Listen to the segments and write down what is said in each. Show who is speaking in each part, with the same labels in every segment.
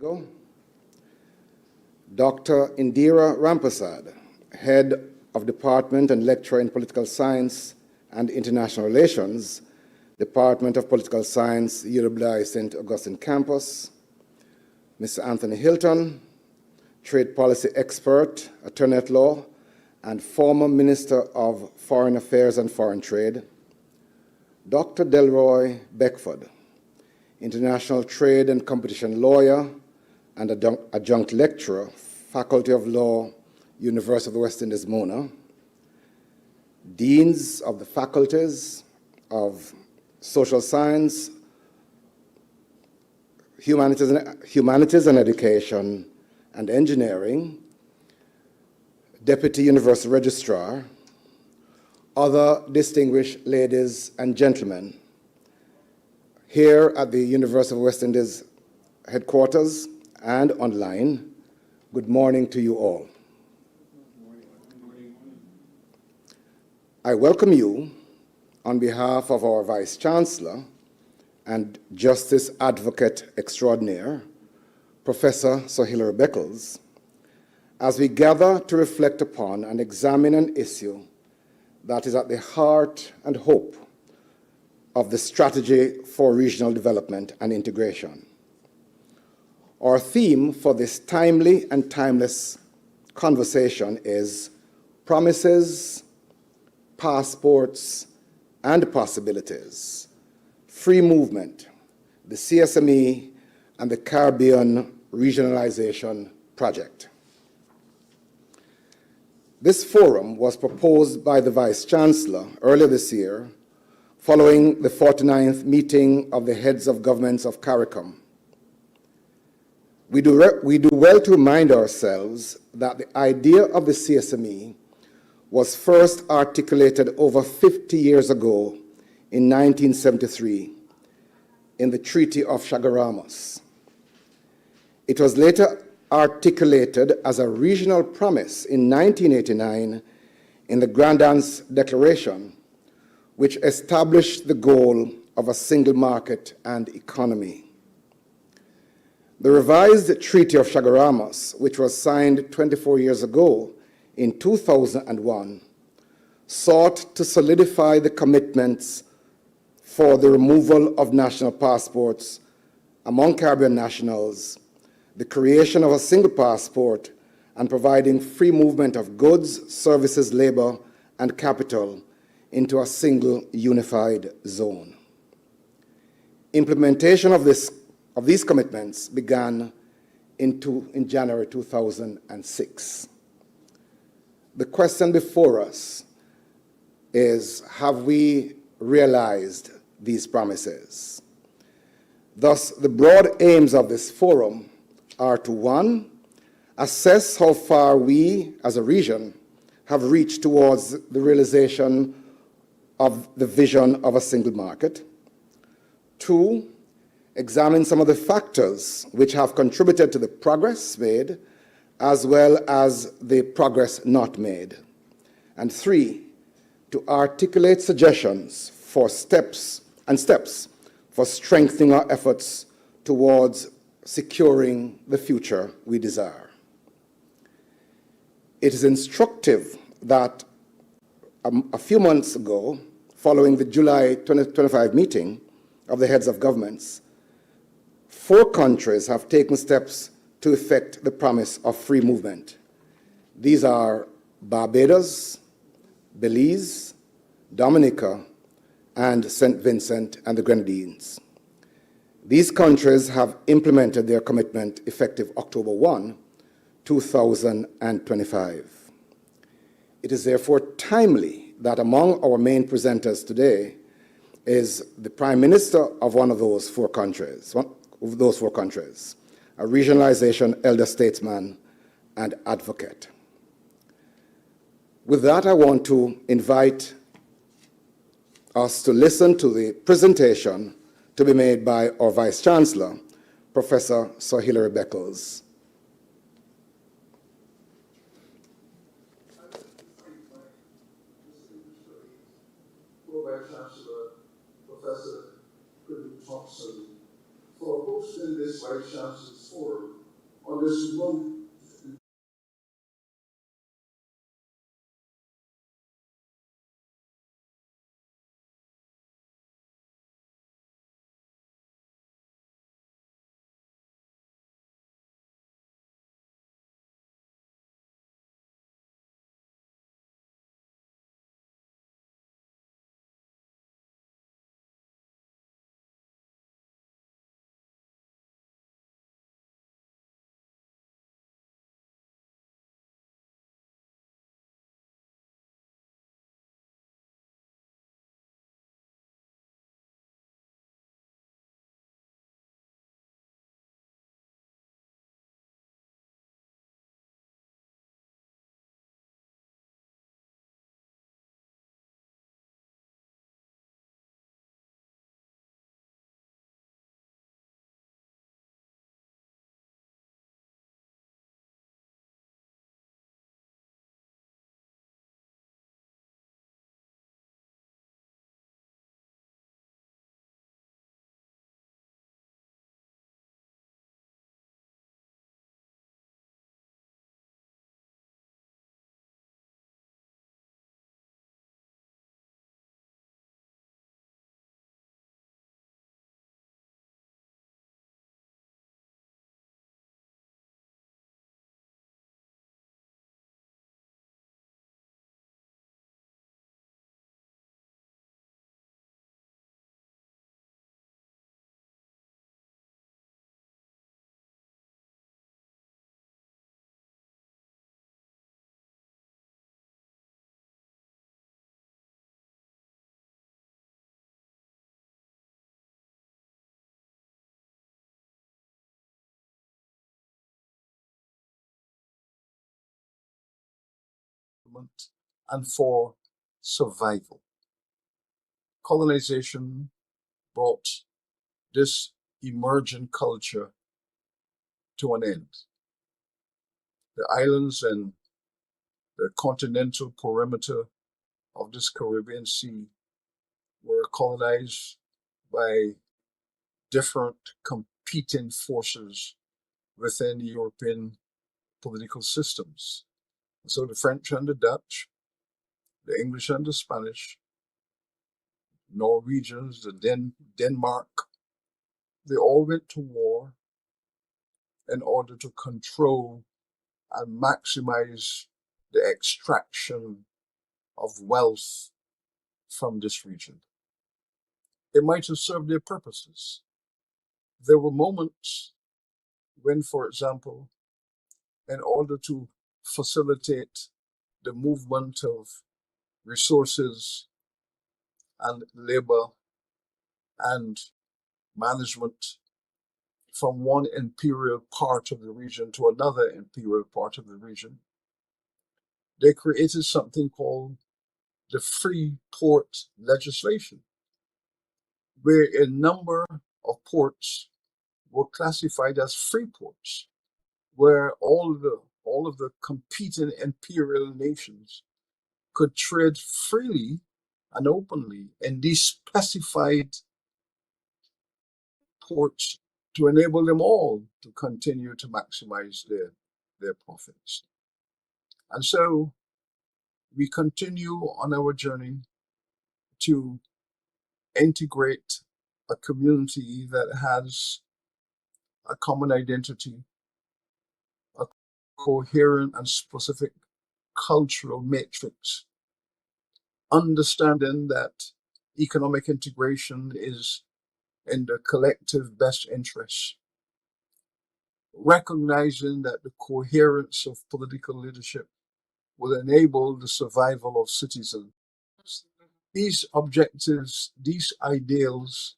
Speaker 1: ago. Dr. Indira Rampasad, Head of Department and Lecturer in Political Science and International Relations, Department of Political Science, UWI St. Augustine Campus. Mr. Anthony Hilton, Trade Policy Expert, Attorney at Law, and former Minister of Foreign Affairs and Foreign Trade. Dr. Delroy Beckford, International Trade and Competition Lawyer and Adjunct Lecturer, Faculty of Law, University of the West Indies, Mona. Deans of the Faculties of Social Science, Humanities and Education, and Engineering, Deputy University Registrar, other distinguished ladies and gentlemen, here at the University of West Indies headquarters and online, good morning to you all. I welcome you on behalf of our Vice Chancellor and Justice Advocate Extraordinaire, Professor Sir Hilary Beckles, as we gather to reflect upon and examine an issue that is at the heart and hope of the strategy for regional development and integration. Our theme for this timely and timeless conversation is promises, passports, and possibilities, free movement, the CSME, and the Caribbean Regionalisation Project. This forum was proposed by the Vice Chancellor earlier this year, following the 49th meeting of the heads of governments of CARICOM. We do well to remind ourselves that the idea of the CSME was first articulated over 50 years ago in 1973 in the Treaty of Chaguaramas. It was later articulated as a regional promise in 1989 in the Grand Anse Declaration, which established the goal of a single market and economy. The revised Treaty of Chaguaramas, which was signed 24 years ago in 2001, sought to solidify the commitments for the removal of national passports among Caribbean nationals, the creation of a single passport, and providing free movement of goods, services, labor, and capital into a single unified zone. Implementation of these commitments began in January 2006. The question before us is, have we realized these promises? Thus, the broad aims of this forum are to, one, assess how far we as a region have reached towards the realization of the vision of a single market. Two, examine some of the factors which have contributed to the progress made as well as the progress not made. And three, to articulate suggestions for steps for strengthening our efforts towards securing the future we desire. It is instructive that a few months ago, following the July 2025 meeting of the heads of governments, 4 countries have taken steps to effect the promise of free movement. These are Barbados, Belize, Dominica, and St. Vincent and the Grenadines. These countries have implemented their commitment effective October 1, 2025. It is therefore timely that among our main presenters today is the Prime Minister of one of those four countries, a regionalization elder statesman and advocate. With that, I want to invite us to listen to the presentation to be made by our Vice Chancellor, Professor Sir Hilary Beckles.
Speaker 2: Vice Chancellor, Professor Thompson, for hosting this Vice Chancellor's Forum on this road. And for survival. Colonization brought this emergent culture to an end. The islands and the continental perimeter of this Caribbean Sea were colonized by different competing forces within European political systems. So the French and the Dutch, the English and the Spanish, Norwegians, the Denmark, they all went to war in order to control and maximize the extraction of wealth from this region. It might have served their purposes. There were moments when, for example, in order to facilitate the movement of resources and labor and management from one imperial part of the region to another imperial part of the region, they created something called the Free Port Legislation, where a number of ports were classified as free ports, where all of the competing imperial nations could trade freely and openly in these specified ports to enable them all to continue to maximize their profits. And so we continue on our journey to integrate a community that has a common identity, a coherent and specific cultural matrix, understanding that economic integration is in the collective best interest, recognizing that the coherence of political leadership will enable the survival of citizens. These objectives, these ideals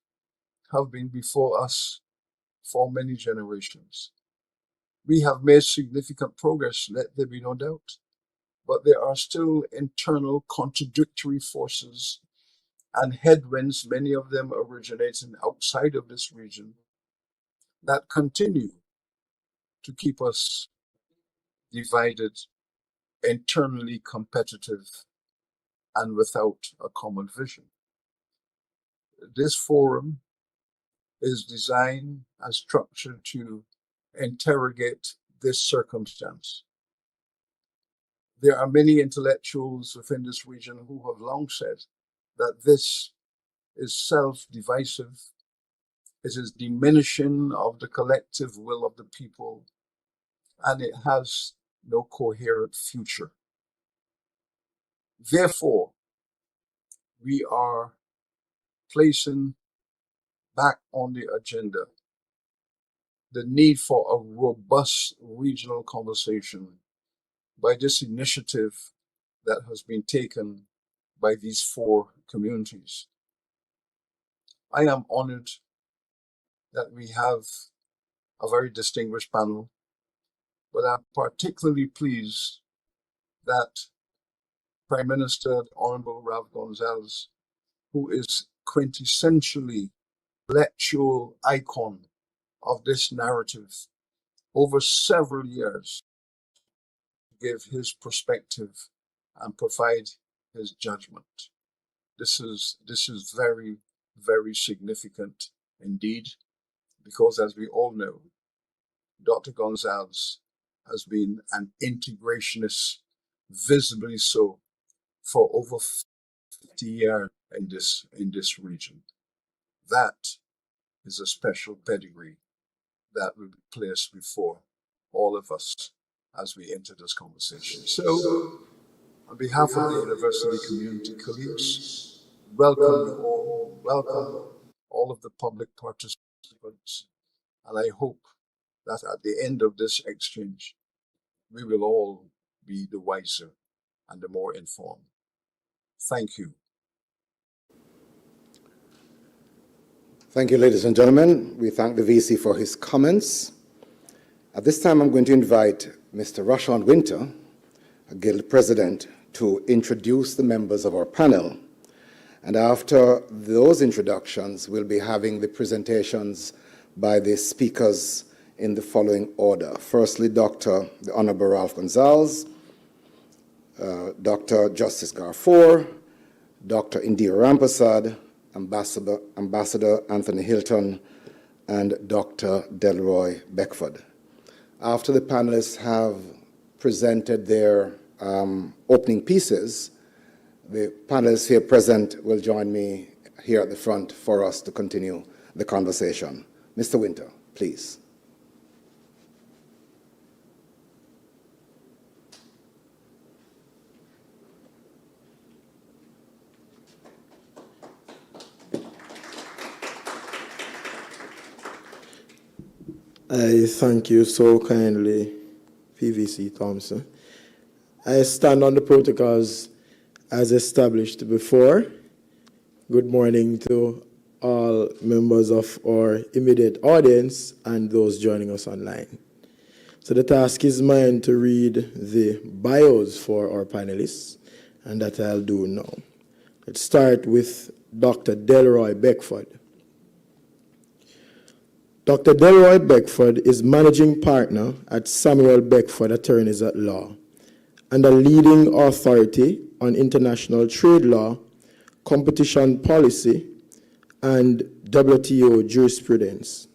Speaker 2: have been before us for many generations. We have made significant progress, let there be no doubt, but there are still internal contradictory forces and headwinds, many of them originating outside of this region, that continue to keep us divided, internally competitive, and without a common vision. This forum is designed and structured to interrogate this circumstance. There are many intellectuals within this region who have long said that this is self-divisive, it is diminishing of the collective will of the people, and it has no coherent future. Therefore, we are placing back on the agenda the need for a robust regional conversation by this initiative that has been taken by these four communities. I am honored that we have a very distinguished panel, but I'm particularly pleased that Prime Minister Honorable Ralph Gonsalves, who is quintessentially intellectual icon of this narrative over several years, give his perspective and provide his judgment. This is very, very significant indeed, because as we all know, Dr. Gonsalves has been an integrationist, visibly so, for over 50 years in this region. That is a special pedigree that will be placed before all of us as we enter this conversation. So, on behalf of the university community colleagues, welcome you all, welcome all of the public participants, and I hope that at the end of this exchange, we will all be the wiser and the more informed. Thank you.
Speaker 1: Thank you, ladies and gentlemen. We thank the VC for his comments. At this time, I'm going to invite Mr. Rashawn Winter, a Guild President, to introduce the members of our panel. And after those introductions, we'll be having the presentations by the speakers in the following order. Firstly, the Honorable Ralph Gonsalves, Dr. Justice Garfor, Dr. Indira Rampasad, Ambassador Anthony Hilton, and Dr. Delroy Beckford. After the panelists have presented their opening pieces, the panelists here present will join me here at the front for us to continue the conversation. Mr. Winter, please.
Speaker 3: I thank you so kindly, PVC Thompson. I stand on the protocols as established before. Good morning to all members of our immediate audience and those joining us online. So the task is mine to read the bios for our panelists, and that I'll do now. Let's start with Dr. Delroy Beckford. Dr. Delroy Beckford is managing partner at Samuel Beckford Attorneys at Law and a leading authority on international trade law, competition policy, and WTO jurisprudence.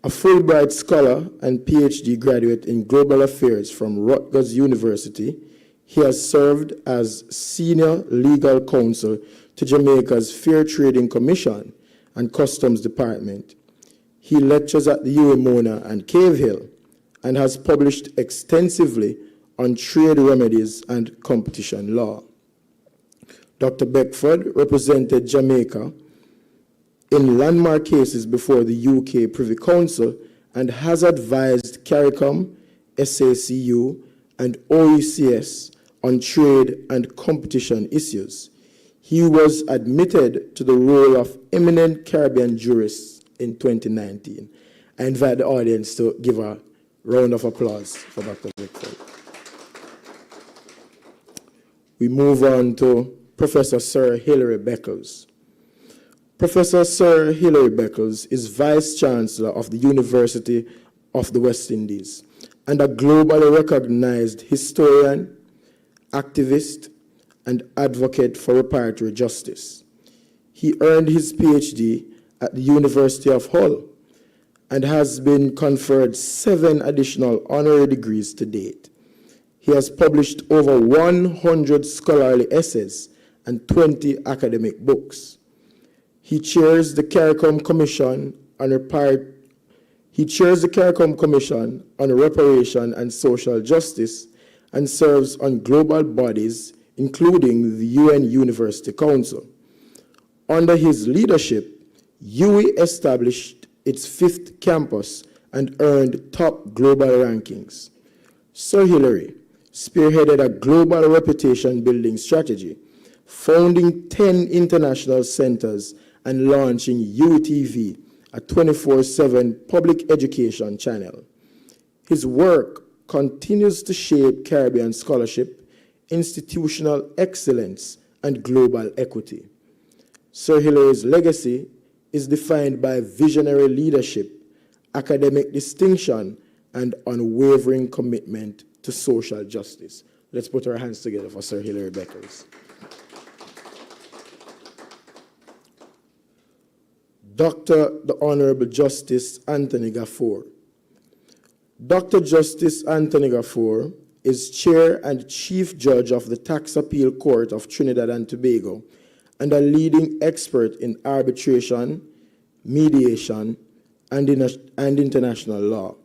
Speaker 3: A Fulbright scholar and PhD graduate in global affairs from Rutgers University, he has served as senior legal counsel to Jamaica's Fair Trading Commission and Customs Department. He lectures at the UWITV and Cave Hill and has published extensively on trade remedies and competition law. Dr. Beckford represented Jamaica in landmark cases before the UK Privy Council and has advised CARICOM, SACU, and OECS on trade and competition issues. He was admitted to the role of eminent Caribbean jurist in 2019. I invite the audience to give a round of applause for Dr. Beckford. We move on to Professor Sir Hilary Beckles. Professor Sir Hilary Beckles is Vice Chancellor of the University of the West Indies and a globally recognized historian, activist, and advocate for reparatory justice. He earned his PhD at the University of Hull and has been conferred 7 additional honorary degrees to date. He has published over 100 scholarly essays and 20 academic books. He chairs the CARICOM Commission on Reparation and Social Justice and serves on global bodies, including the UN University Council. Under his leadership, UWI established its 5th campus and earned top global rankings. Sir Hilary spearheaded a global reputation building strategy, founding 10 international centers and launching UWITV, a 24/7 public education channel. His work continues to shape Caribbean scholarship, institutional excellence, and global equity. Sir Hilary's legacy is defined by visionary leadership, academic distinction, and unwavering commitment to social justice. Let's put our hands together for Sir Hilary Beckles. Dr. the Honorable Justice Anthony Gafoor. Dr. Justice Anthony Gafoor is Chair and Chief Judge of the Tax Appeal Court of Trinidad and Tobago and a leading expert in arbitration, mediation, and international law.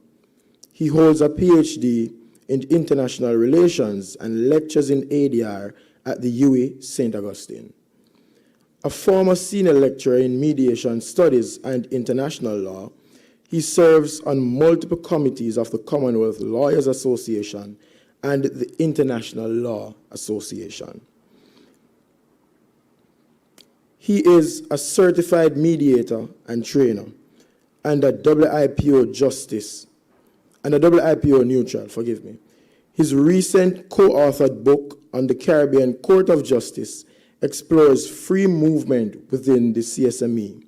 Speaker 3: He holds a PhD in international relations and lectures in ADR at the UWI St. Augustine. A former senior lecturer in mediation studies and international law, he serves on multiple committees of the Commonwealth Lawyers Association and the International Law Association. He is a certified mediator and trainer and a WIPO justice and a WIPO neutral, His recent co-authored book on the Caribbean Court of Justice explores free movement within the CSME.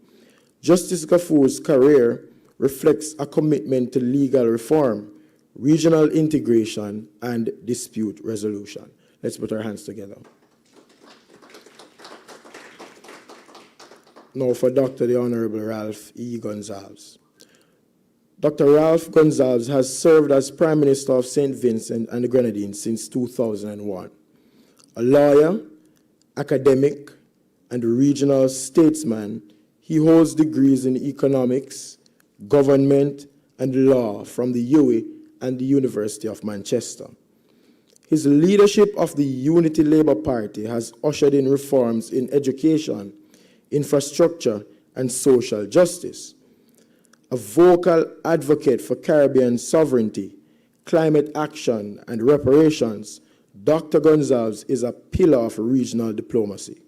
Speaker 3: Justice Gafoor's career reflects a commitment to legal reform, regional integration, and dispute resolution. Let's put our hands together. Now for Dr. the Honorable Ralph E. Gonsalves. Dr. Ralph Gonsalves has served as Prime Minister of St. Vincent and the Grenadines since 2001. A lawyer, academic, and regional statesman, he holds degrees in economics, government, and law from the UWI and the University of Manchester. His leadership of the Unity Labour Party has ushered in reforms in education, infrastructure, and social justice. A vocal advocate for Caribbean sovereignty, climate action, and reparations, Dr. Gonsalves is a pillar of regional diplomacy.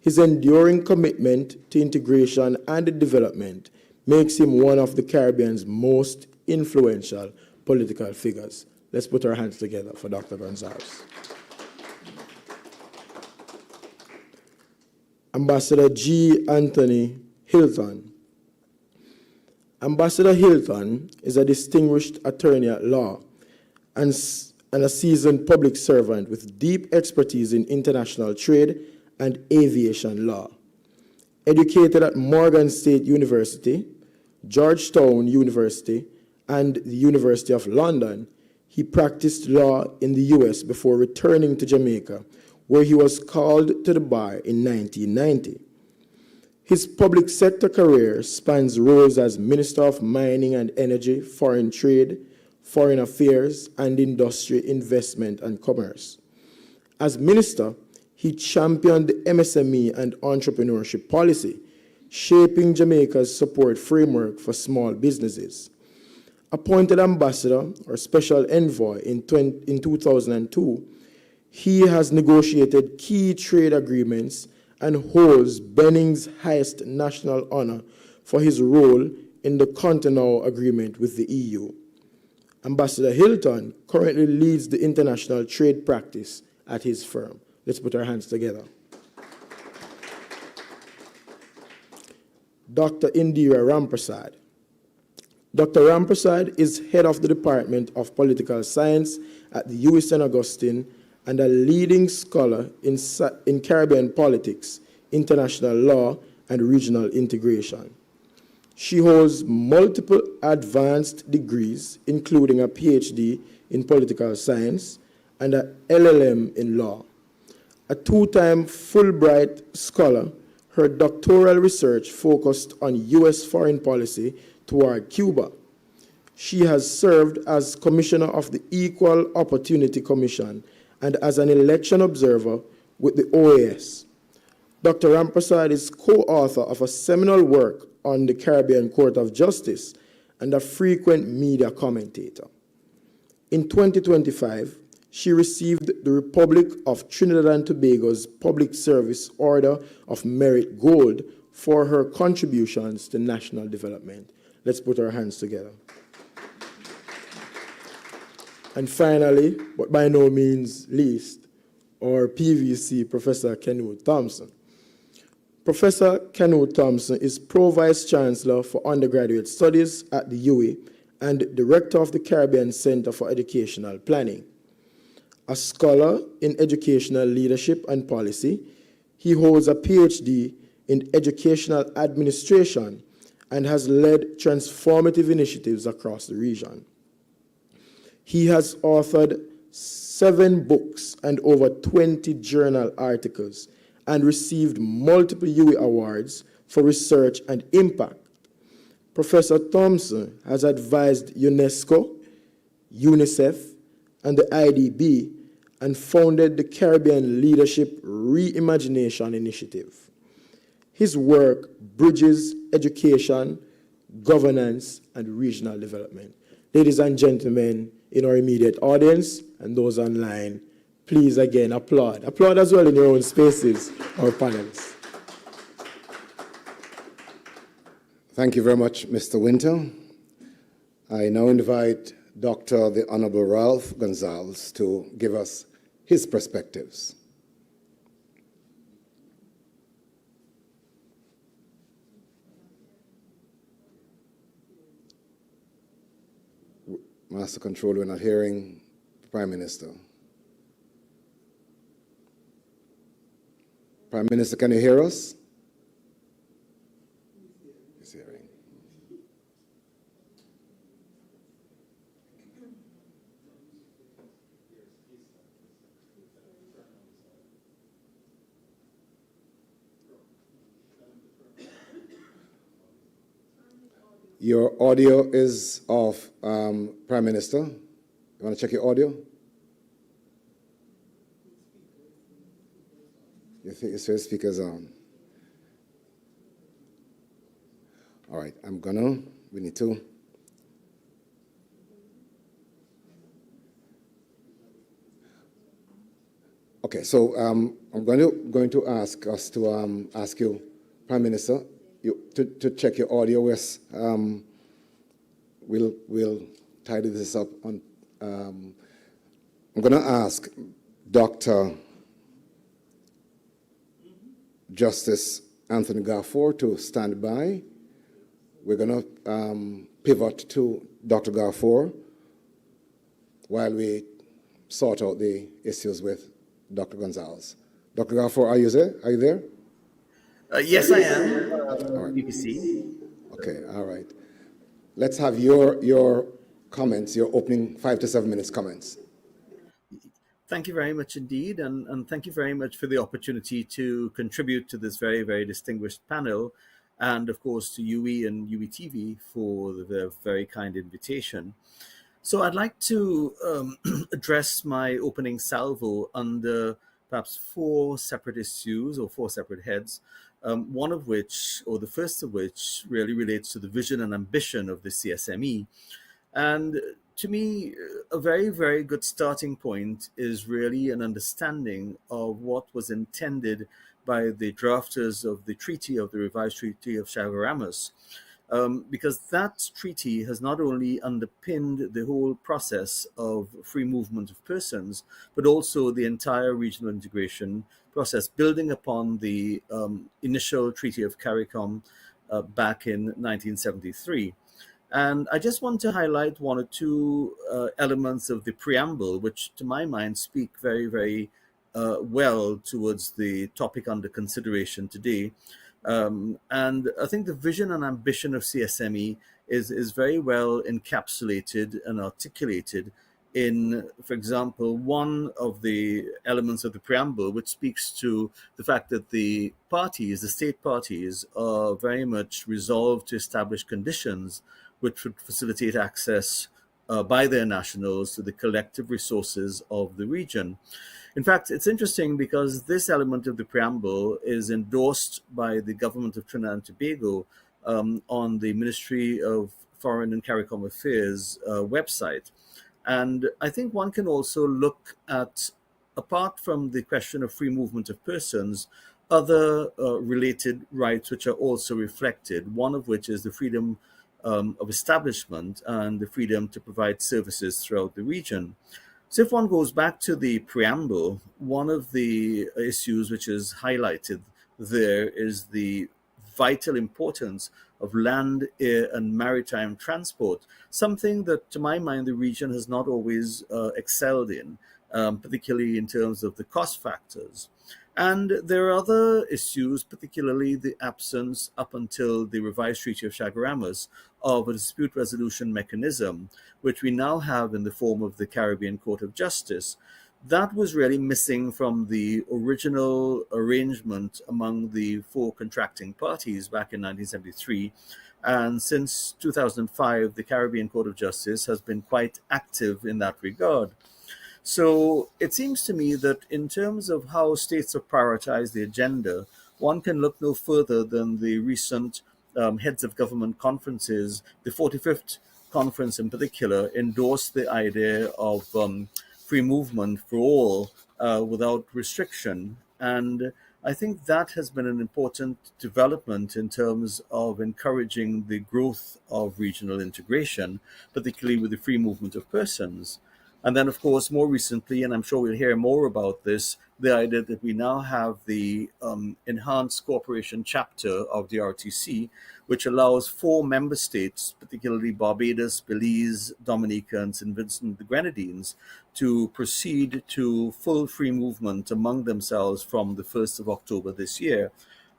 Speaker 3: His enduring commitment to integration and development makes him one of the Caribbean's most influential political figures. Let's put our hands together for Dr. Gonsalves. Ambassador G. Anthony Hilton. Ambassador Hilton is a distinguished attorney at law and a seasoned public servant with deep expertise in international trade and aviation law. Educated at Morgan State University, Georgetown University, and the University of London, he practiced law in the US before returning to Jamaica, where he was called to the bar in 1990. His public sector career spans roles as Minister of Mining and Energy, Foreign Trade, Foreign Affairs, and Industry, Investment, and Commerce. As Minister, he championed the MSME and entrepreneurship policy, shaping Jamaica's support framework for small businesses. Appointed ambassador or special envoy in 2002, he has negotiated key trade agreements and holds Bening's highest national honor for his role in the Cotonou Agreement with the EU. Ambassador Hilton currently leads the international trade practice at his firm. Let's put our hands together. Dr. Indira Ramprasad. Dr. Ramprasad is head of the Department of Political Science at the UWI St. Augustine and a leading scholar in Caribbean politics, international law, and regional integration. She holds multiple advanced degrees, including a PhD in political science and an LLM in law. A two-time Fulbright scholar, her doctoral research focused on U.S. foreign policy toward Cuba. She has served as Commissioner of the Equal Opportunity Commission and as an election observer with the OAS. Dr. Ramprasad is co-author of a seminal work on the Caribbean Court of Justice and a frequent media commentator. In 2025, she received the Republic of Trinidad and Tobago's Public Service Order of Merit Gold for her contributions to national development. Let's put our hands together. And finally, but by no means least, our PVC Professor Kenwood Thompson. Professor Kenwood Thompson is Pro-Vice Chancellor for Undergraduate Studies at the UWI and Director of the Caribbean Center for Educational Planning. A scholar in educational leadership and policy, he holds a PhD in educational administration and has led transformative initiatives across the region. He has authored 7 books and over 20 journal articles and received multiple UWI awards for research and impact. Professor Thompson has advised UNESCO, UNICEF, and the IDB and founded the Caribbean Leadership Reimagination Initiative. His work bridges education, governance, and regional development. Ladies and gentlemen, in our immediate audience and those online, please again applaud. Applaud as well in your own spaces, our panelists.
Speaker 1: Thank you very much, Mr. Winter. I now invite Dr. the Honorable Ralph Gonzalez to give us his perspectives. Master Controller, we're not hearing the Prime Minister. Prime Minister, can you hear us? He's hearing. Your audio is off, Prime Minister. You want to check your audio? Your speaker's on. All right, we need to. Okay, so I'm going to ask us to ask you, Prime Minister, to check your audio. Yes, we'll tidy this up. I'm going to ask Dr. Justice Anthony Garfor to stand by. We're going to pivot to Dr. Garfor while we sort out the issues with Dr. Gonzalez. Dr. Garfor, are you there? Are you there?
Speaker 4: Yes, I am.
Speaker 1: Right.
Speaker 4: BBC.
Speaker 1: Okay, all right. Let's have your comments, your opening 5 to 7 minutes comments.
Speaker 4: Thank you very much indeed, and thank you very much for the opportunity to contribute to this very, very distinguished panel, and of course to UWI and UWITV for the very kind invitation. So I'd like to address my opening salvo under perhaps 4 separate issues or 4 separate heads, one of which, or the first of which, really relates to the vision and ambition of the CSME. And to me, a very, very good starting point is really an understanding of what was intended by the drafters of the treaty, of the revised Treaty of Chaguaramas, because that treaty has not only underpinned the whole process of free movement of persons, but also the entire regional integration process, building upon the initial Treaty of CARICOM back in 1973. And I just want to highlight 1 or 2 elements of the preamble, which to my mind speak very, very well towards the topic under consideration today. And I think the vision and ambition of CSME is very well encapsulated and articulated in, for example, one of the elements of the preamble, which speaks to the fact that the parties, the state parties, are very much resolved to establish conditions which would facilitate access by their nationals to the collective resources of the region. In fact, it's interesting because this element of the preamble is endorsed by the government of Trinidad and Tobago on the Ministry of Foreign and CARICOM Affairs website. And I think one can also look at, apart from the question of free movement of persons, other related rights which are also reflected, one of which is the freedom of establishment and the freedom to provide services throughout the region. So if one goes back to the preamble, one of the issues which is highlighted there is the vital importance of land, air, and maritime transport, something that, to my mind, the region has not always excelled in, particularly in terms of the cost factors. And there are other issues, particularly the absence, up until the revised Treaty of Chaguaramas, of a dispute resolution mechanism, which we now have in the form of the Caribbean Court of Justice. That was really missing from the original arrangement among the four contracting parties back in 1973. And since 2005, the Caribbean Court of Justice has been quite active in that regard. So it seems to me that in terms of how states have prioritized the agenda, one can look no further than the recent heads of government conferences. The 45th conference in particular endorsed the idea of free movement for all without restriction. And I think that has been an important development in terms of encouraging the growth of regional integration, particularly with the free movement of persons. And then, of course, more recently, and I'm sure we'll hear more about this, the idea that we now have the enhanced cooperation chapter of the RTC, which allows four member states, particularly Barbados, Belize, Dominica, and St. Vincent and the Grenadines, to proceed to full free movement among themselves from the 1st of October this year.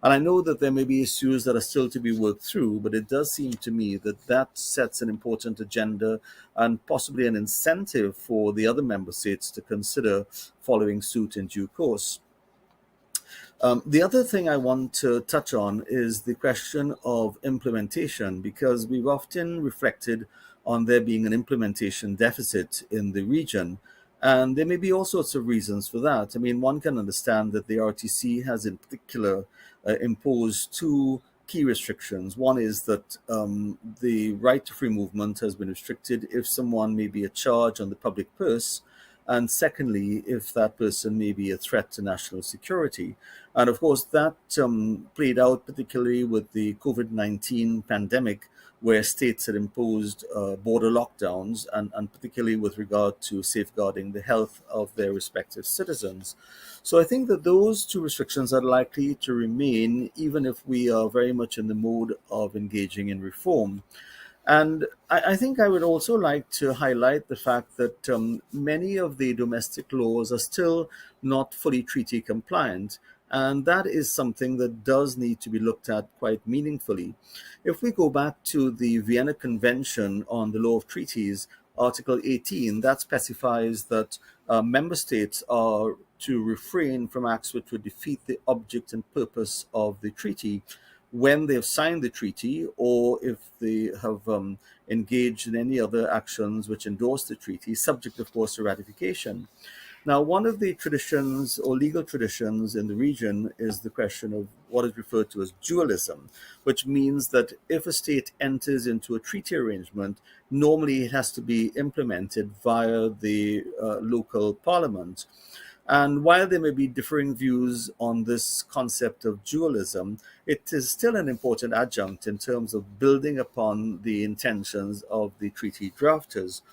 Speaker 4: And I know that there may be issues that are still to be worked through, but it does seem to me that that sets an important agenda and possibly an incentive for the other member states to consider following suit in due course. The other thing I want to touch on is the question of implementation, because we've often reflected on there being an implementation deficit in the region. And there may be all sorts of reasons for that. I mean, one can understand that the RTC has in particular imposed two key restrictions. One is that the right to free movement has been restricted if someone may be a charge on the public purse, and secondly, if that person may be a threat to national security. And of course, that played out particularly with the COVID-19 pandemic, where states had imposed border lockdowns, and particularly with regard to safeguarding the health of their respective citizens. So I think that those two restrictions are likely to remain, even if we are very much in the mode of engaging in reform. And I think I would also like to highlight the fact that many of the domestic laws are still not fully treaty compliant. And that is something that does need to be looked at quite meaningfully. If we go back to the Vienna Convention on the Law of Treaties, Article 18, that specifies that member states are to refrain from acts which would defeat the object and purpose of the treaty when they have signed the treaty, or if they have engaged in any other actions which endorse the treaty, subject, of course, to ratification. Now, one of the traditions or legal traditions in the region is the question of what is referred to as dualism, which means that if a state enters into a treaty arrangement, normally it has to be implemented via the local parliament. And while there may be differing views on this concept of dualism, it is still an important adjunct in terms of building upon the intentions of the treaty drafters.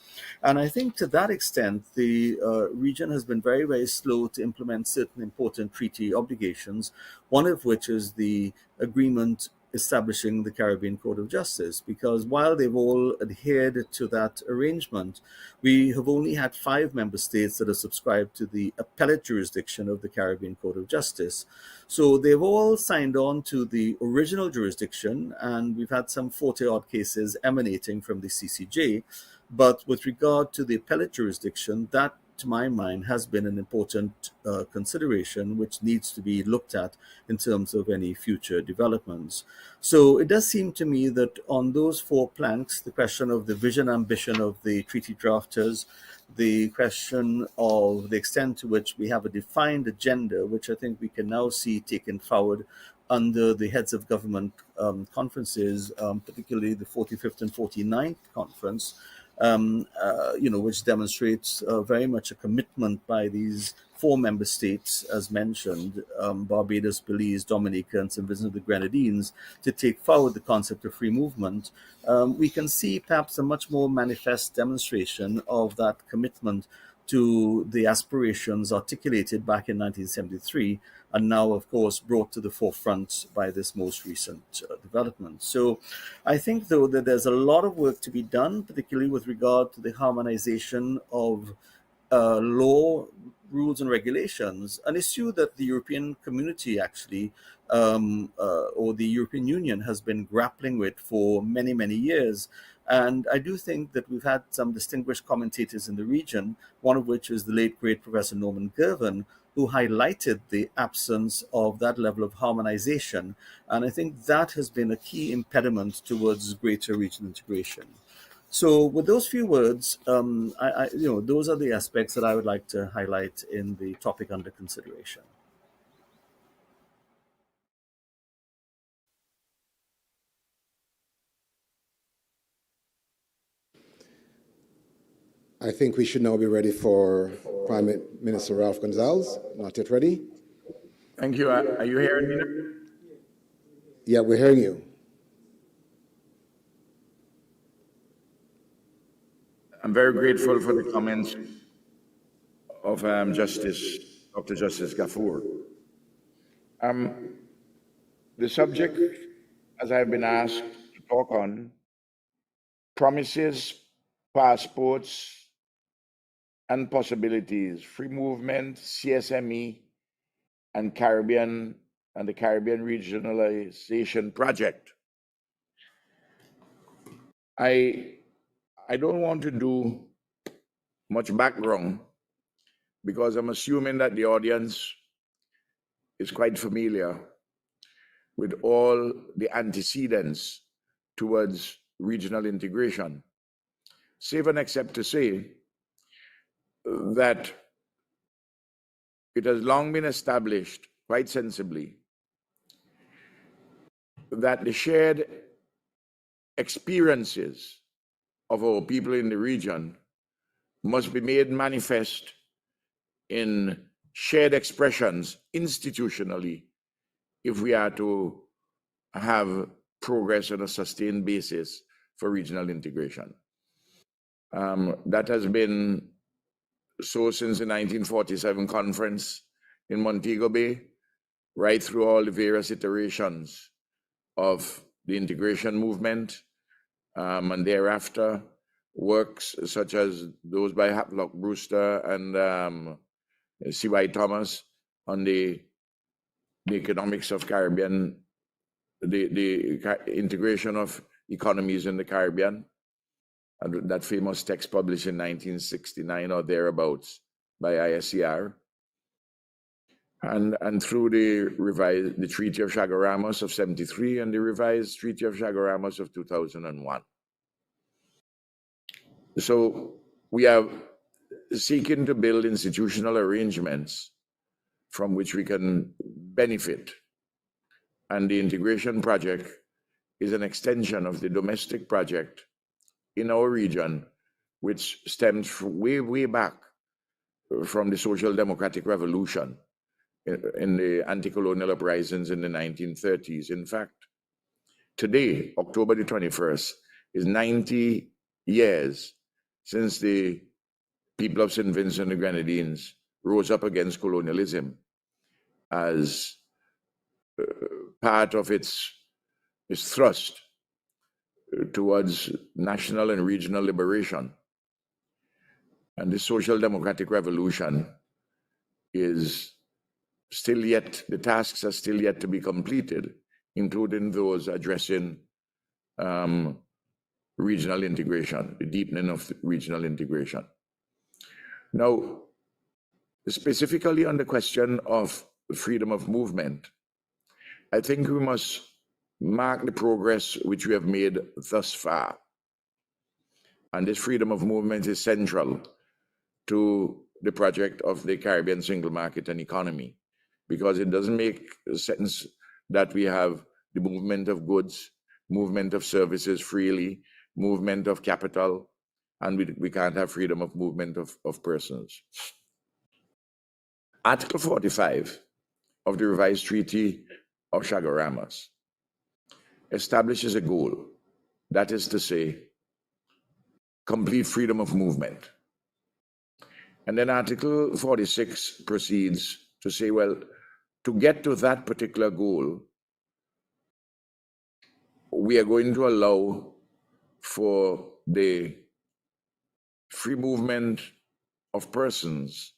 Speaker 4: And I think to that extent, the region has been very, very slow to implement certain important treaty obligations, one of which is the agreement establishing the Caribbean Court of Justice, because while they've all adhered to that arrangement, we have only had 5 member states that have subscribed to the appellate jurisdiction of the Caribbean Court of Justice. So they've all signed on to the original jurisdiction, and we've had some 40 odd cases emanating from the CCJ. But with regard to the appellate jurisdiction, that, to my mind, has been an important consideration which needs to be looked at in terms of any future developments. So it does seem to me that on those 4 planks, the question of the vision, ambition of the treaty drafters, the question of the extent to which we have a defined agenda, which I think we can now see taken forward under the heads of government conferences, particularly the 45th and 49th conference, which demonstrates very much a commitment by these 4 member states, as mentioned, Barbados, Belize, Dominica, and St. Vincent and the Grenadines, to take forward the concept of free movement. We can see perhaps a much more manifest demonstration of that commitment to the aspirations articulated back in 1973, and now, of course, brought to the forefront by this most recent development. So I think, though, that there's a lot of work to be done, particularly with regard to the harmonization of law, rules, and regulations, an issue that the European community actually, or the European Union, has been grappling with for many, many years. And I do think that we've had some distinguished commentators in the region, one of which is the late, great Professor Norman Girvan, who highlighted the absence of that level of harmonization. And I think that has been a key impediment towards greater regional integration. So with those few words, those are the aspects that I would like to highlight in the topic under consideration.
Speaker 1: I think we should now be ready for Prime Minister Ralph Gonsalves. Not yet ready?
Speaker 5: Thank you. Are you hearing me now?
Speaker 1: Yeah, we're hearing you.
Speaker 5: I'm very grateful for the comments of Dr. Justice Gafoor. The subject, as I've been asked to talk on, promises, passports, and possibilities, free movement, CSME, and the Caribbean Regionalisation Project. I don't want to do much background because I'm assuming that the audience is quite familiar with all the antecedents towards regional integration, save and except to say that it has long been established quite sensibly that the shared experiences of our people in the region must be made manifest in shared expressions institutionally if we are to have progress on a sustained basis for regional integration. That has been so since the 1947 conference in Montego Bay, right through all the various iterations of the integration movement, and thereafter works such as those by Havelock Brewster and C.Y. Thomas on the economics of Caribbean, the integration of economies in the Caribbean, and that famous text published in 1969 or thereabouts by ISCR, and through the Treaty of Chaguaramas of 73 and the revised Treaty of Chaguaramas of 2001. So we are seeking to build institutional arrangements from which we can benefit. And the integration project is an extension of the domestic project in our region, which stems way, way back from the social democratic revolution in the anti-colonial uprisings in the 1930s. In fact, today, October the 21st, is 90 years since the people of St. Vincent and the Grenadines rose up against colonialism as part of its is thrust towards national and regional liberation. And the social democratic revolution is still yet, the tasks are still yet to be completed, including those addressing regional integration, the deepening of regional integration. Now, specifically on the question of freedom of movement, I think we must mark the progress which we have made thus far. And this freedom of movement is central to the project of the Caribbean single market and economy, because it doesn't make sense that we have the movement of goods, movement of services freely, movement of capital, and we can't have freedom of movement of persons. Article 45 of the revised Treaty of Chaguaramas establishes a goal, that is to say, complete freedom of movement. And then Article 46 proceeds to say, well, to get to that particular goal, we are going to allow for the free movement of persons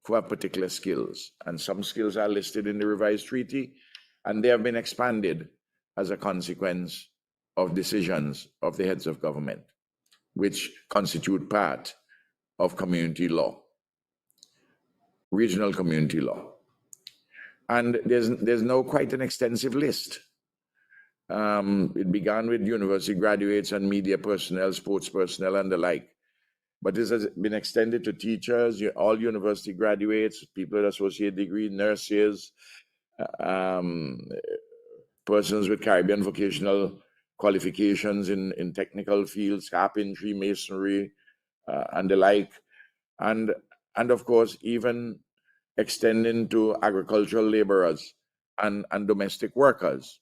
Speaker 5: who have particular skills. And some skills are listed in the revised treaty, and they have been expanded as a consequence of decisions of the heads of government, which constitute part of community law, regional community law. And there's now quite an extensive list. It began with university graduates and media personnel, sports personnel, and the like. But this has been extended to teachers, all university graduates, people with associate degree, nurses, persons with Caribbean vocational qualifications in technical fields, carpentry, masonry, and the like. And of course, even extending to agricultural laborers and domestic workers.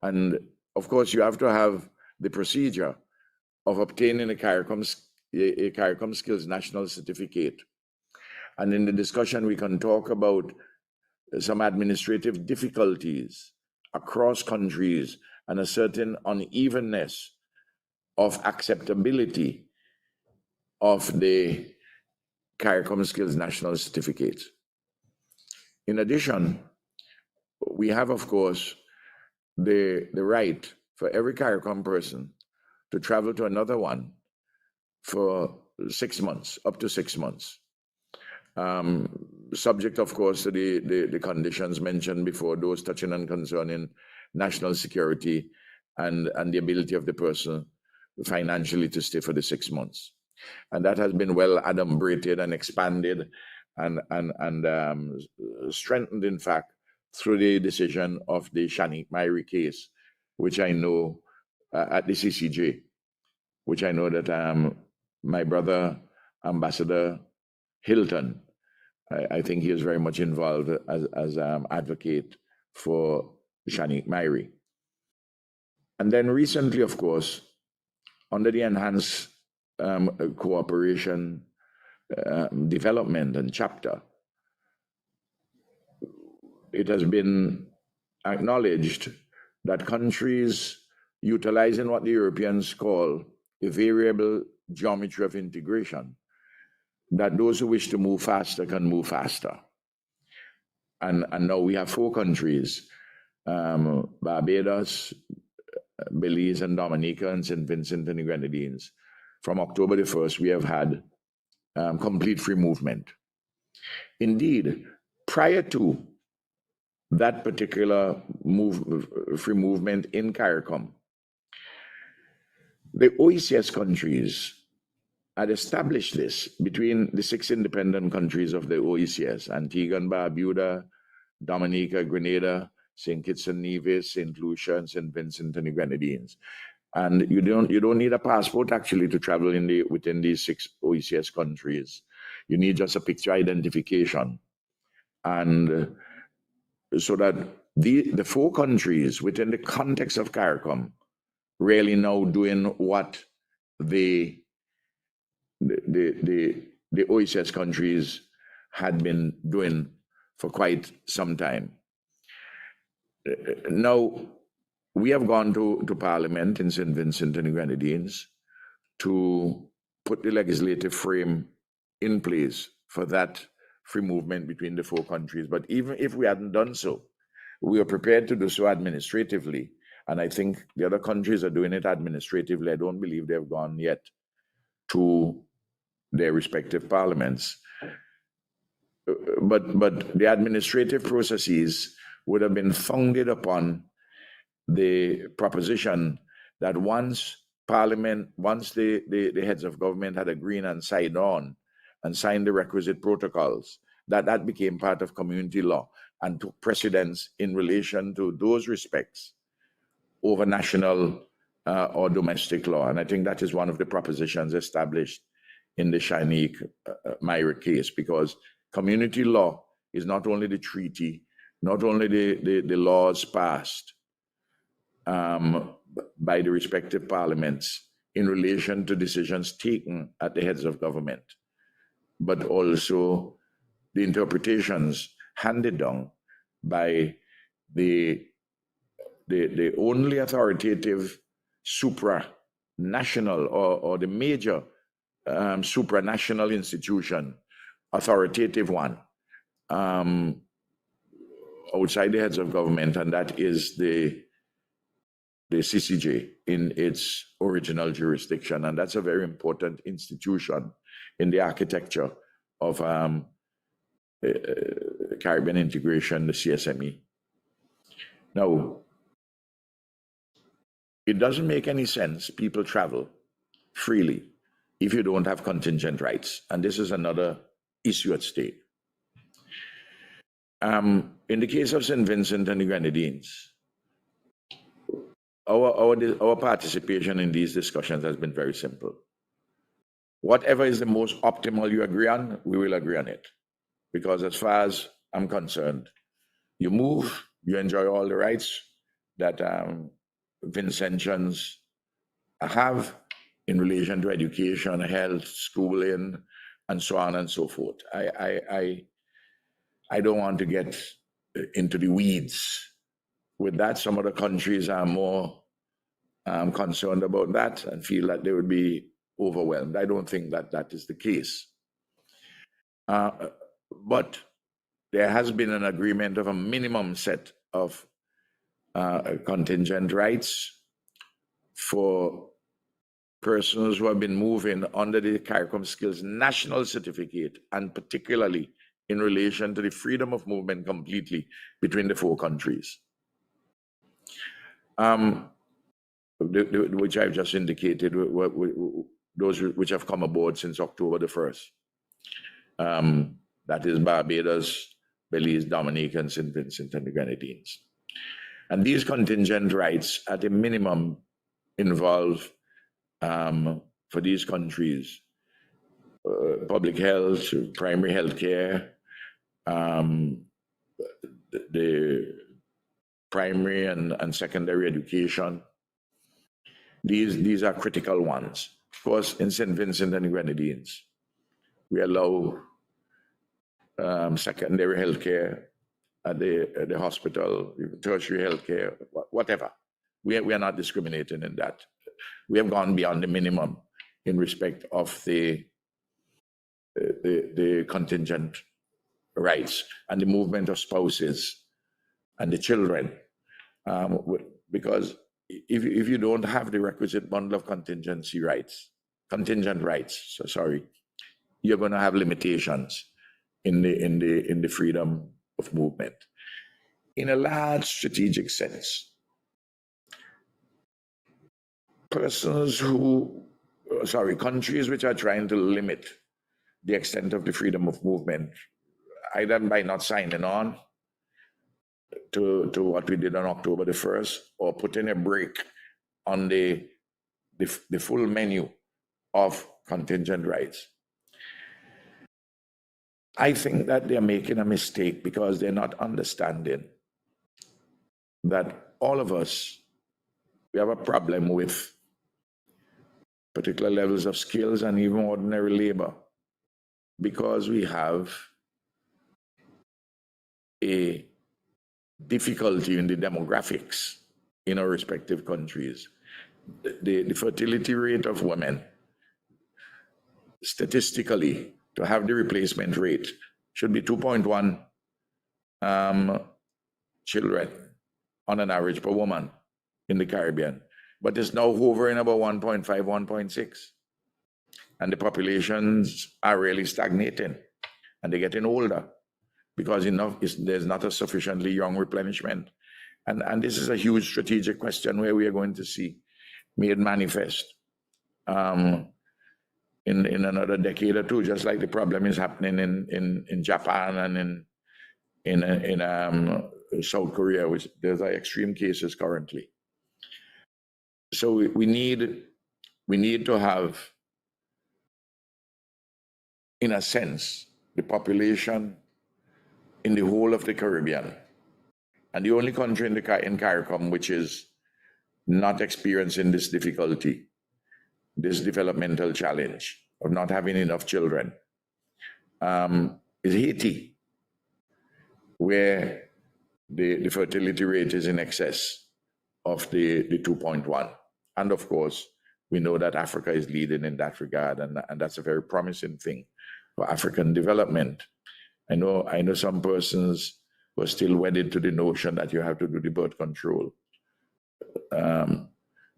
Speaker 5: And of course, you have to have the procedure of obtaining a CARICOM Skills National Certificate. And in the discussion, we can talk about some administrative difficulties across countries and a certain unevenness of acceptability of the CARICOM Skills National Certificate. In addition, we have, of course, the right for every CARICOM person to travel to another one for 6 months, up to 6 months. Subject, of course, to the conditions mentioned before, those touching and concerning national security and the ability of the person financially to stay for the 6 months. And that has been well adumbrated and expanded and strengthened, in fact, through the decision of the Shanique Myrie case, which I know at the CCJ, which I know that my brother, Ambassador Hilton, I think he is very much involved as advocate for Shanique Myrie. And then recently, of course, under the enhanced cooperation development and chapter, it has been acknowledged that countries utilizing what the Europeans call a variable geometry of integration, that those who wish to move faster can move faster. And now we have 4 countries, Barbados, Belize and Dominica, and St. Vincent and the Grenadines. From October the 1st, we have had complete free movement. Indeed, prior to that particular free movement in CARICOM, the OECS countries had established this between the 6 independent countries of the OECS, Antigua and Barbuda, Dominica, Grenada, St. Kitts and Nevis, St. Lucia, and St. Vincent and the Grenadines. And you don't need a passport actually to travel within these 6 OECS countries. You need just a picture identification. And so that the 4 countries within the context of CARICOM really now doing what the OECS countries had been doing for quite some time. Now, we have gone to Parliament in St. Vincent and the Grenadines to put the legislative frame in place for that free movement between the four countries. But even if we hadn't done so, we are prepared to do so administratively. And I think the other countries are doing it administratively. I don't believe they've gone yet to their respective parliaments. But the administrative processes would have been founded upon the proposition that once the heads of government had agreed and signed on and signed the requisite protocols, that became part of community law and took precedence in relation to those respects over national or domestic law. And I think that is one of the propositions established in the Shanique Myrick case, because community law is not only the treaty, not only the laws passed by the respective parliaments in relation to decisions taken at the heads of government, but also the interpretations handed down by the only authoritative supranational or the major supranational institution, authoritative one, outside the heads of government, and that is the CCJ in its original jurisdiction. And that's a very important institution in the architecture of Caribbean integration, the CSME. Now, it doesn't make any sense people travel freely if you don't have contingent rights. And this is another issue at stake. In the case of St. Vincent and the Grenadines, our participation in these discussions has been very simple. Whatever is the most optimal you agree on, we will agree on it. Because as far as I'm concerned, you move, you enjoy all the rights that Vincentians have in relation to education, health, schooling, and so on and so forth. I don't want to get into the weeds with that. Some other countries are more concerned about that and feel that they would be overwhelmed. I don't think that is the case. But there has been an agreement of a minimum set of contingent rights for persons who have been moving under the CARICOM Skills National Certificate, and particularly in relation to the freedom of movement completely between the four countries, which I've just indicated, those which have come aboard since October the 1st. That is Barbados, Belize, Dominica, and St. Vincent and the Grenadines. And these contingent rights, at a minimum, involve, for these countries, public health, primary health care, the primary and secondary education. These are critical ones. Of course, in St. Vincent and the Grenadines, we allow secondary health care at the hospital, tertiary health care, whatever. We are not discriminating in that. We have gone beyond the minimum in respect of the contingent rights and the movement of spouses and the children. Because if you don't have the requisite bundle of contingent rights, you're going to have limitations in the freedom of movement. In a large strategic sense, countries which are trying to limit the extent of the freedom of movement, either by not signing on to what we did on October the 1st, or putting a break on the full menu of contingent rights. I think that they're making a mistake because they're not understanding that all of us, we have a problem with particular levels of skills and even ordinary labor, because we have a difficulty in the demographics in our respective countries. The fertility rate of women, statistically, to have the replacement rate, should be 2.1 children on an average per woman in the Caribbean, but it's now hovering about 1.5, 1.6. And the populations are really stagnating, and they're getting older because there's not a sufficiently young replenishment. And this is a huge strategic question where we are going to see made manifest in another decade or two, just like the problem is happening in Japan and in South Korea, which there's extreme cases currently. So we need to have, in a sense, the population in the whole of the Caribbean, and the only country in CARICOM which is not experiencing this difficulty, this developmental challenge of not having enough children, is Haiti, where the fertility rate is in excess of the 2.1. And of course, we know that Africa is leading in that regard, and that's a very promising thing for African development. I know some persons were still wedded to the notion that you have to do the birth control.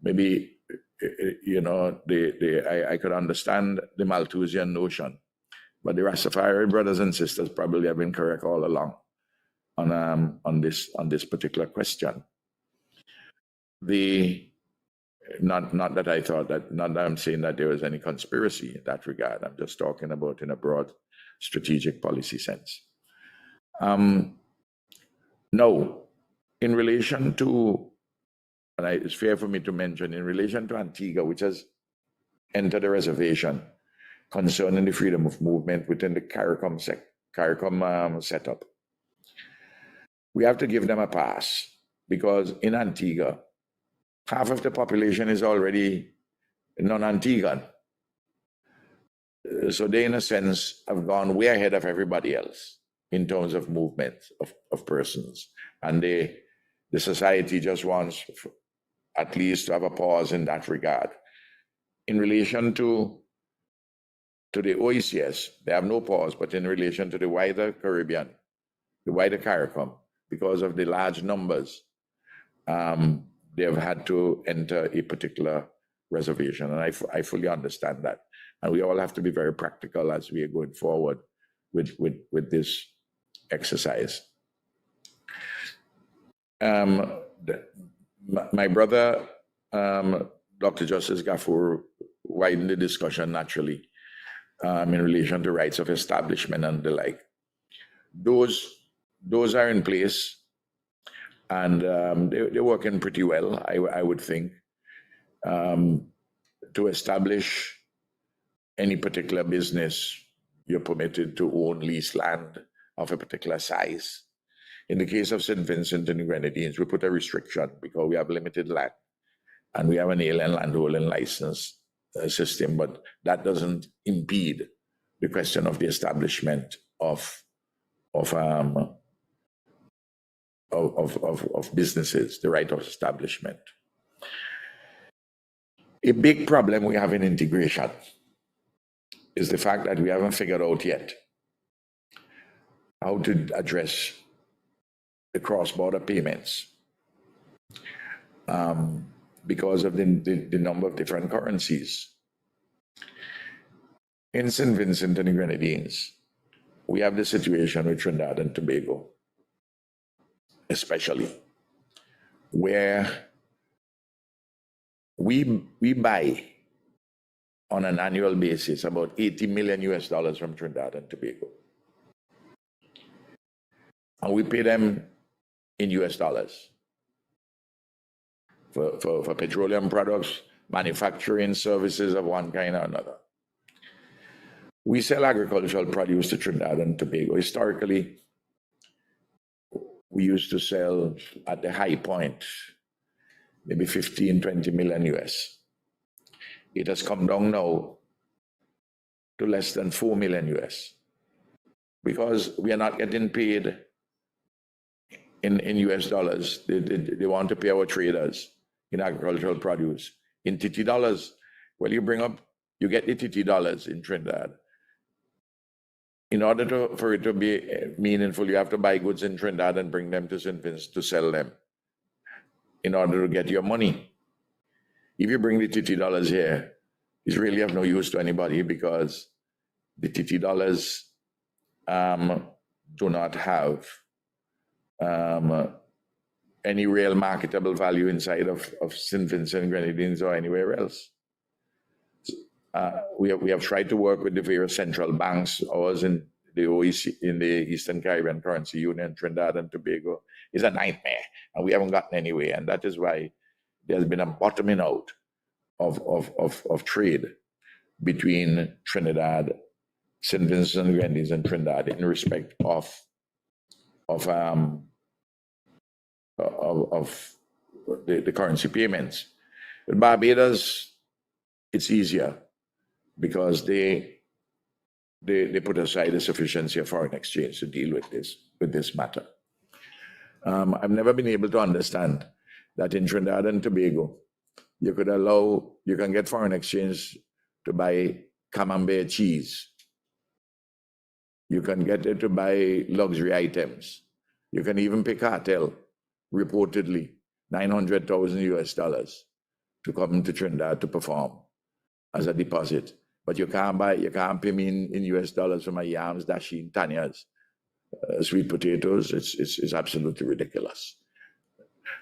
Speaker 5: Maybe, I could understand the Malthusian notion, but the Rastafari brothers and sisters probably have been correct all along on this particular question. Not that I'm saying that there was any conspiracy in that regard. I'm just talking about in a broad strategic policy sense. Now, in relation to, and it's fair for me to mention, in relation to Antigua, which has entered a reservation concerning the freedom of movement within the CARICOM setup, we have to give them a pass, because in Antigua, half of the population is already non-Antiguan. So they, in a sense, have gone way ahead of everybody else in terms of movement of persons. And the society just wants at least to have a pause in that regard. In relation to the OECS, they have no pause, but in relation to the wider Caribbean, the wider CARICOM, because of the large numbers, they have had to enter a particular reservation. And I fully understand that. And we all have to be very practical as we are going forward with this exercise. My brother, Dr. Justice Gafoor, widened the discussion naturally in relation to rights of establishment and the like. Those are in place, and they're working pretty well, I would think, to establish any particular business. You're permitted to own lease land of a particular size. In the case of St. Vincent and the Grenadines, we put a restriction because we have limited land and we have an alien landholding license system, but that doesn't impede the question of the establishment of businesses, the right of establishment. A big problem we have in integration is the fact that we haven't figured out yet how to address the cross-border payments because of the number of different currencies. In St. Vincent and the Grenadines, we have the situation with Trinidad and Tobago, especially, where we buy on an annual basis about $80 million from Trinidad and Tobago. And we pay them in US dollars for petroleum products, manufacturing services of one kind or another. We sell agricultural produce to Trinidad and Tobago. Historically, we used to sell at the high point, maybe 15, 20 million US. It has come down now to less than 4 million US because we are not getting paid in US dollars. They want to pay our traders in agricultural produce in TT dollars. Well, you get the TT dollars in Trinidad. In order for it to be meaningful, you have to buy goods in Trinidad and bring them to St. Vincent to sell them in order to get your money. If you bring the TT dollars here, it's really of no use to anybody because the TT dollars do not have any real marketable value inside of St. Vincent, Grenadines, or anywhere else. We have tried to work with the various central banks. Ours in the OEC, in the Eastern Caribbean Currency Union, Trinidad and Tobago, is a nightmare, and we haven't gotten anywhere. And that is why there's been a bottoming out of trade between Trinidad, St. Vincent and Grenadines, and Trinidad in respect of the currency payments. With Barbados, it's easier because they put aside the sufficiency of foreign exchange to deal with this matter. I've never been able to understand that in Trinidad and Tobago, you can get foreign exchange to buy camembert cheese. You can get it to buy luxury items. You can even pay cartel, reportedly, $900,000 US to come to Trinidad to perform as a deposit. But you can't pay me in US dollars for my yams, dasheen, tanyas, sweet potatoes. It's absolutely ridiculous.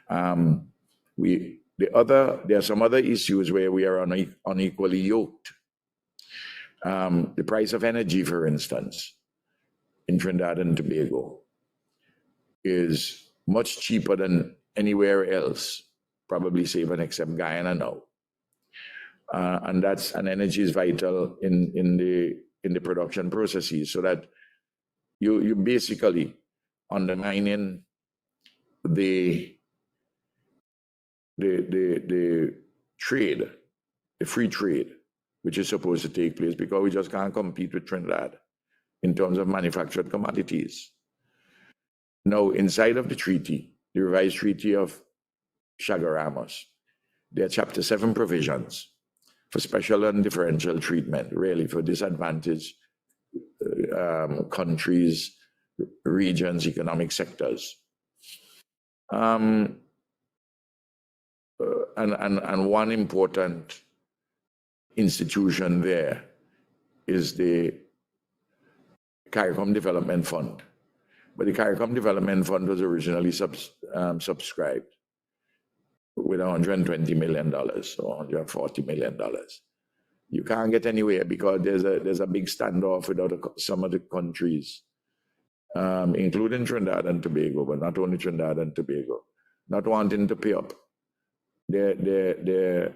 Speaker 5: There are some other issues where we are unequally yoked. The price of energy, for instance, in Trinidad and Tobago is much cheaper than anywhere else, probably save and except Guyana now. And energy is vital in the production processes, so that you basically undermining the trade, the free trade, which is supposed to take place, because we just can't compete with Trinidad in terms of manufactured commodities. Now, inside of the treaty, the revised treaty of Chaguaramas, there are Chapter 7 provisions for special and differential treatment, really for disadvantaged countries, regions, economic sectors. And one important institution there is the CARICOM Development Fund. But the CARICOM Development Fund was originally subscribed with $120 million or $140 million. You can't get anywhere because there's a big standoff with some of the countries, including Trinidad and Tobago, but not only Trinidad and Tobago, not wanting to pay up. They're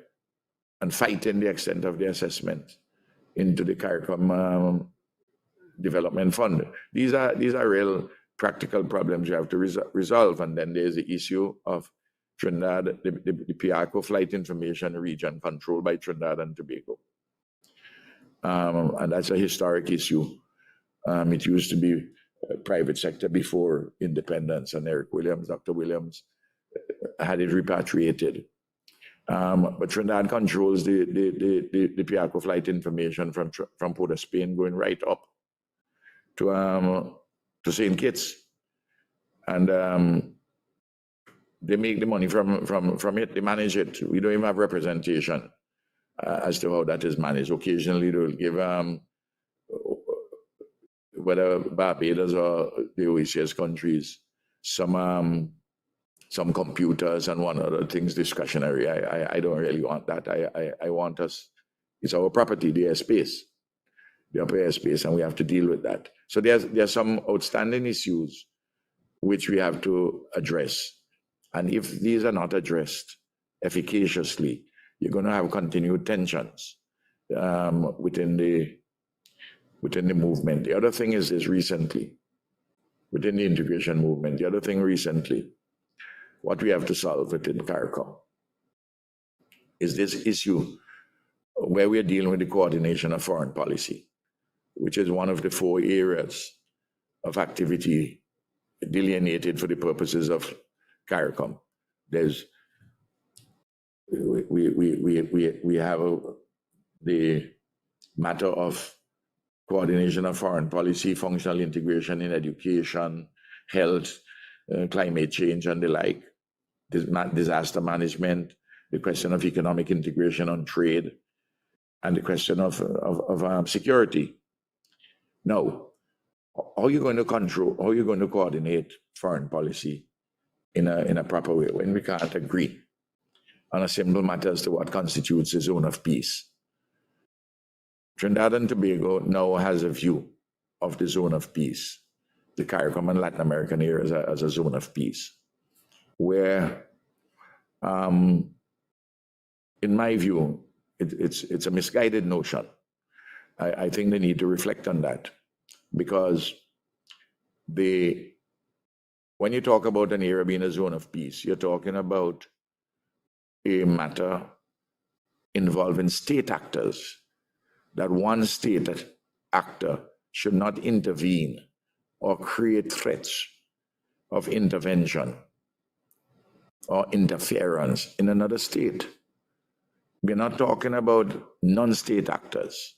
Speaker 5: and fighting the extent of the assessment into the CARICOM Development Fund. These are real practical problems you have to resolve. And then there's the issue of Trinidad, the Piarco Flight Information Region controlled by Trinidad and Tobago. And that's a historic issue. It used to be private sector before independence, and Dr. Williams, had it repatriated. But Trinidad controls the Piarco Flight Information from Port of Spain going right up to St. Kitts, and they make the money from it. They manage it. We don't even have representation as to how that is managed. Occasionally, they will give whether Barbados or the OECS countries some computers and one other things discretionary. I don't really want that. I want us. It's our property, the airspace, the upper airspace, and we have to deal with that. So there's some outstanding issues which we have to address. And if these are not addressed efficaciously, you're going to have continued tensions within the movement. The other thing is recently, within the integration movement, the other thing recently, what we have to solve within CARICOM is this issue where we are dealing with the coordination of foreign policy, which is one of the 4 areas of activity delineated for the purposes of CARICOM. There's we have the matter of coordination of foreign policy, functional integration in education, health, climate change, and the like, disaster management, the question of economic integration on trade, and the question of security. Now, how are you going to control, how are you going to coordinate foreign policy in a proper way when we can't agree on a simple matter as to what constitutes a zone of peace? Trinidad and Tobago now has a view of the zone of peace, the CARICOM and Latin American area as a zone of peace, where, in my view, it's a misguided notion. I think they need to reflect on that, because when you talk about an area being a zone of peace, you're talking about a matter involving state actors, that one state actor should not intervene or create threats of intervention or interference in another state. We're not talking about non-state actors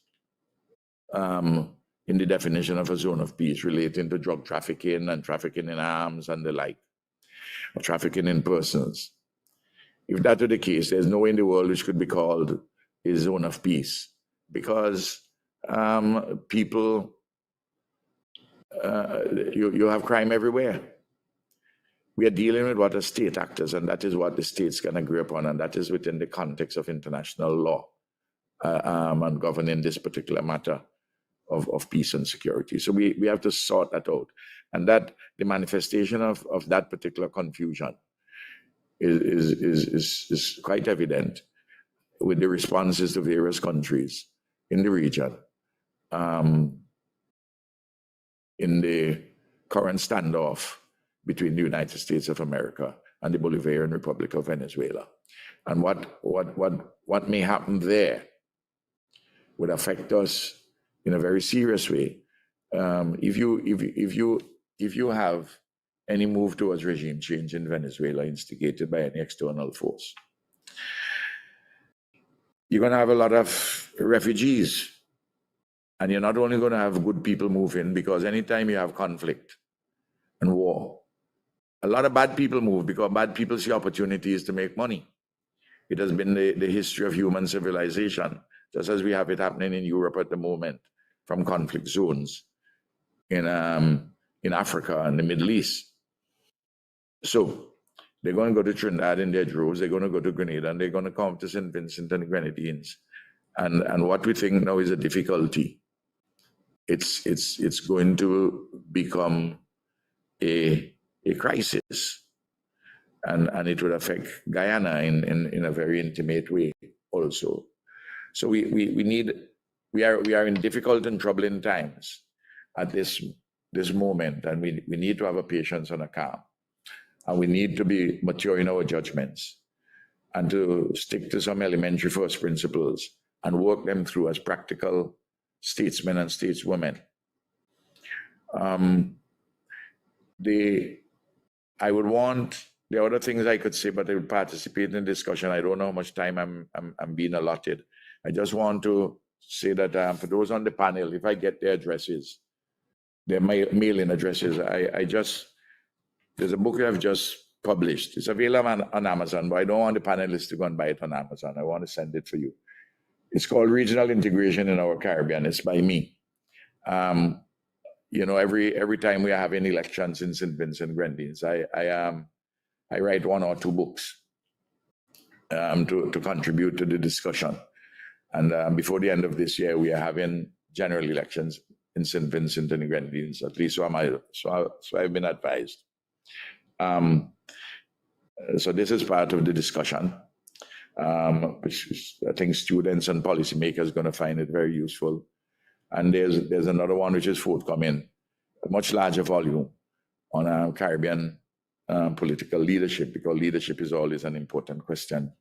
Speaker 5: in the definition of a zone of peace relating to drug trafficking and trafficking in arms and the like, or trafficking in persons. If that were the case, there's no way in the world which could be called a zone of peace, because people, you have crime everywhere. We are dealing with what are state actors, and that is what the states can agree upon, and that is within the context of international law and governing this particular matter of peace and security. So we have to sort that out, and that the manifestation of that particular confusion is quite evident with the responses to various countries in the region in the current standoff between the United States of America and the Bolivarian Republic of Venezuela. And what may happen there would affect us in a very serious way. If you have any move towards regime change in Venezuela instigated by any external force, you're going to have a lot of refugees. And you're not only going to have good people move in, because anytime you have conflict and war, a lot of bad people move because bad people see opportunities to make money. It has been the history of human civilization, just as we have it happening in Europe at the moment from conflict zones in Africa and the Middle East. So they're going to go to Trinidad in their droves, they're going to go to Grenada, and they're going to come to St. Vincent and the Grenadines. And what we think now is a difficulty. It's going to become a crisis, and it would affect Guyana in a very intimate way also. So we are in difficult and troubling times at this moment, and we need to have a patience and a calm, and we need to be mature in our judgments and to stick to some elementary first principles and work them through as practical statesmen and stateswomen. I would want, there are other things I could say, but I would participate in the discussion. I don't know how much time I'm being allotted. I just want to say that for those on the panel, if I get their addresses, their mailing addresses, there's a book I've just published. It's available on Amazon, but I don't want the panelists to go and buy it on Amazon. I want to send it for you. It's called Regional Integration in Our Caribbean. It's by me. Every time we are having elections in St. Vincent Grenadines, I write one or two books to contribute to the discussion. And before the end of this year, we are having general elections in St. Vincent and the Grenadines. At least so I've been advised. So this is part of the discussion, which I think students and policymakers are going to find it very useful. And there's another one which is forthcoming, a much larger volume on Caribbean political leadership, because leadership is always an important question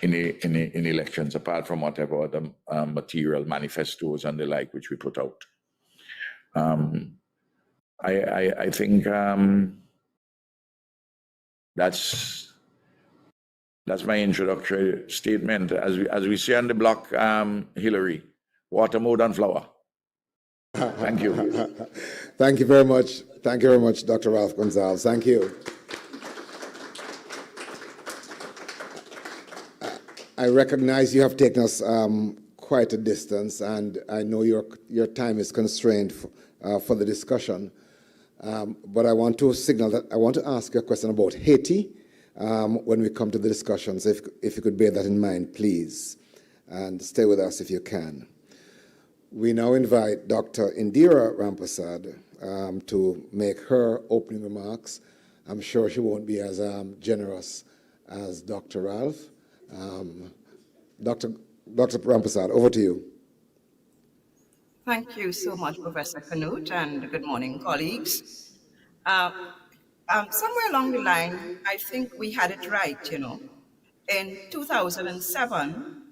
Speaker 5: in elections, apart from whatever other material manifestos and the like which we put out. I think that's my introductory statement. As we say on the block, Hillary, water more than flour. Thank you.
Speaker 1: Thank you very much. Thank you very much, Dr. Ralph Gonzalez. Thank you. I recognize you have taken us quite a distance, and I know your time is constrained for the discussion. But I want to signal that I want to ask you a question about Haiti when we come to the discussions. If you could bear that in mind, please, and stay with us if you can. We now invite Dr. Indira Rampasad to make her opening remarks. I'm sure she won't be as generous as Dr. Ralph. Dr. Rampasad, over to you.
Speaker 6: Thank you so much, Professor Canute, and good morning, colleagues. Somewhere along the line, I think we had it right, In 2007,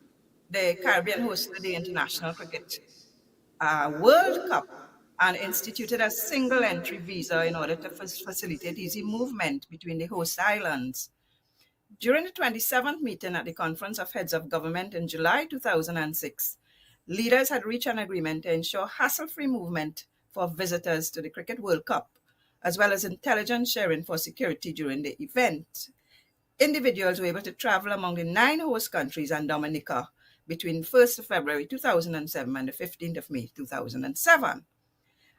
Speaker 6: the Caribbean hosted the International Cricket World Cup and instituted a single entry visa in order to facilitate easy movement between the host islands. During the 27th meeting at the Conference of Heads of Government in July 2006, leaders had reached an agreement to ensure hassle-free movement for visitors to the Cricket World Cup, as well as intelligence sharing for security during the event. Individuals were able to travel among the 9 host countries and Dominica between 1st of February 2007 and the 15th of May 2007.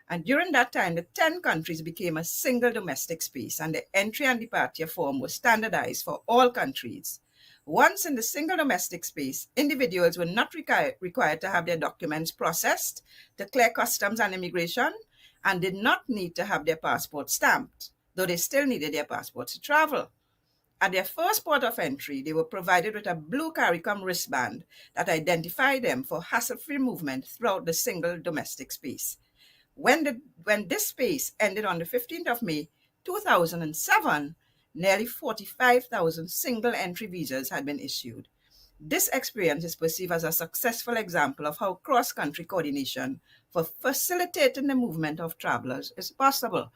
Speaker 6: And during that time, the 10 countries became a single domestic space, and the entry and departure form was standardized for all countries. Once in the single domestic space, individuals were not required to have their documents processed to clear customs and immigration, and did not need to have their passport stamped, though they still needed their passports to travel. At their first port of entry, they were provided with a blue CARICOM wristband that identified them for hassle-free movement throughout the single domestic space. When this space ended on the 15th of May 2007, nearly 45,000 single entry visas had been issued. This experience is perceived as a successful example of how cross-country coordination for facilitating the movement of travelers is possible.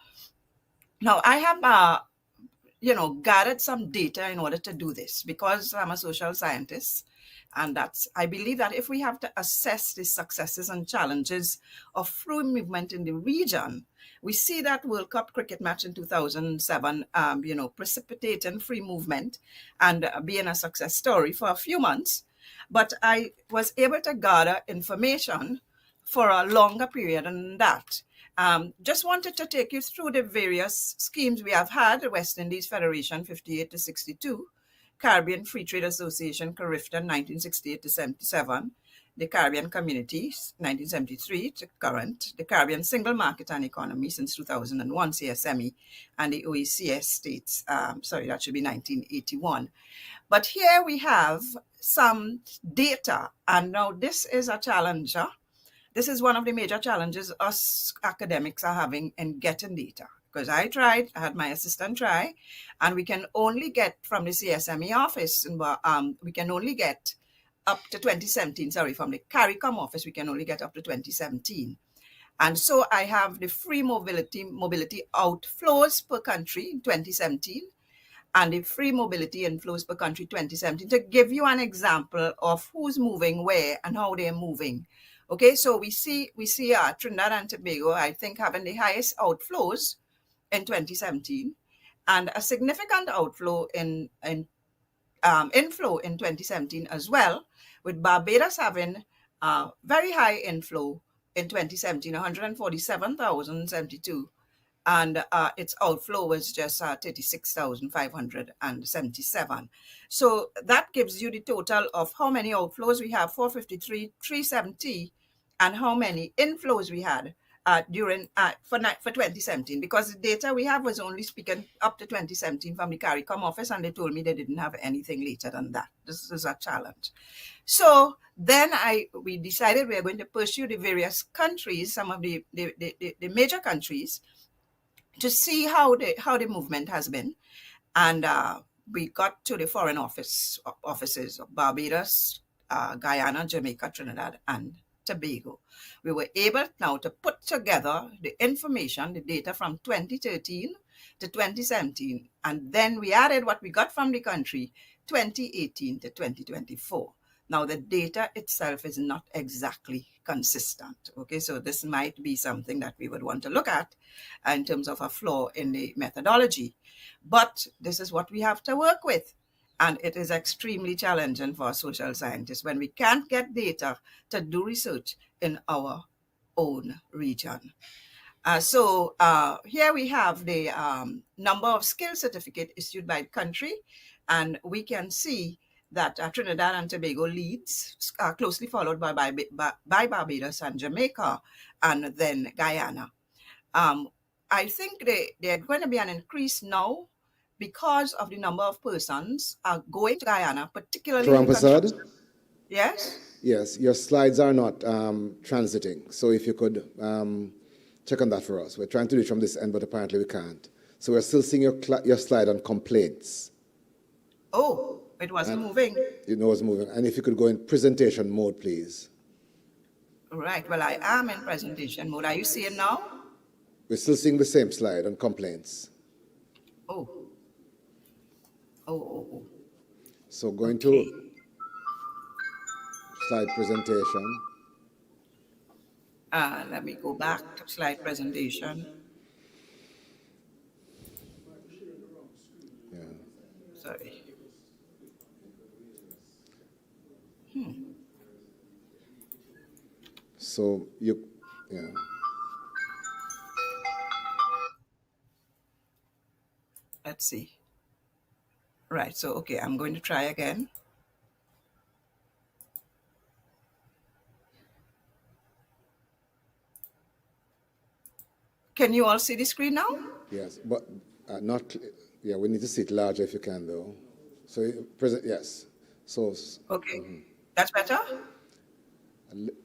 Speaker 6: Now, I have gathered some data in order to do this because I'm a social scientist. And I believe that if we have to assess the successes and challenges of free movement in the region, we see that World Cup cricket match in 2007, precipitating free movement and being a success story for a few months. But I was able to gather information for a longer period than that. Just wanted to take you through the various schemes we have had: the West Indies Federation 58 to 62, Caribbean Free Trade Association CARIFTA 1968 to 77, the Caribbean Communities 1973 to current, the Caribbean Single Market and Economy since 2001 CSME, and the OECS states, that should be 1981. But here we have some data, and now this is a challenge. This is one of the major challenges us academics are having in getting data. Because I had my assistant try, and we can only get from the CSME office, we can only get up to 2017, from the CARICOM office, we can only get up to 2017. And so I have the free mobility outflows per country in 2017, and the free mobility inflows per country 2017, to give you an example of who's moving where and how they're moving. Okay, so we see Trinidad and Tobago, I think, having the highest outflows in 2017, and a significant outflow in inflow in 2017 as well, with Barbados having very high inflow in 2017, 147,072, and its outflow was just 36,577. So that gives you the total of how many outflows we have: 453,370, and how many inflows we had for 2017, because the data we have was only speaking up to 2017 from the CARICOM office, and they told me they didn't have anything later than that. This is a challenge. So then we decided we are going to pursue the various countries, some of the major countries, to see how the movement has been. And we got to the foreign offices of Barbados, Guyana, Jamaica, Trinidad, and Tobago. We were able now to put together the information, the data from 2013 to 2017, and then we added what we got from the country 2018 to 2024. Now, the data itself is not exactly consistent. Okay, so this might be something that we would want to look at in terms of a flaw in the methodology. But this is what we have to work with. And it is extremely challenging for social scientists when we can't get data to do research in our own region. So here we have the number of skill certificate issued by country, and we can see that Trinidad and Tobago leads, closely followed by Barbados and Jamaica, and then Guyana. I think there's going to be an increase now because of the number of persons going to Guyana, particularly in
Speaker 1: Prasad?
Speaker 6: Yes?
Speaker 1: Yes, your slides are not transiting. So if you could check on that for us. We're trying to do it from this end, but apparently we can't. So we're still seeing your slide on complaints.
Speaker 6: Oh, it wasn't moving.
Speaker 1: You know it's moving. And if you could go in presentation mode, please.
Speaker 6: Right. Well, I am in presentation mode. Are you seeing now?
Speaker 1: We're still seeing the same slide on complaints.
Speaker 6: Oh. Oh.
Speaker 1: So going to slide presentation.
Speaker 6: Let me go back to slide presentation.
Speaker 1: Yeah.
Speaker 6: Sorry.
Speaker 1: So yeah.
Speaker 6: Let's see. Right. So, okay, I'm going to try again. Can you all see the screen now?
Speaker 1: Yes, but not. Yeah, we need to see it larger if you can, though. So present. Yes. So.
Speaker 6: Okay. That's better?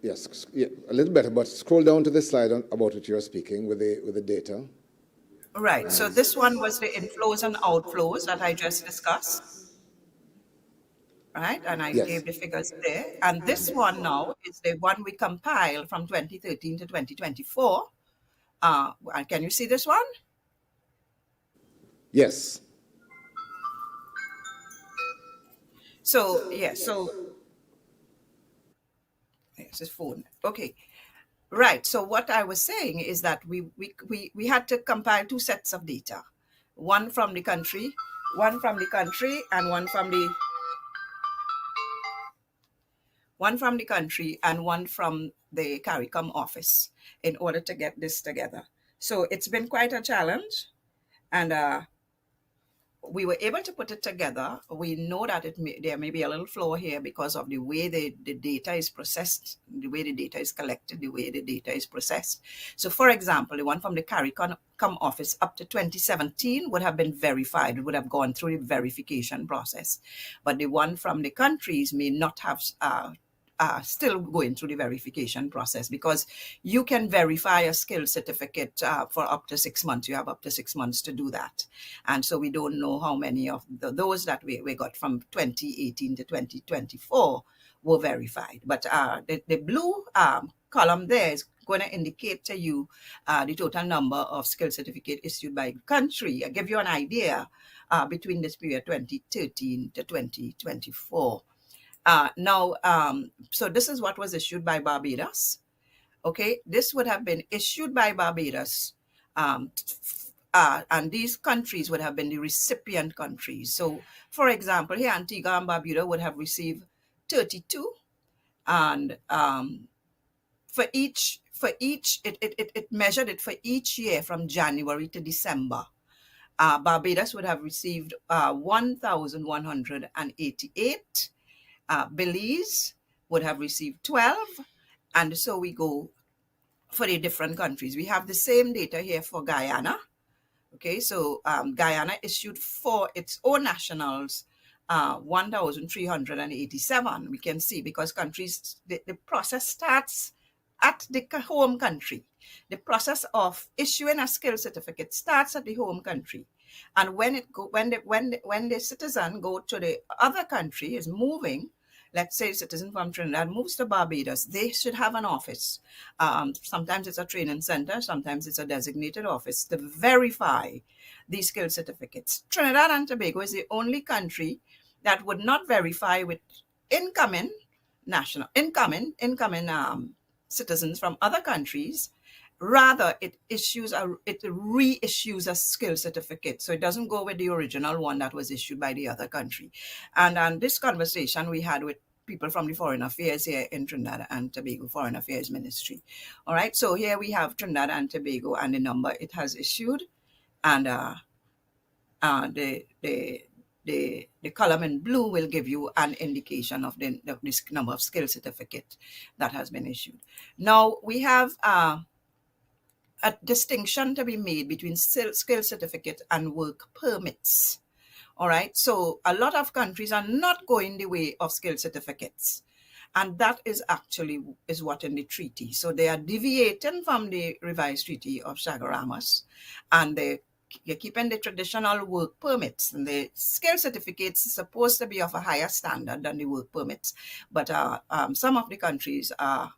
Speaker 1: Yes, yeah, a little better, but scroll down to the slide about which you're speaking with the data.
Speaker 6: Right. So this one was the inflows and outflows that I just discussed. Right. And I
Speaker 1: Yes.
Speaker 6: gave the figures there. And this one now is the one we compiled from 2013 to 2024. And can you see this one?
Speaker 1: Yes.
Speaker 6: So, yes. So, yes, it's phone. Okay. Right. So what I was saying is that we had to compile two sets of data, one from the country, and one from the country, and one from the CARICOM office in order to get this together. So it's been quite a challenge, and we were able to put it together. We know that there may be a little flaw here because of the way the data is processed, the way the data is collected, the way the data is processed. So, for example, the one from the CARICOM office up to 2017 would have been verified. It would have gone through the verification process. But the one from the countries may not have still going through the verification process, because you can verify a skill certificate for up to 6 months. You have up to 6 months to do that. And so we don't know how many of those that we got from 2018 to 2024 were verified. But the blue column there is going to indicate to you the total number of skill certificate issued by country. I'll give you an idea between this period 2013 to 2024. So this is what was issued by Barbados. Okay, this would have been issued by Barbados, and these countries would have been the recipient countries. So, for example, here Antigua and Barbuda would have received 32, and for each, it measured it for each year from January to December. Barbados would have received 1,188. Belize would have received 12, and so we go for the different countries. We have the same data here for Guyana. Okay, so Guyana issued for its own nationals 1,387. We can see, because countries, the process starts at the home country. The process of issuing a skill certificate starts at the home country. And when the citizen go to the other country, is moving, let's say a citizen from Trinidad moves to Barbados, they should have an office. Sometimes it's a training center, sometimes it's a designated office to verify these skill certificates. Trinidad and Tobago is the only country that would not verify with incoming citizens from other countries. Rather, it reissues a skill certificate. So it doesn't go with the original one that was issued by the other country. And this conversation we had with people from the Foreign Affairs here in Trinidad and Tobago Foreign Affairs Ministry. All right, so here we have Trinidad and Tobago and the number it has issued, and the column in blue will give you an indication of this number of skill certificate that has been issued. Now we have a distinction to be made between skill certificate and work permits. All right, so a lot of countries are not going the way of skill certificates, and that is actually what in the treaty. So they are deviating from the revised treaty of Chaguaramas, and they're keeping the traditional work permits. And the skill certificates is supposed to be of a higher standard than the work permits, but some of the countries are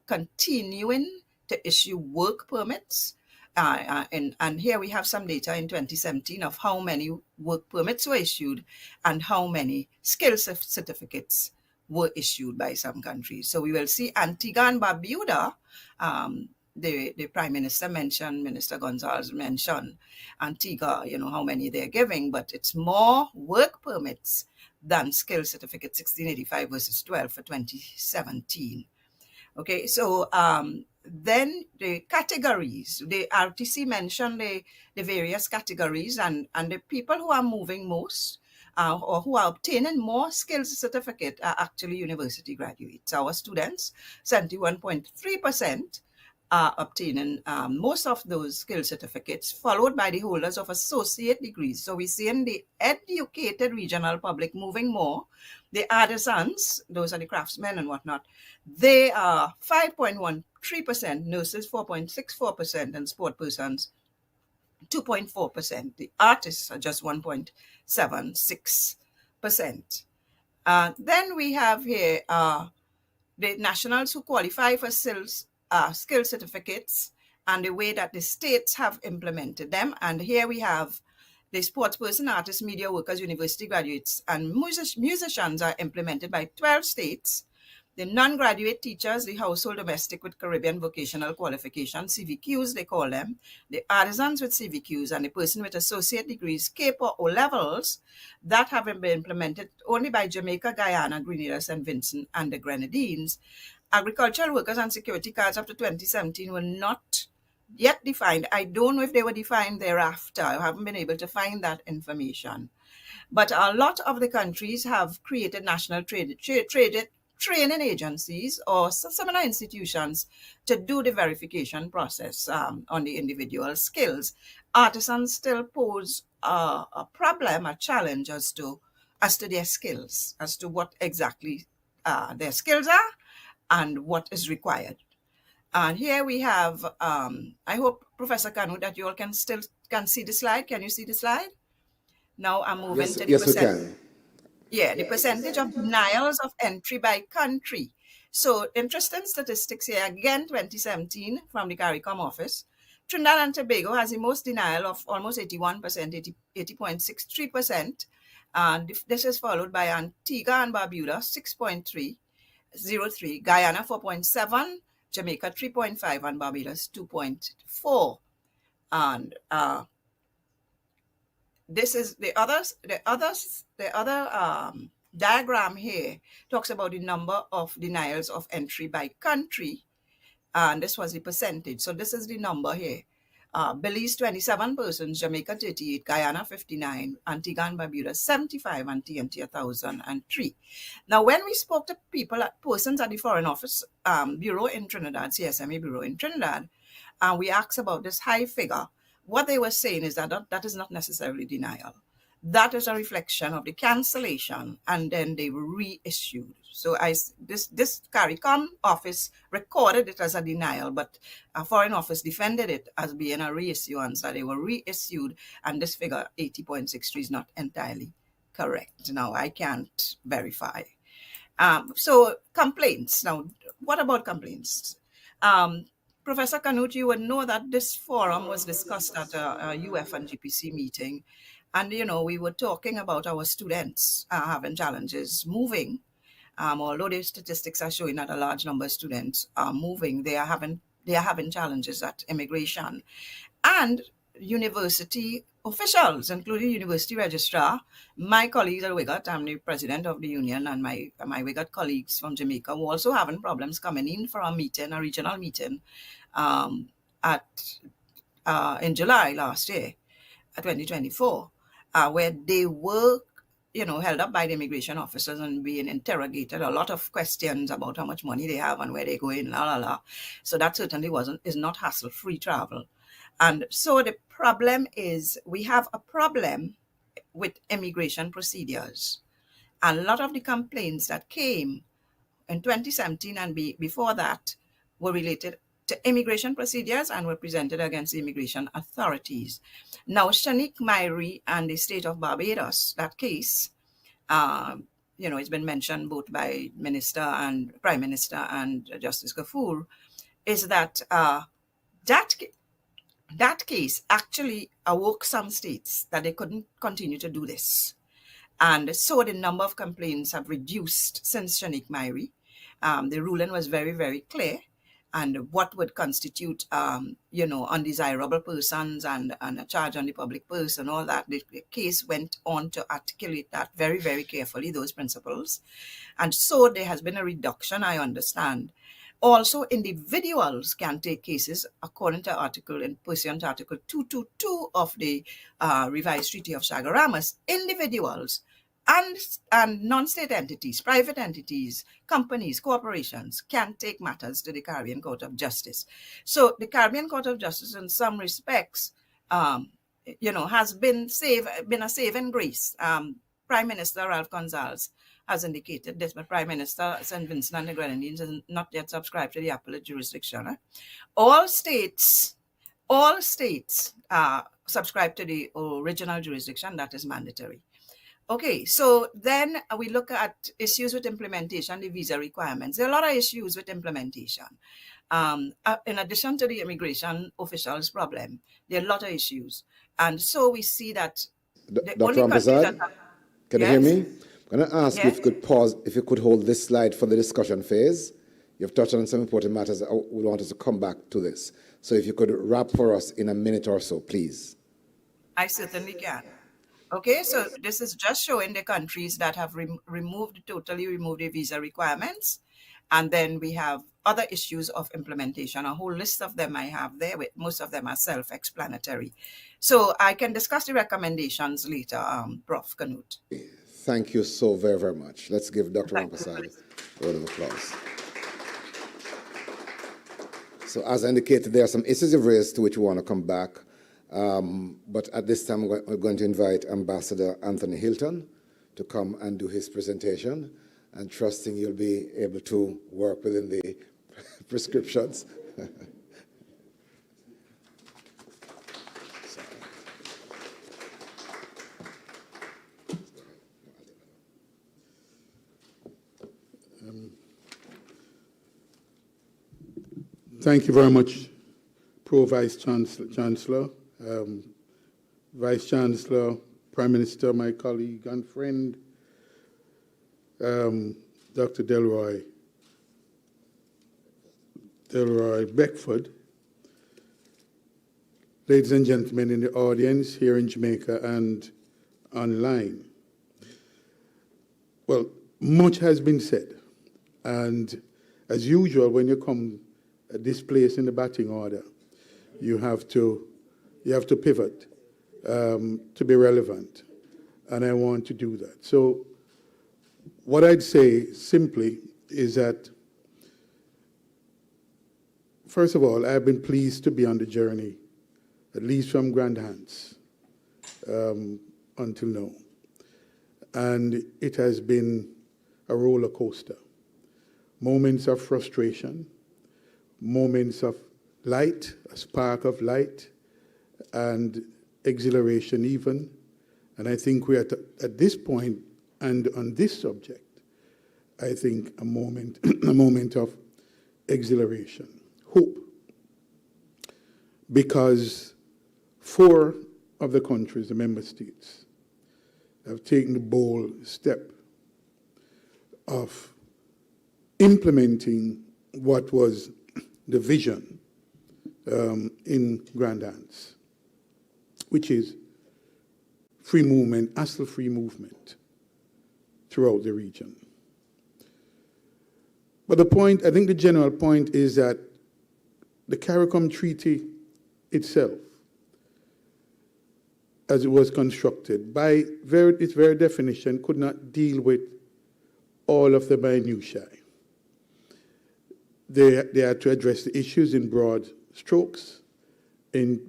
Speaker 6: continuing to issue work permits. And here we have some data in 2017 of how many work permits were issued and how many skill certificates were issued by some countries. So we will see Antigua and Barbuda, the Prime Minister mentioned, Minister Gonzalez mentioned Antigua, how many they're giving, but it's more work permits than skill certificates, 1685 versus 12 for 2017. Okay, so then the categories, the RTC mentioned the various categories, and the people who are moving most or who are obtaining more skills certificate are actually university graduates. Our students, 71.3%, are obtaining most of those skill certificates, followed by the holders of associate degrees. So we're seeing the educated regional public moving more. The artisans, those are the craftsmen and whatnot, they are 5.13%, nurses 4.64%, and sport persons 2.4%. The artists are just 1.76%. Then we have here the nationals who qualify for skill certificates and the way that the states have implemented them. And here we have the sports person, artists, media workers, university graduates, and musicians are implemented by 12 states. The non-graduate teachers, the household domestic with Caribbean vocational qualifications, CVQs they call them, the artisans with CVQs, and the person with associate degrees, CAPE or O-levels, that have been implemented only by Jamaica, Guyana, Grenada, St. Vincent, and the Grenadines. Agricultural workers and security cards up to 2017 were not yet defined. I don't know if they were defined thereafter. I haven't been able to find that information. But a lot of the countries have created national training agencies or similar institutions to do the verification process on the individual skills. Artisans still pose a problem, a challenge as to their skills, as to what exactly their skills are and what is required. And here we have, I hope, Professor Kanu, that you all can see the slide. Can you see the slide? Now I'm moving to the
Speaker 1: Yes, we can.
Speaker 6: Yeah, the percentage of denials of entry by country. So interesting statistics here, again, 2017 from the CARICOM office. Trinidad and Tobago has the most denial of almost 81%, 80.63%. And this is followed by Antigua and Barbuda, 6.303, Guyana, 4.7, Jamaica, 3.5, and Barbados, 2.4. And this is the other diagram here talks about the number of denials of entry by country, and this was the percentage. So this is the number here. Belize 27 persons, Jamaica 38, Guyana 59, Antigua and Barbuda 75, and TNT 1,003. Now, when we spoke to persons at the Foreign Office Bureau in Trinidad, CSME Bureau in Trinidad, and we asked about this high figure, what they were saying is that that is not necessarily denial. That is a reflection of the cancellation, and then they were reissued. So this CARICOM office recorded it as a denial, but a Foreign Office defended it as being a reissuance, so they were reissued, and this figure 80.63 is not entirely correct. Now, I can't verify. So complaints. Now, what about complaints? Professor Canute, you would know that this forum was discussed at a UF and GPC meeting. And, we were talking about our students having challenges moving. Although the statistics are showing that a large number of students are moving, they are having challenges at immigration. And university officials, including university registrar, my colleagues at WIGAT, I'm the president of the union, and my WIGAT colleagues from Jamaica were also having problems coming in for a meeting, a regional meeting, in July last year, 2024, where they were, held up by the immigration officers and being interrogated. A lot of questions about how much money they have and where they're going, la la la. So that certainly is not hassle-free travel. And so the problem is, we have a problem with immigration procedures. And a lot of the complaints that came in 2017 and before that were related to immigration procedures and were presented against the immigration authorities. Now, Shanique Myrie and the state of Barbados, that case, it's been mentioned both by Minister and Prime Minister and Justice Gafoor, is that that case actually awoke some states that they couldn't continue to do this. And so the number of complaints have reduced since Shanique Myrie. The ruling was very, very clear. And what would constitute, undesirable persons and a charge on the public purse and all that. The case went on to articulate that very, very carefully, those principles. And so there has been a reduction, I understand. Also, individuals can take cases according to Article 222 of the revised Treaty of Chaguaramas. Individuals and non-state entities, private entities, companies, corporations can take matters to the Caribbean Court of Justice. So the Caribbean Court of Justice, in some respects, has been a saving grace. Prime Minister Ralph Gonsalves has indicated this, but Prime Minister St. Vincent and the Grenadines has not yet subscribed to the appellate jurisdiction. All states subscribe to the original jurisdiction that is mandatory. Okay, so then we look at issues with implementation, the visa requirements. There are a lot of issues with implementation. In addition to the immigration officials' problem, there are a lot of issues. And so we see that
Speaker 1: Dr. Rampersad, can you hear me? I'm going to ask you if you could pause, if you could hold this slide for the discussion phase. You've touched on some important matters. I would want us to come back to this. So if you could wrap for us in a minute or so, please.
Speaker 6: I certainly can. Okay, so this is just showing the countries that have totally removed the visa requirements. And then we have other issues of implementation, a whole list of them I have there, with most of them are self-explanatory. So I can discuss the recommendations later, Prof. Canute.
Speaker 1: Thank you so very, very much. Let's give Dr. Rampersad a round of applause. So as indicated, there are some issues you've raised to which we want to come back. But at this time, we're going to invite Ambassador Anthony Hilton to come and do his presentation, and trusting you'll be able to work within the prescriptions.
Speaker 7: Thank you very much, Pro Vice Chancellor, Vice Chancellor, Prime Minister, my colleague and friend, Dr. Delroy Beckford, ladies and gentlemen in the audience here in Jamaica and online. Well, much has been said, and as usual, when you come at this place in the batting order, you have to pivot to be relevant, and I want to do that. So what I'd say simply is that, first of all, I've been pleased to be on the journey, at least from Grand Hands until now. And it has been a roller coaster. Moments of frustration, moments of light, a spark of light, and exhilaration even. And I think we're at this point and on this subject, I think, a moment, a moment of exhilaration, hope, because 4 of the countries, the member states, have taken the bold step of implementing what was the vision in Grandance, which is free movement, hassle-free movement throughout the region. But the point, I think the general point is that the CARICOM Treaty itself, as it was constructed, by its very definition, could not deal with all of the minutiae. They had to address the issues in broad strokes, in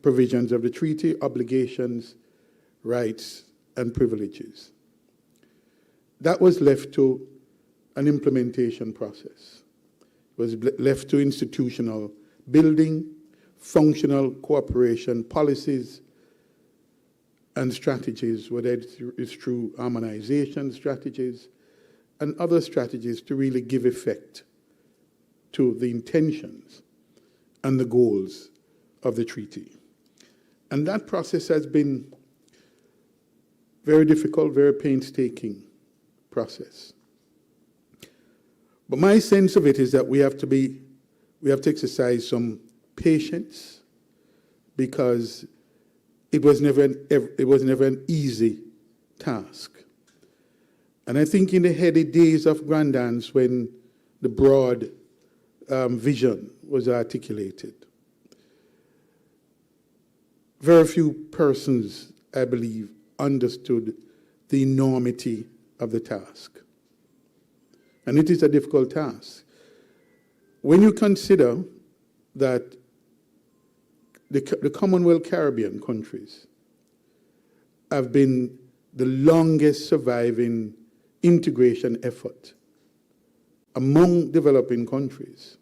Speaker 7: provisions of the treaty, obligations, rights, and privileges. That was left to an implementation process. It was left to institutional building, functional cooperation, policies, and strategies, whether it's through harmonization strategies and other strategies to really give effect to the intentions and the goals of the treaty. And that process has been very difficult, very painstaking process. But my sense of it is that we have to exercise some patience, because it was never an easy task. And I think in the heady days of Grandance, when the broad vision was articulated, very few persons, I believe, understood the enormity of the task. And it is a difficult task. When you consider that the Commonwealth Caribbean countries have been the longest surviving integration effort among developing countries,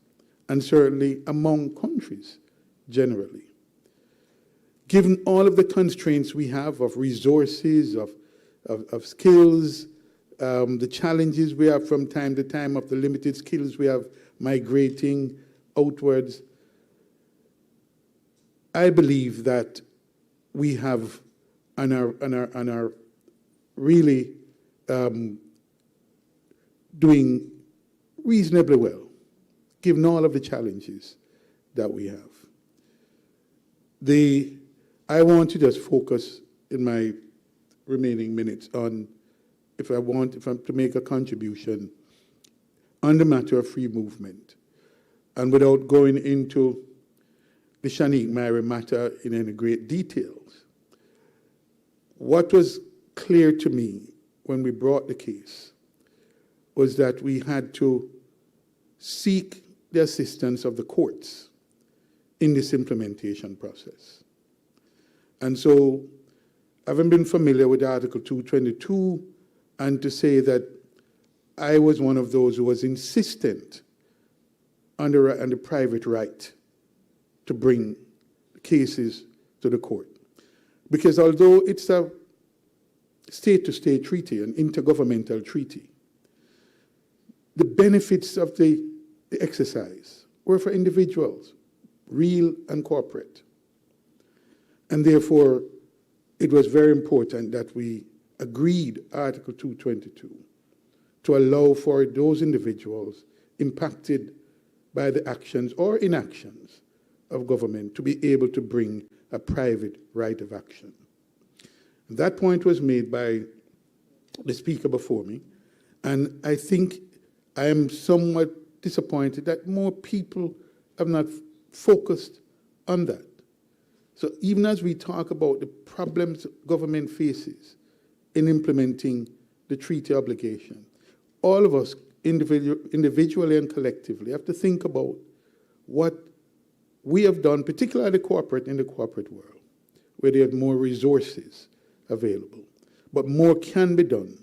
Speaker 7: and certainly among countries generally. Given all of the constraints we have of resources, of skills, the challenges we have from time to time of the limited skills we have migrating outwards, I believe that we have and are really doing reasonably well, given all of the challenges that we have. I want to just focus in my remaining minutes on, if I'm to make a contribution on the matter of free movement, and without going into the Shanique Myrie matter in any great details, what was clear to me when we brought the case was that we had to seek the assistance of the courts in this implementation process. And so, having been familiar with Article 222, and to say that I was one of those who was insistent on the private right to bring cases to the court. Because although it's a state-to-state treaty, an intergovernmental treaty, the benefits of the exercise were for individuals, real and corporate. And therefore, it was very important that we agreed Article 222 to allow for those individuals impacted by the actions or inactions of government to be able to bring a private right of action. And that point was made by the speaker before me, and I think I am somewhat disappointed that more people have not focused on that. So even as we talk about the problems government faces in implementing the treaty obligation, all of us individually and collectively have to think about what we have done, particularly in the corporate world, where there are more resources available. But more can be done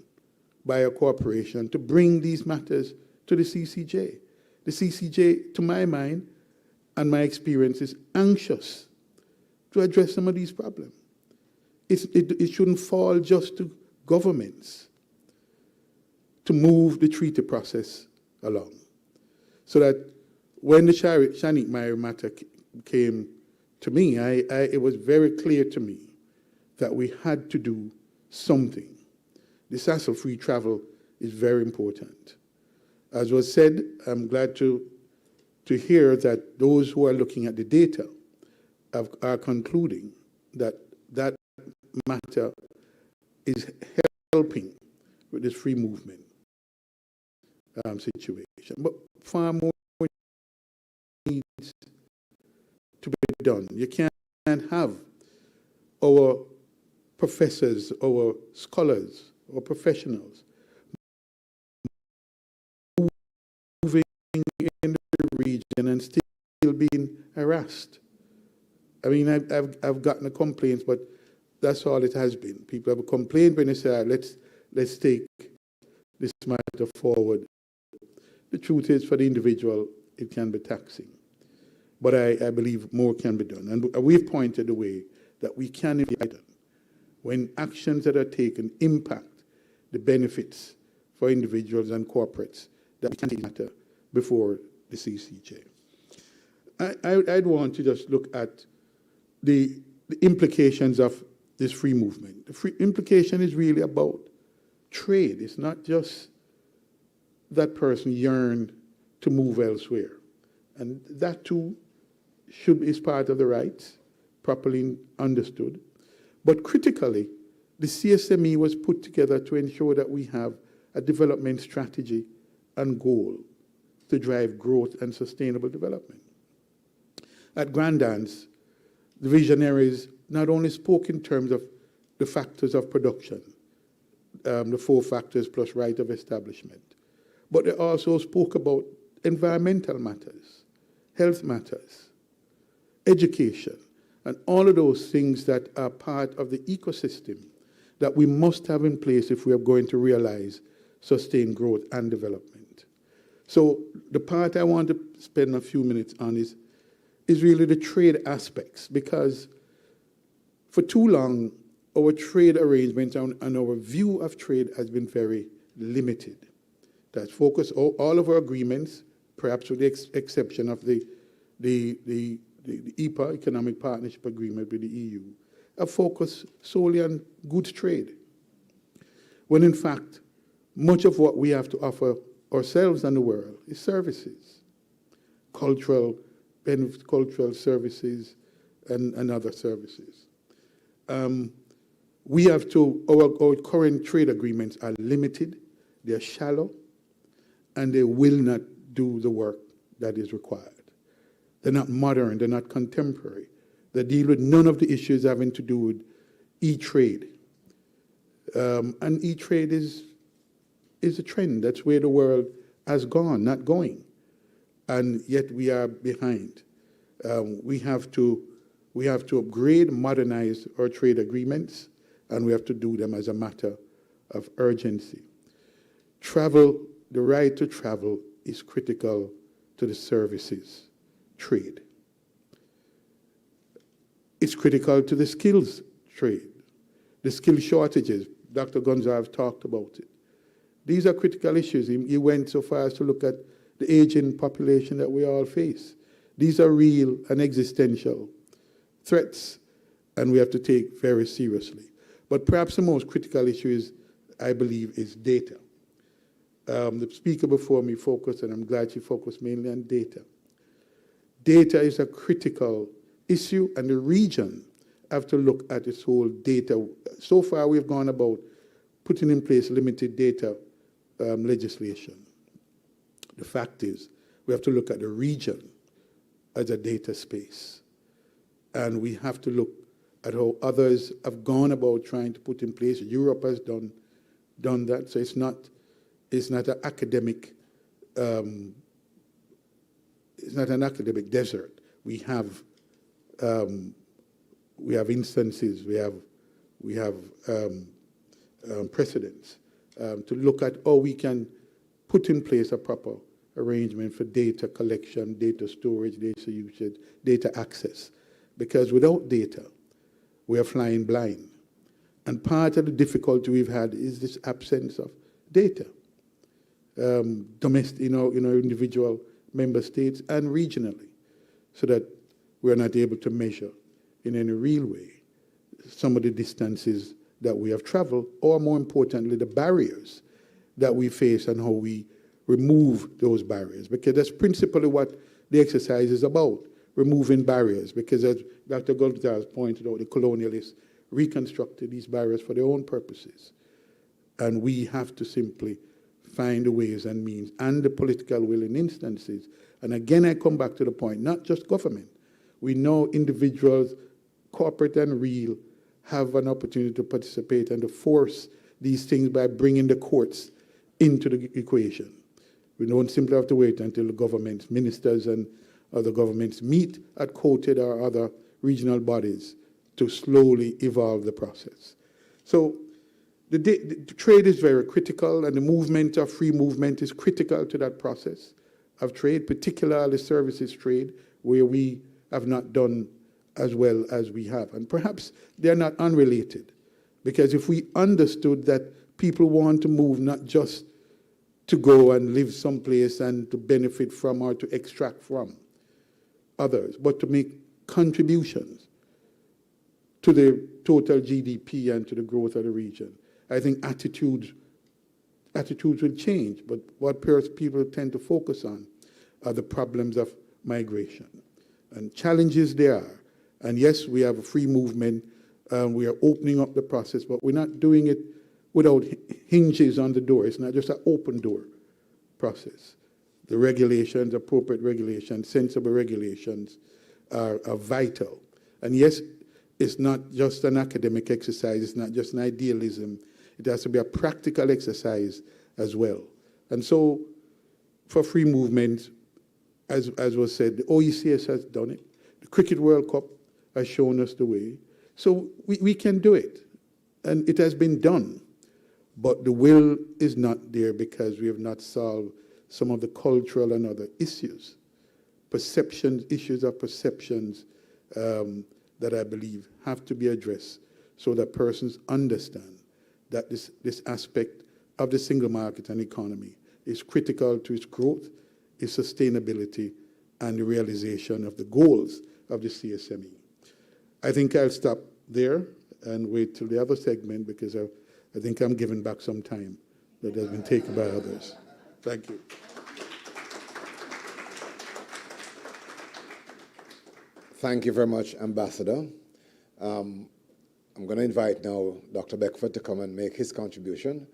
Speaker 7: by a corporation to bring these matters to the CCJ. The CCJ, to my mind and my experience, is anxious to address some of these problems. It shouldn't fall just to governments to move the treaty process along. So that when the Shanique Mary matter came to me, it was very clear to me that we had to do something. This hassle-free travel is very important. As was said, I'm glad to hear that those who are looking at the data are concluding that that matter is helping with this free movement situation. But far more needs to be done. You can't have our professors, our scholars, our professionals moving in the region and still being harassed. I mean, I've gotten complaints, but that's all it has been. People have complained when they say, let's take this matter forward. The truth is, for the individual, it can be taxing. But I believe more can be done. And we've pointed the way that we can invite them when actions that are taken impact the benefits for individuals and corporates, that we can take matter before the CCJ. I'd want to just look at the implications of this free movement. The free implication is really about trade. It's not just that person yearned to move elsewhere. And that too is part of the rights, properly understood. But critically, the CSME was put together to ensure that we have a development strategy and goal to drive growth and sustainable development. At Grandance, the visionaries not only spoke in terms of the factors of production, the 4 factors plus right of establishment, but they also spoke about environmental matters, health matters, education, and all of those things that are part of the ecosystem that we must have in place if we are going to realize sustained growth and development. So the part I want to spend a few minutes on is really the trade aspects, because for too long, our trade arrangements and our view of trade has been very limited. That's focused all of our agreements, perhaps with the exception of the EPA, Economic Partnership Agreement with the EU, are focused solely on goods trade. When in fact, much of what we have to offer ourselves and the world is services, cultural services and other services. We have to, our current trade agreements are limited, they're shallow, and they will not do the work that is required. They're not modern, they're not contemporary. They deal with none of the issues having to do with e-trade. And e-trade is a trend. That's where the world has gone, not going. And yet we are behind. We have to upgrade, modernize our trade agreements, and we have to do them as a matter of urgency. Travel, the right to travel is critical to the services trade. It's critical to the skills trade, the skill shortages. Dr. Gonzalez talked about it. These are critical issues. He went so far as to look at the aging population that we all face. These are real and existential threats, and we have to take very seriously. But perhaps the most critical issue is, I believe, is data. The speaker before me focused, and I'm glad she focused mainly on data. Data is a critical issue, and the region have to look at this whole data. So far, we've gone about putting in place limited data legislation. The fact is, we have to look at the region as a data space. And we have to look at how others have gone about trying to put in place. Europe has done that, so it's not an academic desert. We have instances, we have precedents to look at how we can put in place a proper arrangement for data collection, data storage, data usage, data access. Because without data, we are flying blind. And part of the difficulty we've had is this absence of data. domestic, in our individual member states and regionally, so that we're not able to measure in any real way some of the distances that we have traveled, or more importantly, the barriers that we face and how we remove those barriers. Because that's principally what the exercise is about, removing barriers. Because as Dr. Gulta has pointed out, the colonialists reconstructed these barriers for their own purposes. And we have to simply find the ways and means and the political will in instances. And again, I come back to the point, not just government. We know individuals, corporate and real, have an opportunity to participate and to force these things by bringing the courts into the equation. We don't simply have to wait until the governments, ministers and other governments meet at quoted or other regional bodies to slowly evolve the process. So the trade is very critical, and the movement of free movement is critical to that process of trade, particularly services trade, where we have not done as well as we have. And perhaps they're not unrelated, because if we understood that people want to move not just to go and live someplace and to benefit from or to extract from others, but to make contributions to the total GDP and to the growth of the region, I think attitudes will change. But what people tend to focus on are the problems of migration and challenges there are. And yes, we have a free movement. We are opening up the process, but we're not doing it without hinges on the door. It's not just an open door process. The regulations, appropriate regulations, sensible regulations are vital. And yes, it's not just an academic exercise. It's not just an idealism. It has to be a practical exercise as well. And so for free movement, as was said, the OECS has done it. The Cricket World Cup has shown us the way. So we can do it. And it has been done. But the will is not there because we have not solved some of the cultural and other issues. Issues of perceptions that I believe have to be addressed so that persons understand that this aspect of the single market and economy is critical to its growth, its sustainability, and the realization of the goals of the CSME. I think I'll stop there and wait till the other segment, because I think I'm giving back some time that has been taken by others. Thank you.
Speaker 1: Thank you very much, Ambassador. I'm going to invite now Dr. Beckford to come and make his contribution,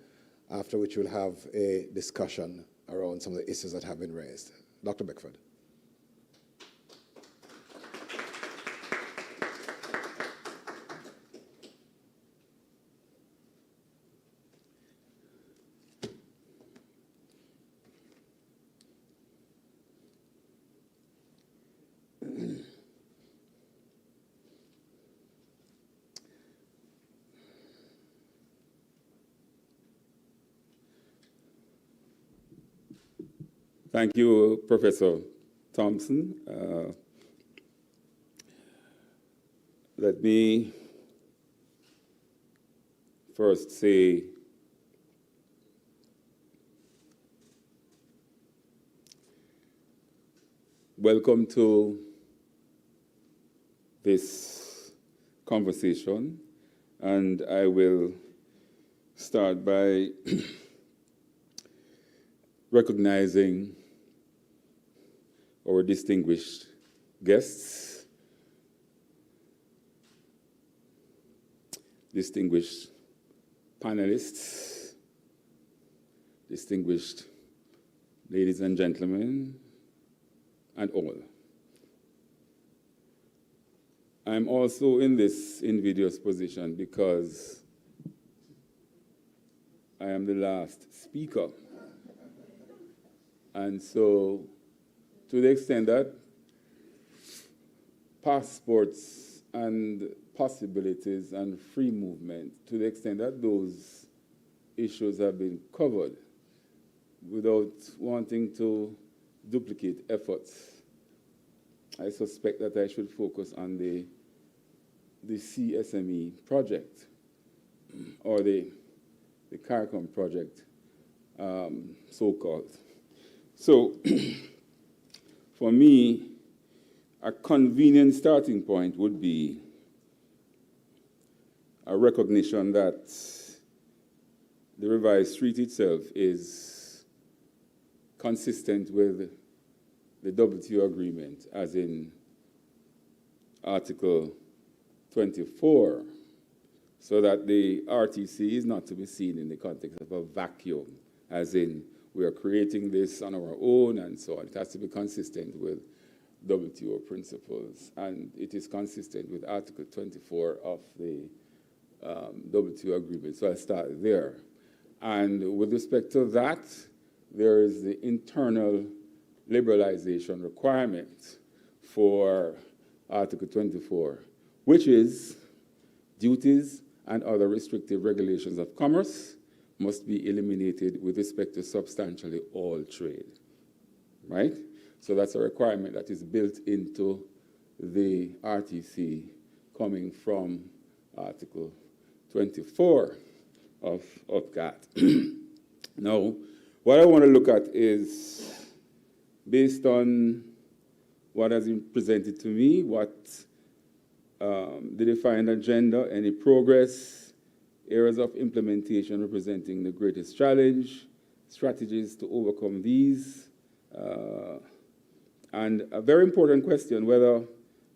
Speaker 1: after which we'll have a discussion around some of the issues that have been raised. Dr. Beckford.
Speaker 8: Thank you, Professor Thompson. Let me first say welcome to this conversation, and I will start by recognizing our distinguished guests, distinguished panelists, distinguished ladies and gentlemen, and all. I'm also in this invidious position because I am the last speaker. And so, to the extent that passports and possibilities and free movement, to the extent that those issues have been covered without wanting to duplicate efforts, I suspect that I should focus on the CSME project, or the CARICOM project so-called. So, for me, a convenient starting point would be a recognition that the revised treaty itself is consistent with the WTO agreement, as in Article 24, so that the RTC is not to be seen in the context of a vacuum, as in we are creating this on our own and so on. It has to be consistent with WTO principles, and it is consistent with Article 24 of the WTO agreement. So I'll start there. And with respect to that, there is the internal liberalization requirement for Article 24, which is duties and other restrictive regulations of commerce must be eliminated with respect to substantially all trade, right? So that's a requirement that is built into the RTC coming from Article 24 of GATT. Now, what I want to look at is, based on what has been presented to me, what the defined agenda, any progress, areas of implementation representing the greatest challenge, strategies to overcome these, and a very important question, whether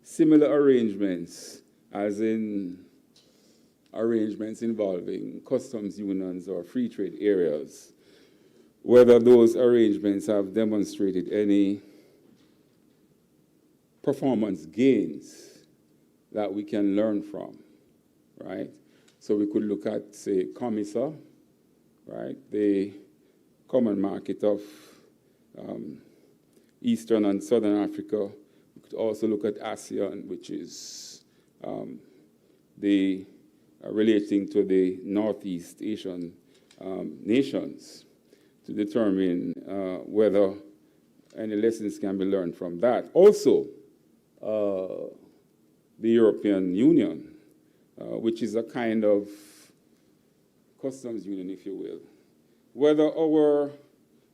Speaker 8: similar arrangements, as in arrangements involving customs unions or free trade areas, whether those arrangements have demonstrated any performance gains that we can learn from, right? So we could look at, say, COMISA, right, the common market of Eastern and Southern Africa. We could also look at ASEAN, which is relating to the Northeast Asian nations, to determine whether any lessons can be learned from that. Also, the European Union, which is a kind of customs union, if you will. Whether our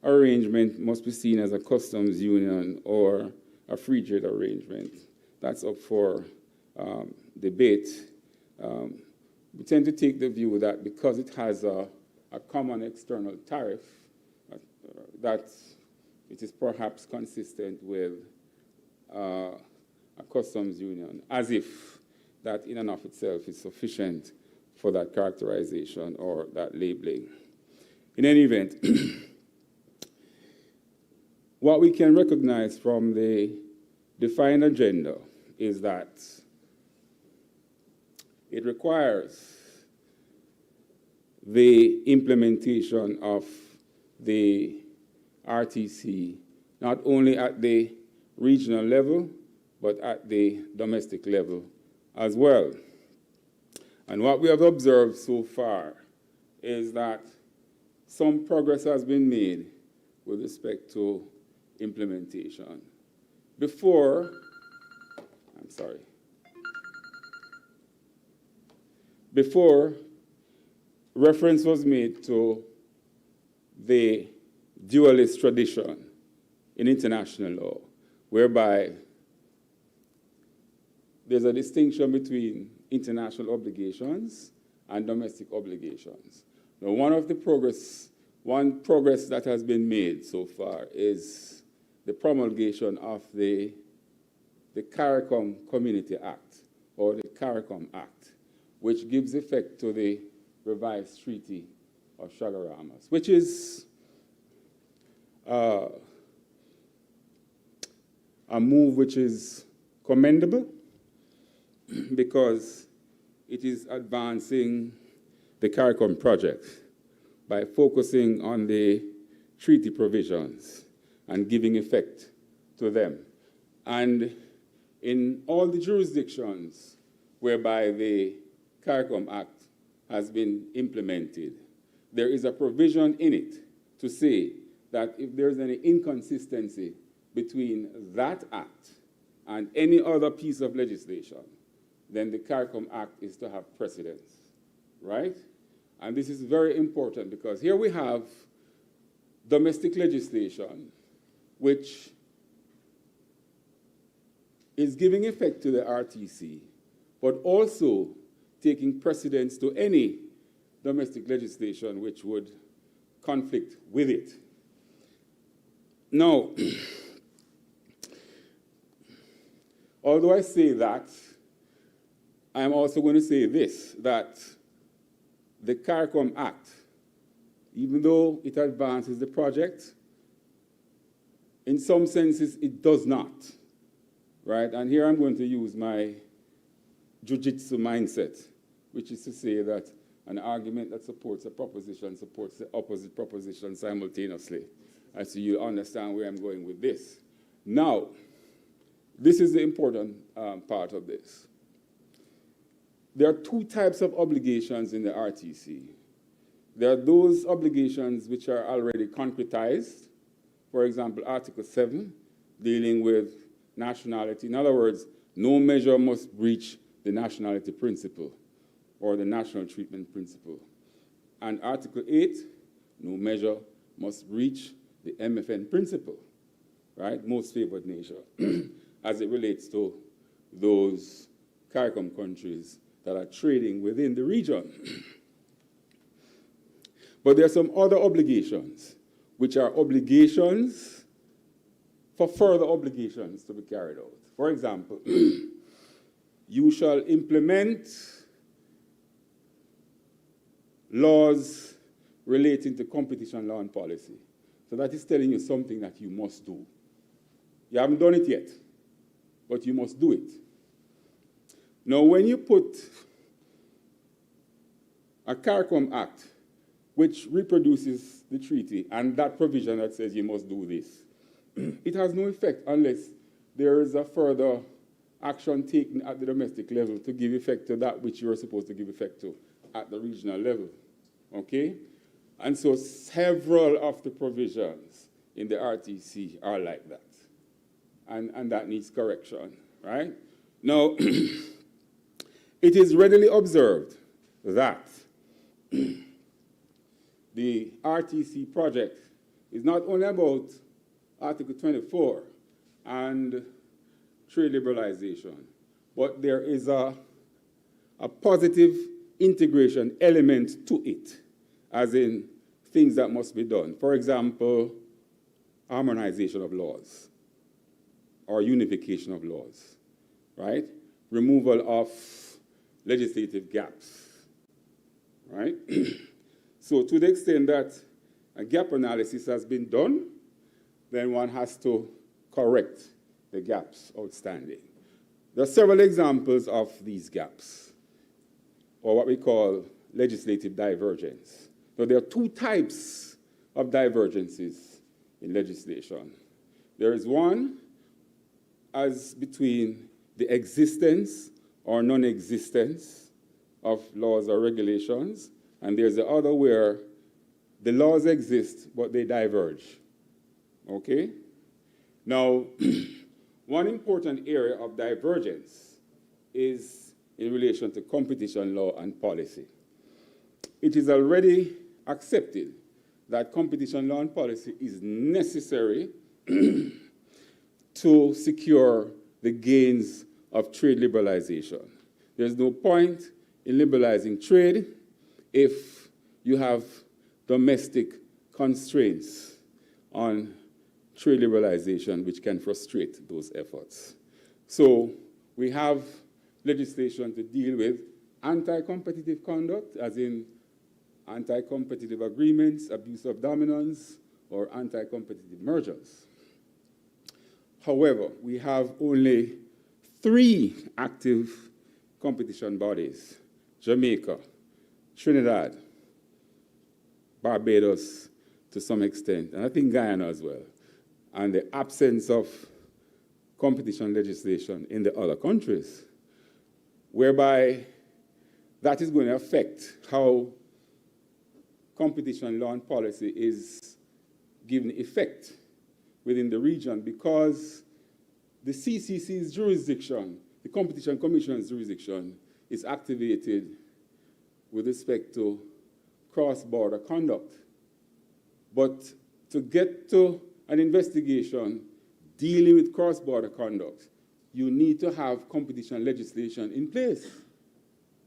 Speaker 8: arrangement must be seen as a customs union or a free trade arrangement, that's up for debate. We tend to take the view that because it has a common external tariff, that it is perhaps consistent with a customs union, as if that in and of itself is sufficient for that characterization or that labeling. In any event, what we can recognize from the defined agenda is that it requires the implementation of the RTC not only at the regional level, but at the domestic level as well. And what we have observed so far is that some progress has been made with respect to implementation. Before reference was made to the dualist tradition in international law, whereby there's a distinction between international obligations and domestic obligations. Now, one progress that has been made so far is the promulgation of the CARICOM Community Act, or the CARICOM Act, which gives effect to the revised Treaty of Chaguaramas, which is a move which is commendable because it is advancing the CARICOM project by focusing on the treaty provisions and giving effect to them. And in all the jurisdictions whereby the CARICOM Act has been implemented, there is a provision in it to say that if there's any inconsistency between that act and any other piece of legislation, then the CARICOM Act is to have precedence, right? And this is very important because here we have domestic legislation which is giving effect to the RTC, but also taking precedence to any domestic legislation which would conflict with it. Now, although I say that, I'm also going to say this, that the CARICOM Act, even though it advances the project, in some senses it does not, right? And here I'm going to use my jiu-jitsu mindset, which is to say that an argument that supports a proposition supports the opposite proposition simultaneously. And so you understand where I'm going with this. Now, this is the important part of this. There are two types of obligations in the RTC. There are those obligations which are already concretized. For example, Article 7, dealing with nationality. In other words, no measure must breach the nationality principle or the national treatment principle. And Article 8, no measure must breach the MFN principle, right? Most favored nation, as it relates to those CARICOM countries that are trading within the region. But there are some other obligations, which are obligations for further obligations to be carried out. For example, you shall implement laws relating to competition law and policy. So that is telling you something that you must do. You haven't done it yet, but you must do it. Now, when you put a CARICOM Act, which reproduces the treaty and that provision that says you must do this, it has no effect unless there is a further action taken at the domestic level to give effect to that which you are supposed to give effect to at the regional level, okay? And so several of the provisions in the RTC are like that, and that needs correction, right? Now, it is readily observed that the RTC project is not only about Article 24 and trade liberalization, but there is a positive integration element to it, as in things that must be done. For example, harmonization of laws or unification of laws, right? Removal of legislative gaps, right? So to the extent that a gap analysis has been done, then one has to correct the gaps outstanding. There are several examples of these gaps, or what we call legislative divergence. So there are two types of divergences in legislation. There is one as between the existence or non-existence of laws or regulations, and there's the other where the laws exist, but they diverge, okay? Now, one important area of divergence is in relation to competition law and policy. It is already accepted that competition law and policy is necessary to secure the gains of trade liberalization. There's no point in liberalizing trade if you have domestic constraints on trade liberalization which can frustrate those efforts. So we have legislation to deal with anti-competitive conduct, as in anti-competitive agreements, abuse of dominance, or anti-competitive mergers. However, we have only 3 active competition bodies: Jamaica, Trinidad, Barbados to some extent, and I think Guyana as well, and the absence of competition legislation in the other countries, whereby that is going to affect how competition law and policy is given effect within the region, because the CCC's jurisdiction, the Competition Commission's jurisdiction, is activated with respect to cross-border conduct. But to get to an investigation dealing with cross-border conduct, you need to have competition legislation in place.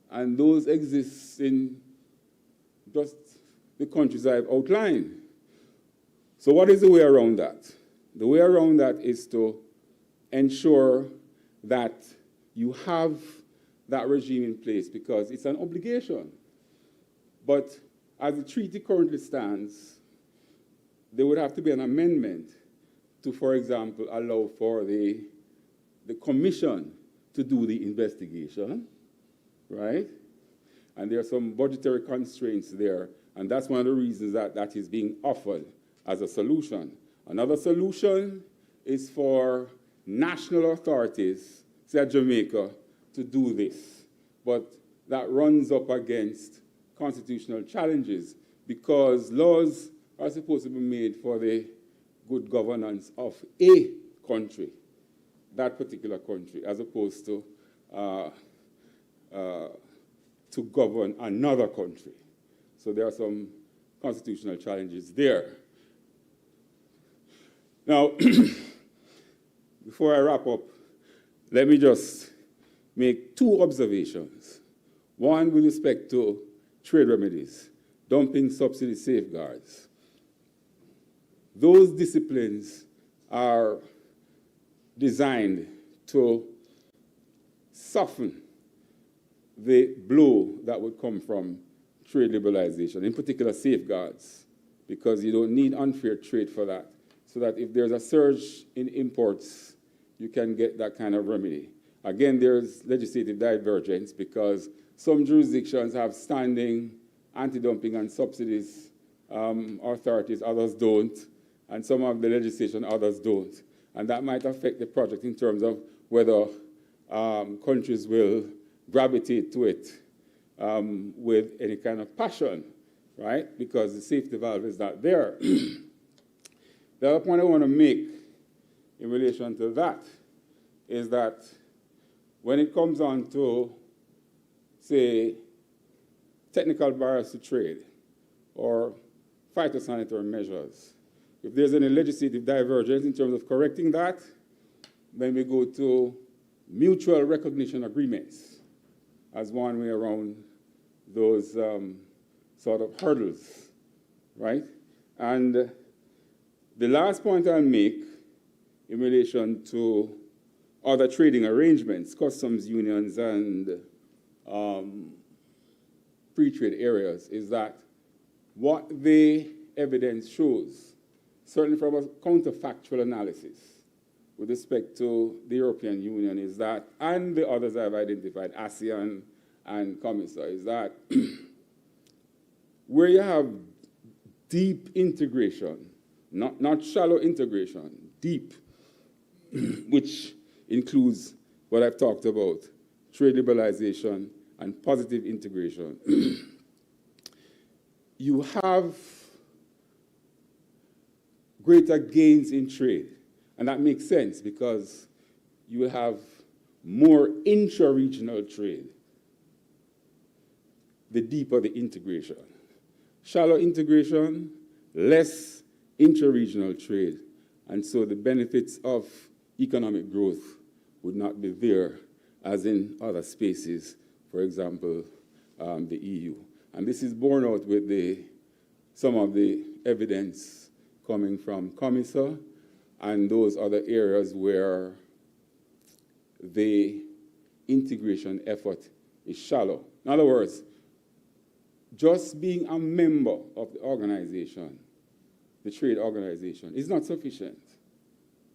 Speaker 8: And those exist in just the countries I've outlined. So what is the way around that? The way around that is to ensure that you have that regime in place because it's an obligation. But as the treaty currently stands, there would have to be an amendment to, for example, allow for the commission to do the investigation, right? And there are some budgetary constraints there, and that's one of the reasons that is being offered as a solution. Another solution is for national authorities, say at Jamaica, to do this. But that runs up against constitutional challenges because laws are supposed to be made for the good governance of a country, that particular country, as opposed to govern another country. So there are some constitutional challenges there. Now, before I wrap up, let me just make two observations. One with respect to trade remedies, dumping subsidy safeguards. Those disciplines are designed to soften the blow that would come from trade liberalization, in particular safeguards, because you don't need unfair trade for that, so that if there's a surge in imports, you can get that kind of remedy. Again, there's legislative divergence because some jurisdictions have standing anti-dumping and subsidies authorities, others don't, and some of the legislation, others don't. And that might affect the project in terms of whether countries will gravitate to it with any kind of passion, right? Because the safety valve is not there. The other point I want to make in relation to that is that when it comes on to, say, technical barriers to trade or phytosanitary measures, if there's any legislative divergence in terms of correcting that, then we go to mutual recognition agreements as one way around those sort of hurdles, right? And the last point I'll make in relation to other trading arrangements, customs unions and free trade areas, is that what the evidence shows, certainly from a counterfactual analysis with respect to the European Union, is that, and the others I've identified, ASEAN and COMESA, is that where you have deep integration, not shallow integration, deep, which includes what I've talked about, trade liberalization and positive integration, you have greater gains in trade. And that makes sense because you will have more intra-regional trade the deeper the integration. Shallow integration, less intra-regional trade. And so the benefits of economic growth would not be there as in other spaces, for example, the EU. And this is borne out with some of the evidence coming from COMESA and those other areas where the integration effort is shallow. In other words, just being a member of the organization, the trade organization, is not sufficient,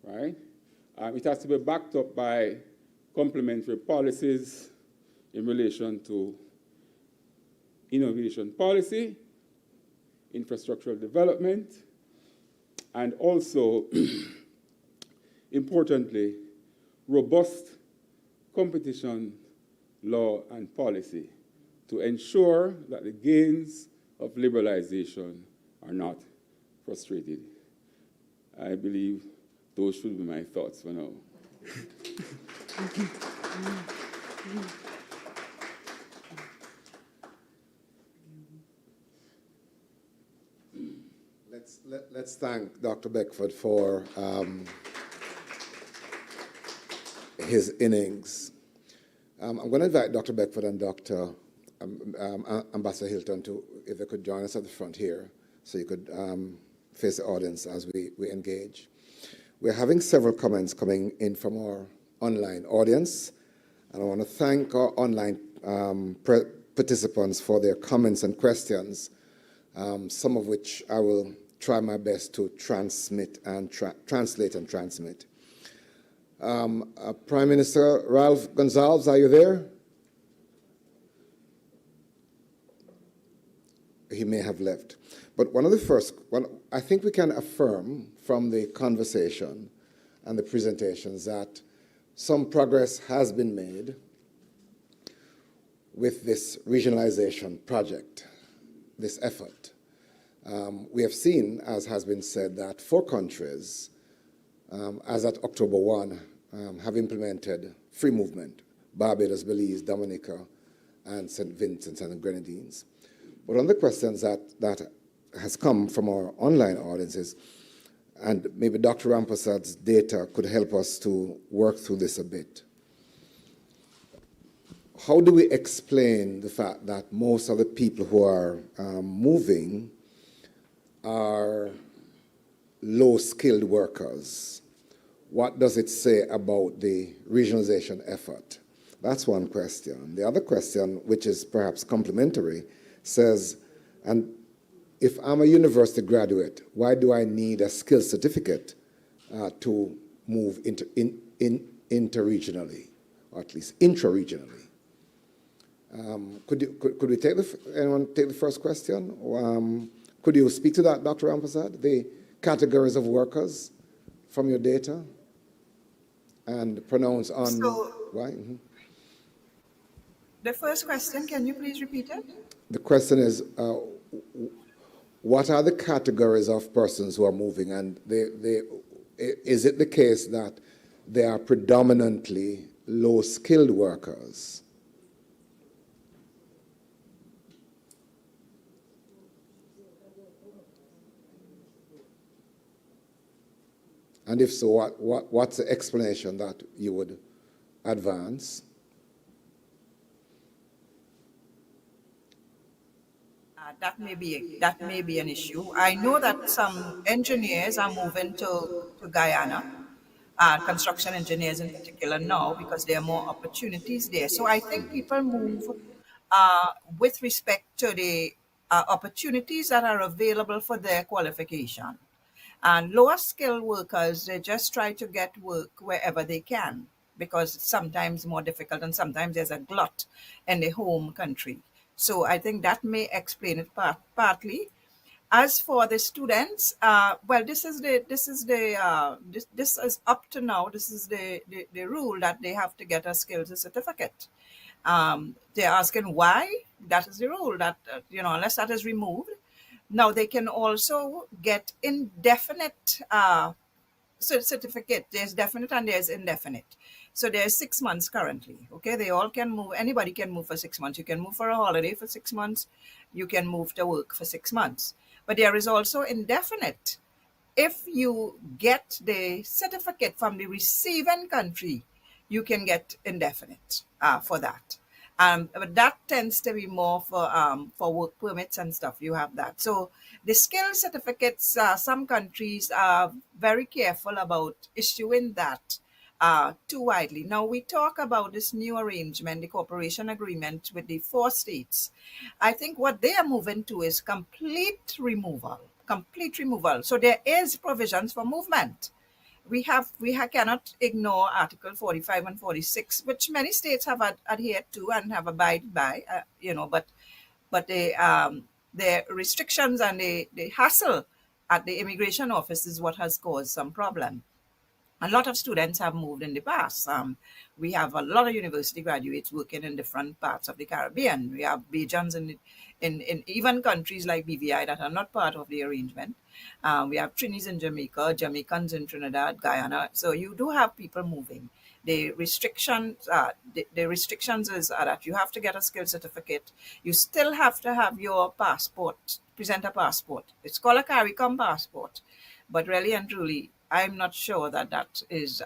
Speaker 8: right? It has to be backed up by complementary policies in relation to innovation policy, infrastructural development, and also, importantly, robust competition law and policy to ensure that the gains of liberalization are not frustrated. I believe those should be my thoughts for now.
Speaker 1: Let's thank Dr. Beckford for his innings. I'm going to invite Dr. Beckford and Dr. Ambassador Hilton to, if they could join us at the front here, so you could face the audience as we engage. We're having several comments coming in from our online audience, and I want to thank our online participants for their comments and questions, some of which I will try my best to translate and transmit. Prime Minister Ralph Gonsalves, are you there? He may have left. But one of the first, I think we can affirm from the conversation and the presentations that some progress has been made with this regionalization project, this effort. We have seen, as has been said, that 4 countries, as at October 1, have implemented free movement: Barbados, Belize, Dominica, and St. Vincent and the Grenadines. But one of the questions that has come from our online audiences, and maybe Dr. Rampersad's data could help us to work through this a bit. How do we explain the fact that most of the people who are moving are low-skilled workers? What does it say about the regionalization effort? That's one question. The other question, which is perhaps complementary, says, and if I'm a university graduate, why do I need a skills certificate to move interregionally, or at least intra-regionally? Could we take anyone take the first question? Could you speak to that, Dr. Rampersad, the categories of workers from your data, and pronounce on why? Mm-hmm.
Speaker 6: The first question, can you please repeat it?
Speaker 1: The question is, what are the categories of persons who are moving, and is it the case that they are predominantly low-skilled workers? And if so, what's the explanation that you would advance?
Speaker 6: That may be an issue. I know that some engineers are moving to Guyana, construction engineers in particular now, because there are more opportunities there. So I think people move with respect to the opportunities that are available for their qualification. And lower skilled workers, they just try to get work wherever they can, because it's sometimes more difficult and sometimes there's a glut in the home country. So I think that may explain it partly. As for the students, well, this is up to now. This is the rule that they have to get a skills certificate. They're asking why. That is the rule that unless that is removed, now they can also get indefinite certificate. There's definite and there's indefinite. So there's 6 months currently. Okay, they all can move. Anybody can move for 6 months. You can move for a holiday for 6 months. You can move to work for 6 months. But there is also indefinite. If you get the certificate from the receiving country, you can get indefinite for that. But that tends to be more for work permits and stuff. You have that. So the skill certificates, some countries are very careful about issuing that too widely. Now we talk about this new arrangement, the cooperation agreement with the 4 states. I think what they are moving to is complete removal. So there is provisions for movement. We cannot ignore Article 45 and 46, which many states have adhered to and have abided by, but the restrictions and the hassle at the immigration office is what has caused some problem. A lot of students have moved in the past. We have a lot of university graduates working in different parts of the Caribbean. We have Bajans in even countries like BVI that are not part of the arrangement. We have Trinis in Jamaica, Jamaicans in Trinidad, Guyana. So you do have people moving. The restrictions is that you have to get a skill certificate. You still have to have your passport, present a passport. It's called a CARICOM passport. But really and truly, I'm not sure that that is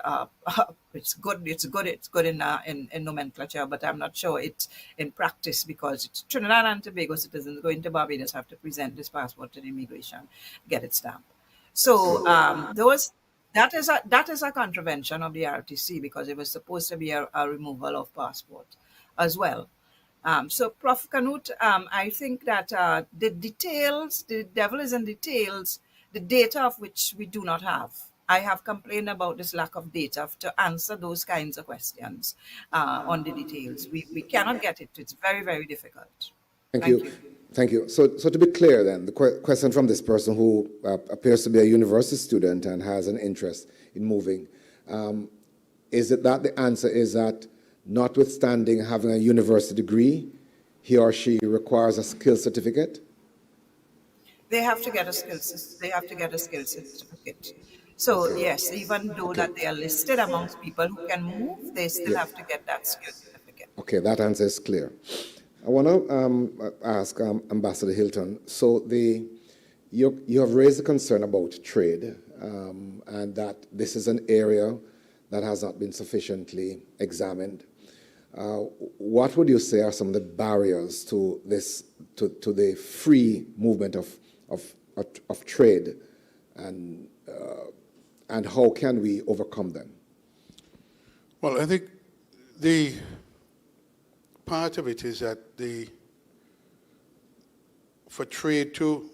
Speaker 6: it's good. It's good. It's good in nomenclature, but I'm not sure it's in practice because it's Trinidad and Tobago citizens going to Barbados have to present this passport to the immigration, get it stamped. So those that is a contravention of the RTC because it was supposed to be a removal of passport as well. So, Prof. Canute, I think that the details, the devil is in details, the data of which we do not have. I have complained about this lack of data to answer those kinds of questions on the details. We cannot get it. It's very, very difficult.
Speaker 1: Thank you. Thank you. So to be clear then, the question from this person who appears to be a university student and has an interest in moving, is it that the answer is that notwithstanding having a university degree, he or she requires a skill certificate?
Speaker 6: They have to get a skills. They have to get a skill certificate. So yes, even though that they are listed amongst people who can move, they still have to get that skill certificate.
Speaker 1: Okay, that answer is clear. I want to ask Ambassador Hilton. So you have raised a concern about trade and that this is an area that has not been sufficiently examined. What would you say are some of the barriers to this, to the free movement of trade, and how can we overcome them?
Speaker 7: Well, I think the part of it is that for trade to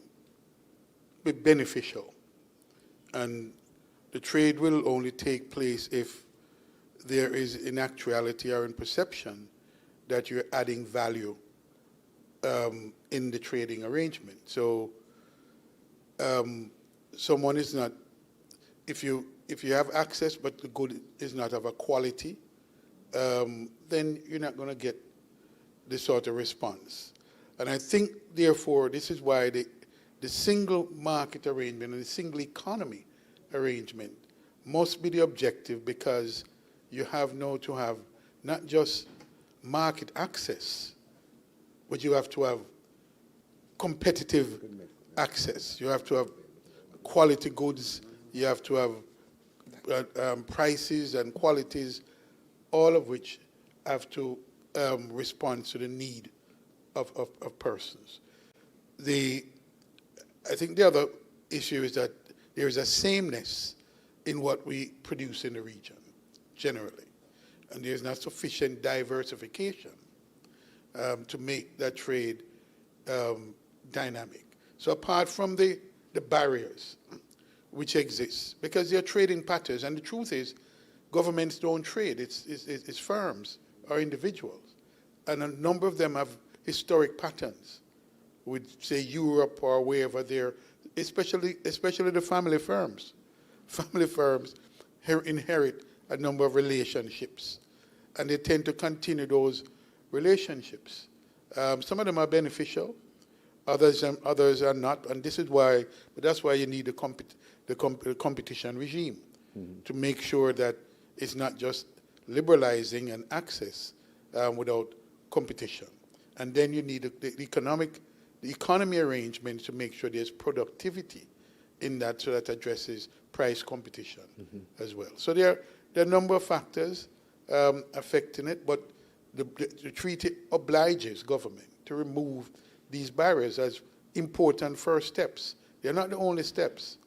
Speaker 7: be beneficial, and the trade will only take place if there is in actuality or in perception that you're adding value in the trading arrangement. So someone is not, if you have access but the good is not of a quality, then you're not going to get this sort of response. And I think, therefore, this is why the single market arrangement and the single economy arrangement must be the objective, because you have now to have not just market access, but you have to have competitive access. You have to have quality goods. You have to have prices and qualities, all of which have to respond to the need of persons. I think the other issue is that there is a sameness in what we produce in the region, generally. And there's not sufficient diversification to make that trade dynamic. So apart from the barriers which exist, because they're trading patterns, and the truth is, governments don't trade, it's firms or individuals. And a number of them have historic patterns with, say, Europe or wherever they're, especially the family firms. Family firms inherit a number of relationships, and they tend to continue those relationships. Some of them are beneficial, others are not, and this is why. But that's why you need the competition regime to make sure that it's not just liberalizing and access without competition. And then you need the economy arrangement to make sure there's productivity in that, so that addresses price competition as well. So there are a number of factors affecting it, but the treaty obliges government to remove these barriers as important first steps. They're not the only steps,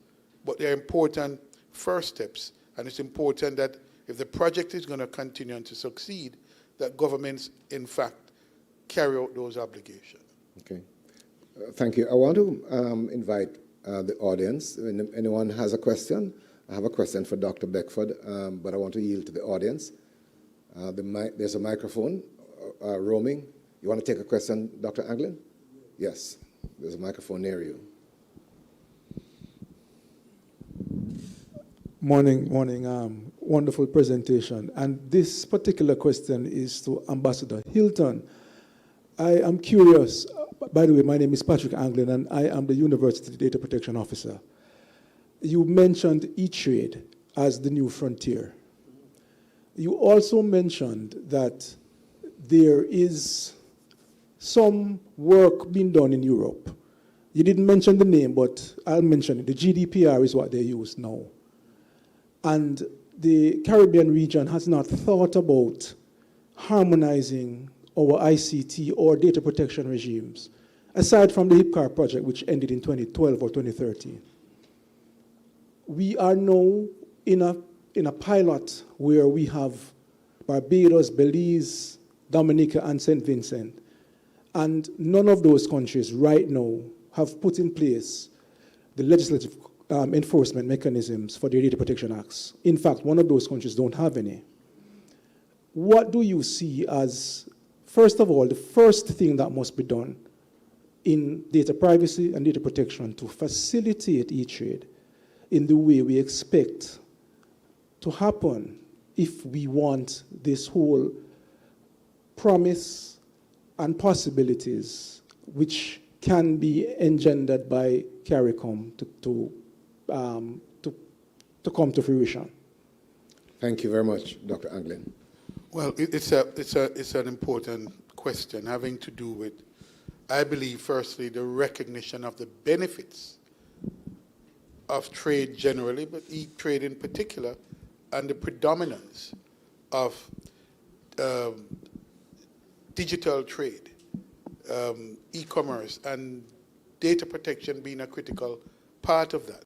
Speaker 7: but they're important first steps. And it's important that if the project is going to continue and to succeed, that governments, in fact, carry out those obligations.
Speaker 1: Okay. Thank you. I want to invite the audience. If anyone has a question, I have a question for Dr. Beckford, but I want to yield to the audience. There's a microphone roaming. You want to take a question, Dr. Anglin? Yes, there's a microphone near you.
Speaker 9: Morning. Wonderful presentation. And this particular question is to Ambassador Hilton. I am curious. By the way, my name is Patrick Anglin, and I am the University Data Protection Officer. You mentioned E-Trade as the new frontier. You also mentioned that there is some work being done in Europe. You didn't mention the name, but I'll mention it. The GDPR is what they use now. And the Caribbean region has not thought about harmonizing our ICT or data protection regimes, aside from the HIPCAR project, which ended in 2012 or 2013. We are now in a pilot where we have Barbados, Belize, Dominica, and St. Vincent. And none of those countries right now have put in place the legislative enforcement mechanisms for the data protection acts. In fact, one of those countries don't have any. What do you see as, first of all, the first thing that must be done in data privacy and data protection to facilitate E-Trade in the way we expect to happen if we want this whole promise and possibilities which can be engendered by CARICOM to come to fruition?
Speaker 1: Thank you very much, Dr. Anglin.
Speaker 7: Well, it's an important question having to do with, I believe, firstly, the recognition of the benefits of trade generally, but e-trade in particular, and the predominance of digital trade, e-commerce, and data protection being a critical part of that.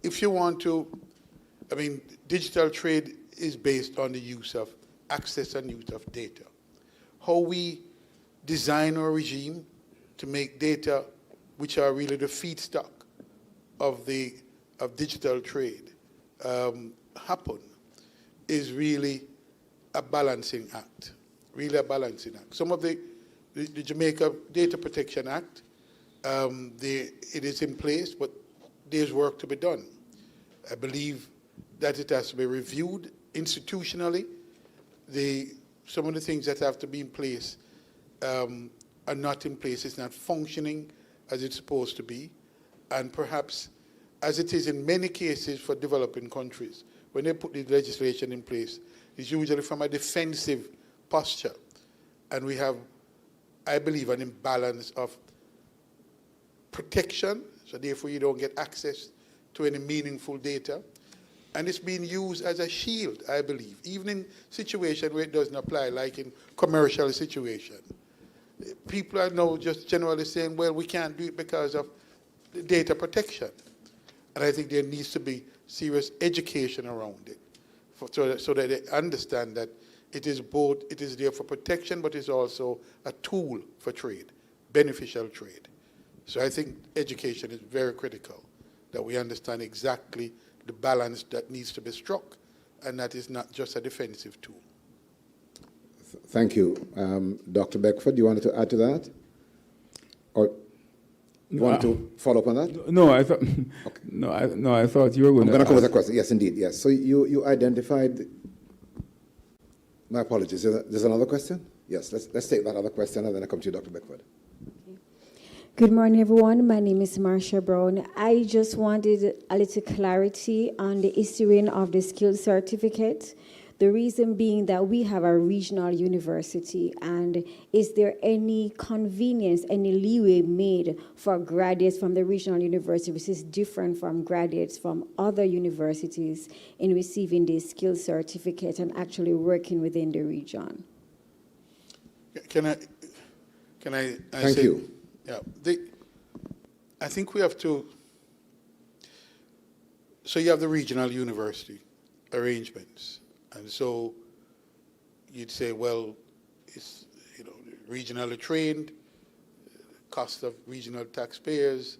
Speaker 7: If you want to, I mean, digital trade is based on the use of access and use of data. How we design our regime to make data, which are really the feedstock of digital trade, happen, is really a balancing act. Really a balancing act. Some of the Jamaica Data Protection Act, it is in place, but there's work to be done. I believe that it has to be reviewed institutionally. Some of the things that have to be in place are not in place. It's not functioning as it's supposed to be. And perhaps, as it is in many cases for developing countries, when they put the legislation in place, it's usually from a defensive posture. And we have, I believe, an imbalance of protection, so therefore you don't get access to any meaningful data. And it's being used as a shield, I believe, even in situations where it doesn't apply, like in commercial situations. People are now just generally saying, well, we can't do it because of the data protection. And I think there needs to be serious education around it so that they understand that it is there for protection, but it's also a tool for trade, beneficial trade. So I think education is very critical, that we understand exactly the balance that needs to be struck, and that is not just a defensive tool.
Speaker 1: Thank you. Dr. Beckford, do you want to add to that? Or you want to follow up on that?
Speaker 8: No, I thought.
Speaker 1: Okay.
Speaker 8: I thought you were going to.
Speaker 1: I'm going to come with a question. Yes, indeed. Yes. So you identified. My apologies. There's another question. Yes. Let's take that other question, and then I come to you, Dr. Beckford.
Speaker 10: Good morning, everyone. My name is Marcia Brown. I just wanted a little clarity on the issuing of the skills certificate. The reason being that we have a regional university, and is there any convenience, any leeway made for graduates from the regional university, which is different from graduates from other universities, in receiving this skills certificate and actually working within the region?
Speaker 7: Can I
Speaker 1: Thank
Speaker 7: say,
Speaker 1: you.
Speaker 7: Yeah, I think we have to. So you have the regional university arrangements. And so you'd say, well, it's regionally trained, cost of regional taxpayers,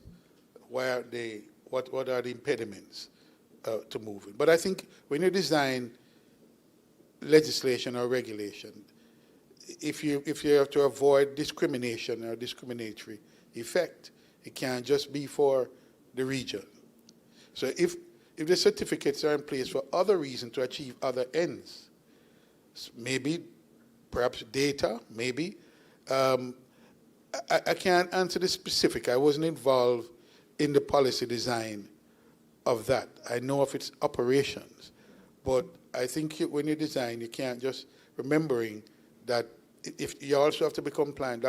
Speaker 7: why are they? What are the impediments to moving? But I think when you design legislation or regulation, if you have to avoid discrimination or discriminatory effect, it can't just be for the region. So if the certificates are in place for other reasons to achieve other ends, maybe, perhaps data, maybe. I can't answer the specific. I wasn't involved in the policy design of that. I know of its operations, but I think when you design, you can't just remembering that if you also have to be compliant.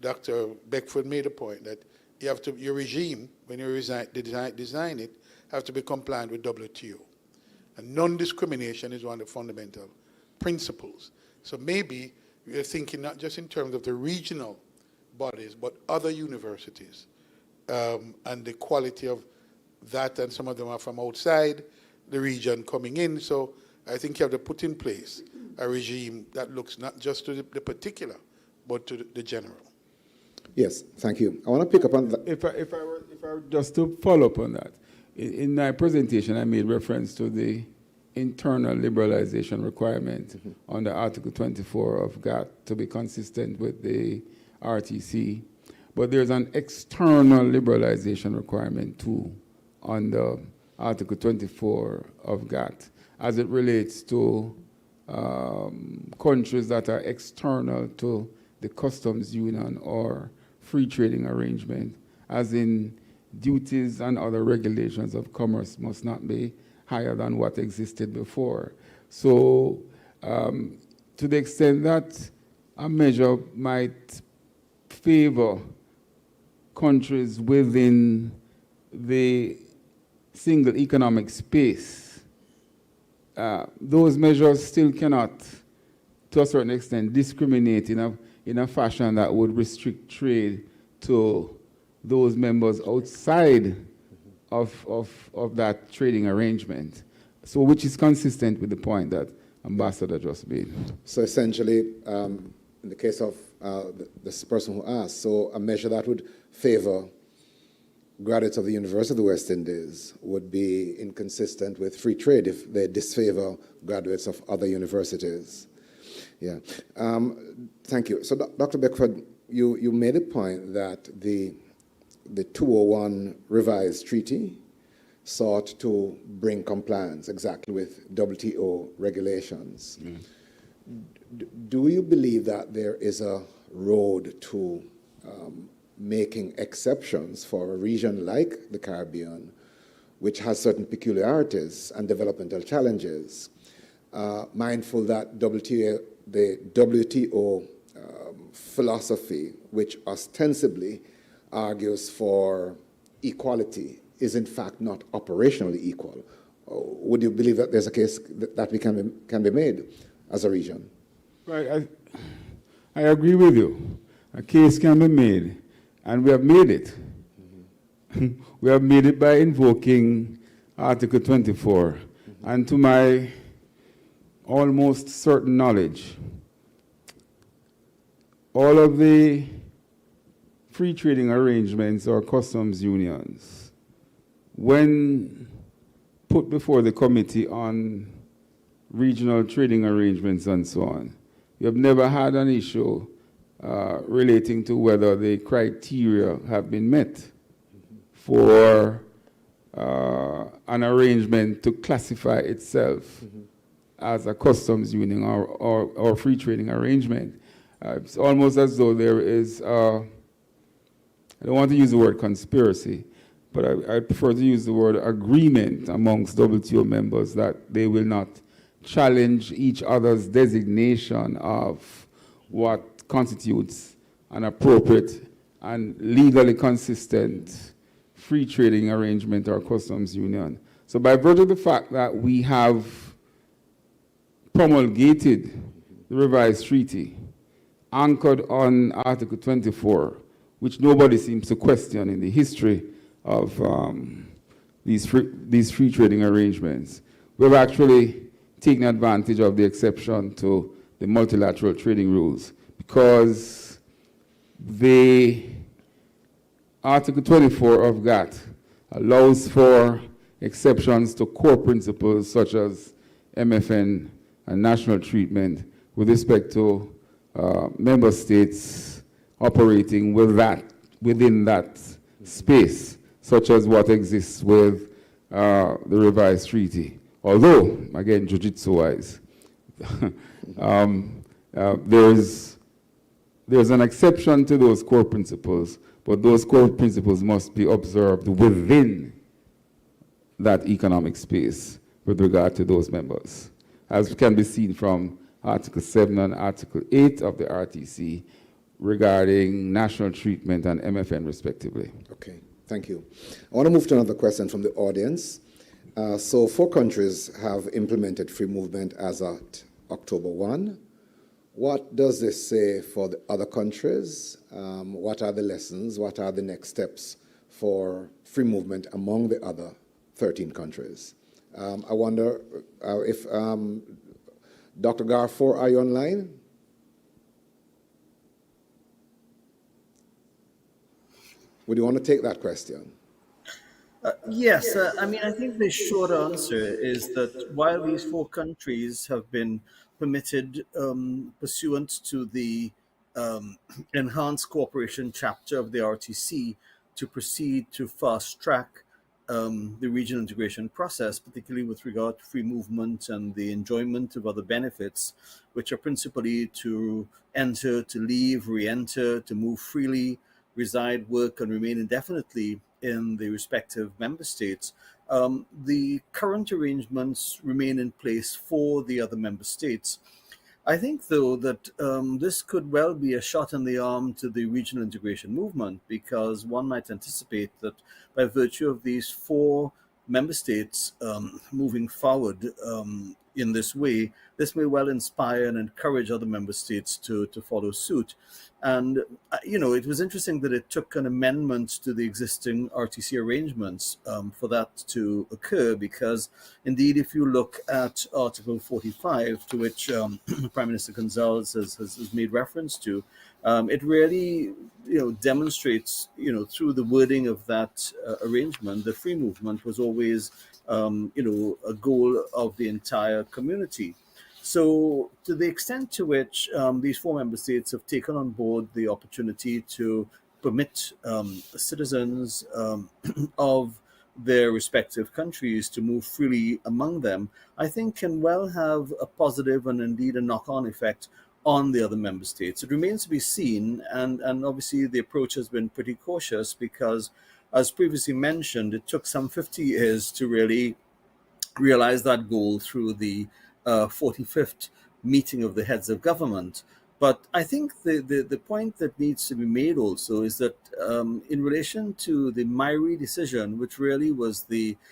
Speaker 7: Dr. Beckford made a point that you have to, your regime, when you design it, have to be compliant with WTO. And non-discrimination is one of the fundamental principles. So maybe we're thinking not just in terms of the regional bodies, but other universities, and the quality of that, and some of them are from outside the region coming in. So I think you have to put in place a regime that looks not just to the particular, but to the general.
Speaker 1: Yes, thank you. I want to pick up on that.
Speaker 8: If I were just to follow up on that, in my presentation, I made reference to the internal liberalization requirement under Article 24 of GATT to be consistent with the RTC. But there's an external liberalization requirement too under Article 24 of GATT as it relates to countries that are external to the customs union or free trading arrangement, as in duties and other regulations of commerce must not be higher than what existed before. So to the extent that a measure might favor countries within the single economic space, those measures still cannot, to a certain extent, discriminate in a fashion that would restrict trade to those members outside of that trading arrangement. So which is consistent with the point that Ambassador just made.
Speaker 1: So essentially, in the case of this person who asked, so a measure that would favor graduates of the University of the West Indies would be inconsistent with free trade if they disfavor graduates of other universities. Yeah. Thank you. So, Dr. Beckford, you made a point that the 201 revised treaty sought to bring compliance exactly with WTO regulations. Do you believe that there is a road to making exceptions for a region like the Caribbean, which has certain peculiarities and developmental challenges, mindful that the WTO philosophy, which ostensibly argues for equality, is in fact not operationally equal? Would you believe that there's a case that we can be made as a region?
Speaker 8: Right, I agree with you. A case can be made, and we have made it. We have made it by invoking Article 24. And to my almost certain knowledge, all of the free trading arrangements or customs unions, when put before the Committee on Regional Trading Arrangements and so on, you have never had an issue relating to whether the criteria have been met for an arrangement to classify itself as a customs union or free trading arrangement. It's almost as though there is, I don't want to use the word conspiracy, but I prefer to use the word agreement amongst WTO members that they will not challenge each other's designation of what constitutes an appropriate and legally consistent free trading arrangement or customs union. So by virtue of the fact that we have promulgated the revised treaty, anchored on Article 24, which nobody seems to question in the history of these free trading arrangements, we've actually taken advantage of the exception to the multilateral trading rules, because the Article 24 of GATT allows for exceptions to core principles such as MFN and national treatment with respect to member states operating within that space, such as what exists with the revised treaty. Although, again, jiu-jitsu-wise, there's an exception to those core principles, but those core principles must be observed within that economic space with regard to those members, as can be seen from Article 7 and Article 8 of the RTC regarding national treatment and MFN respectively.
Speaker 1: Okay, thank you. I want to move to another question from the audience. So 4 countries have implemented free movement as at October 1. What does this say for the other countries? What are the lessons? What are the next steps for free movement among the other 13 countries? I wonder if Dr. Garfor, are you online? Would you want to take that question?
Speaker 4: Yes, I mean, I think the short answer is that while these 4 countries have been permitted, pursuant to the enhanced cooperation chapter of the RTC, to proceed to fast track the regional integration process, particularly with regard to free movement and the enjoyment of other benefits, which are principally to enter, to leave, re-enter, to move freely, reside, work, and remain indefinitely in the respective member states. The current arrangements remain in place for the other member states. I think, though, that this could well be a shot in the arm to the regional integration movement, because one might anticipate that by virtue of these 4 member states moving forward in this way, this may well inspire and encourage other member states to follow suit. And, it was interesting that it took an amendment to the existing RTC arrangements for that to occur, because indeed, if you look at Article 45, to which Prime Minister Gonzalez has made reference to, it really, demonstrates, through the wording of that arrangement, the free movement was always, a goal of the entire community. So, to the extent to which these 4 member states have taken on board the opportunity to permit citizens of their respective countries to move freely among them, I think can well have a positive and indeed a knock-on effect on the other member states. It remains to be seen, and obviously the approach has been pretty cautious because, as previously mentioned, it took some 50 years to really realize that goal through the 45th meeting of the heads of government. But I think the point that needs to be made also is that in relation to the Myri decision, which really was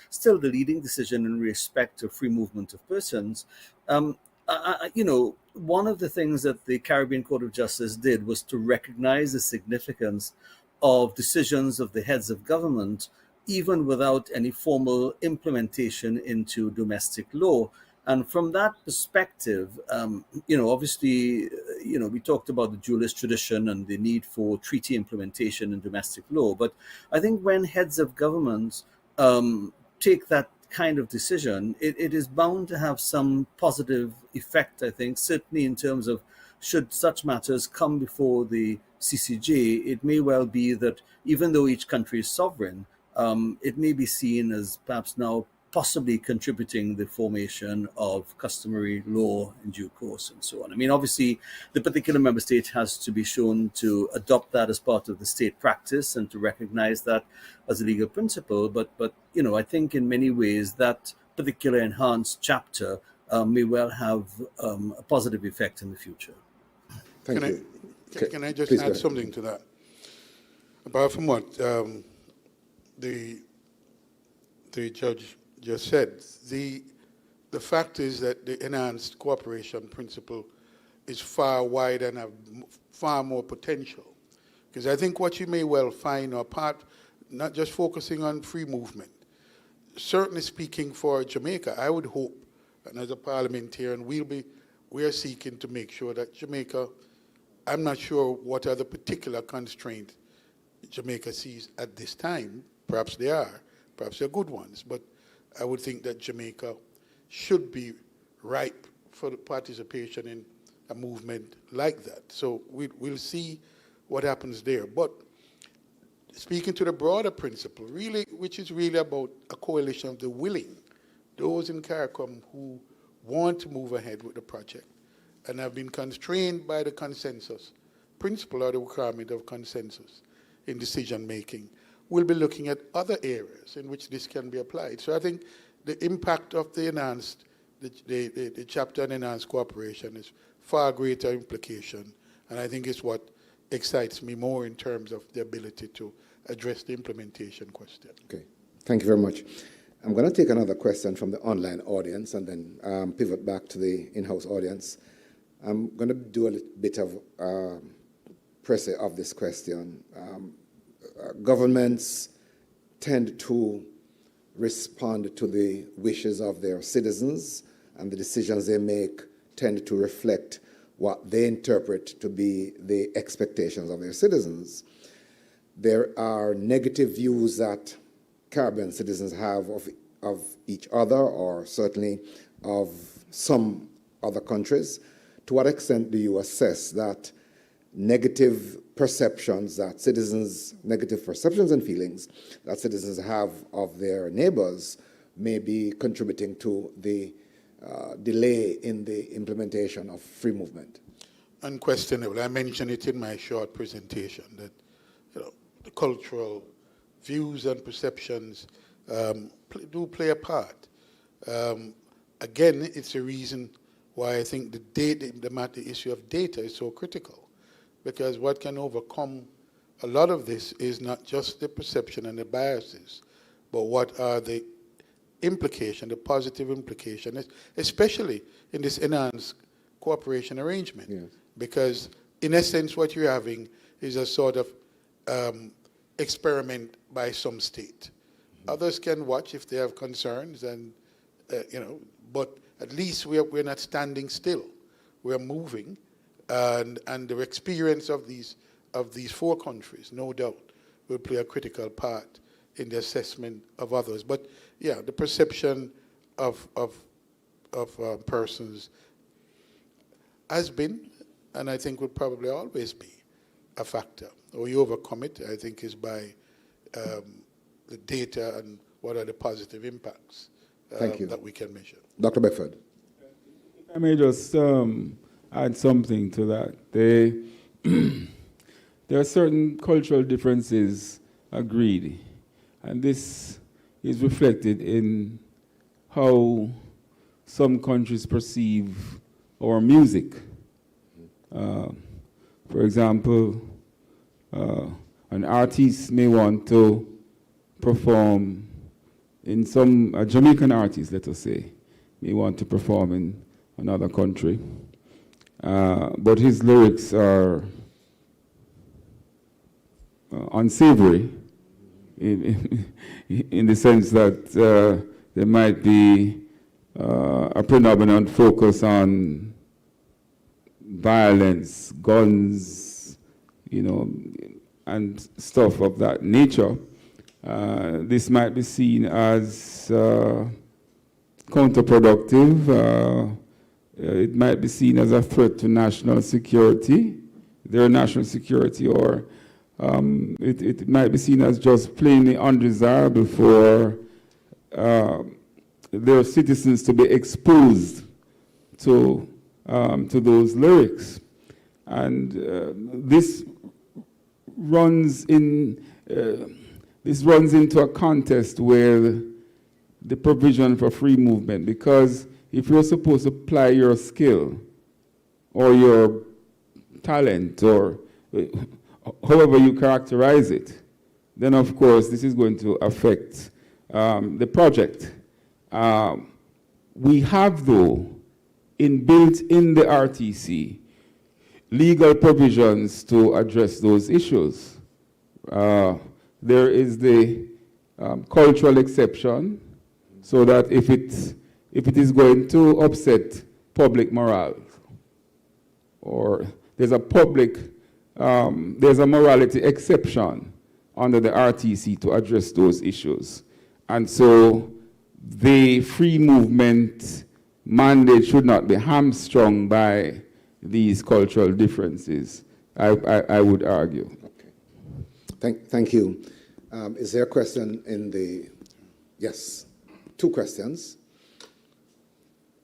Speaker 4: still the leading decision in respect of free movement of persons, one of the things that the Caribbean Court of Justice did was to recognize the significance of decisions of the heads of government, even without any formal implementation into domestic law. And from that perspective, obviously, we talked about the dualist tradition and the need for treaty implementation in domestic law. But I think when heads of governments take that kind of decision, it is bound to have some positive effect, I think, certainly in terms of should such matters come before the CCJ, it may well be that even though each country is sovereign, it may be seen as perhaps now possibly contributing the formation of customary law in due course and so on. I mean, obviously, the particular member state has to be shown to adopt that as part of the state practice and to recognize that as a legal principle. But I think in many ways that particular enhanced chapter may well have a positive effect in the future.
Speaker 1: Thank you.
Speaker 7: Can I just
Speaker 1: Please
Speaker 7: add something to that? Apart from what the judge just said, the fact is that the enhanced cooperation principle is far wider and have far more potential. Because I think what you may well find, or part, not just focusing on free movement, certainly speaking for Jamaica, I would hope, and as a parliamentarian, we are seeking to make sure that Jamaica, I'm not sure what are the particular constraints Jamaica sees at this time. Perhaps they are. Perhaps they're good ones. But I would think that Jamaica should be ripe for the participation in a movement like that. So we'll see what happens there. But speaking to the broader principle, really, which is really about a coalition of the willing, those in CARICOM who want to move ahead with the project and have been constrained by the consensus principle or the requirement of consensus in decision making, we'll be looking at other areas in which this can be applied. So I think the impact of the enhanced, the chapter on enhanced cooperation is far greater implication, and I think it's what excites me more in terms of the ability to address the implementation question.
Speaker 1: Okay, thank you very much. I'm going to take another question from the online audience and then pivot back to the in-house audience. I'm going to do a little bit of pressure of this question. Governments tend to respond to the wishes of their citizens, and the decisions they make tend to reflect what they interpret to be the expectations of their citizens. There are negative views that Caribbean citizens have of each other, or certainly of some other countries. To what extent do you assess that negative perceptions and feelings that citizens have of their neighbors may be contributing to the delay in the implementation of free movement?
Speaker 7: Unquestionable. I mentioned it in my short presentation that the cultural views and perceptions do play a part. Again, it's a reason why I think the issue of data is so critical, because what can overcome a lot of this is not just the perception and the biases, but what are the implication, the positive implication, especially in this enhanced cooperation arrangement.
Speaker 1: Yes.
Speaker 7: Because in essence, what you're having is a sort of experiment by some state. Mm-hmm. Others can watch if they have concerns, and but at least we're not standing still. We're moving, and the experience of these four countries, no doubt, will play a critical part in the assessment of others. But yeah, the perception of persons has been, and I think will probably always be, a factor. Or you overcome it, I think, is by the data and what are the positive impacts that we can measure.
Speaker 1: Dr. Beckford.
Speaker 8: If I may just add something to that. There are certain cultural differences, agreed, and this is reflected in how some countries perceive our music. For example, an artist may want to perform in a Jamaican artist, let us say, may want to perform in another country, but his lyrics are unsavory in the sense that there might be a predominant focus on violence, guns, and stuff of that nature. This might be seen as counterproductive. It might be seen as a threat to national security, their national security, or it might be seen as just plainly undesirable for their citizens to be exposed to those lyrics. And this runs into a context where the provision for free movement, because if you're supposed to apply your skill or your talent or however you characterize it, then of course this is going to affect the project. We have, though, built in the RTC legal provisions to address those issues. There is the cultural exception, so that if it is going to upset public morale, or there's a morality exception under the RTC to address those issues. And so the free movement mandate should not be hamstrung by these cultural differences, I would argue.
Speaker 1: Okay. Thank you. Is there a question in the, yes, 2 questions.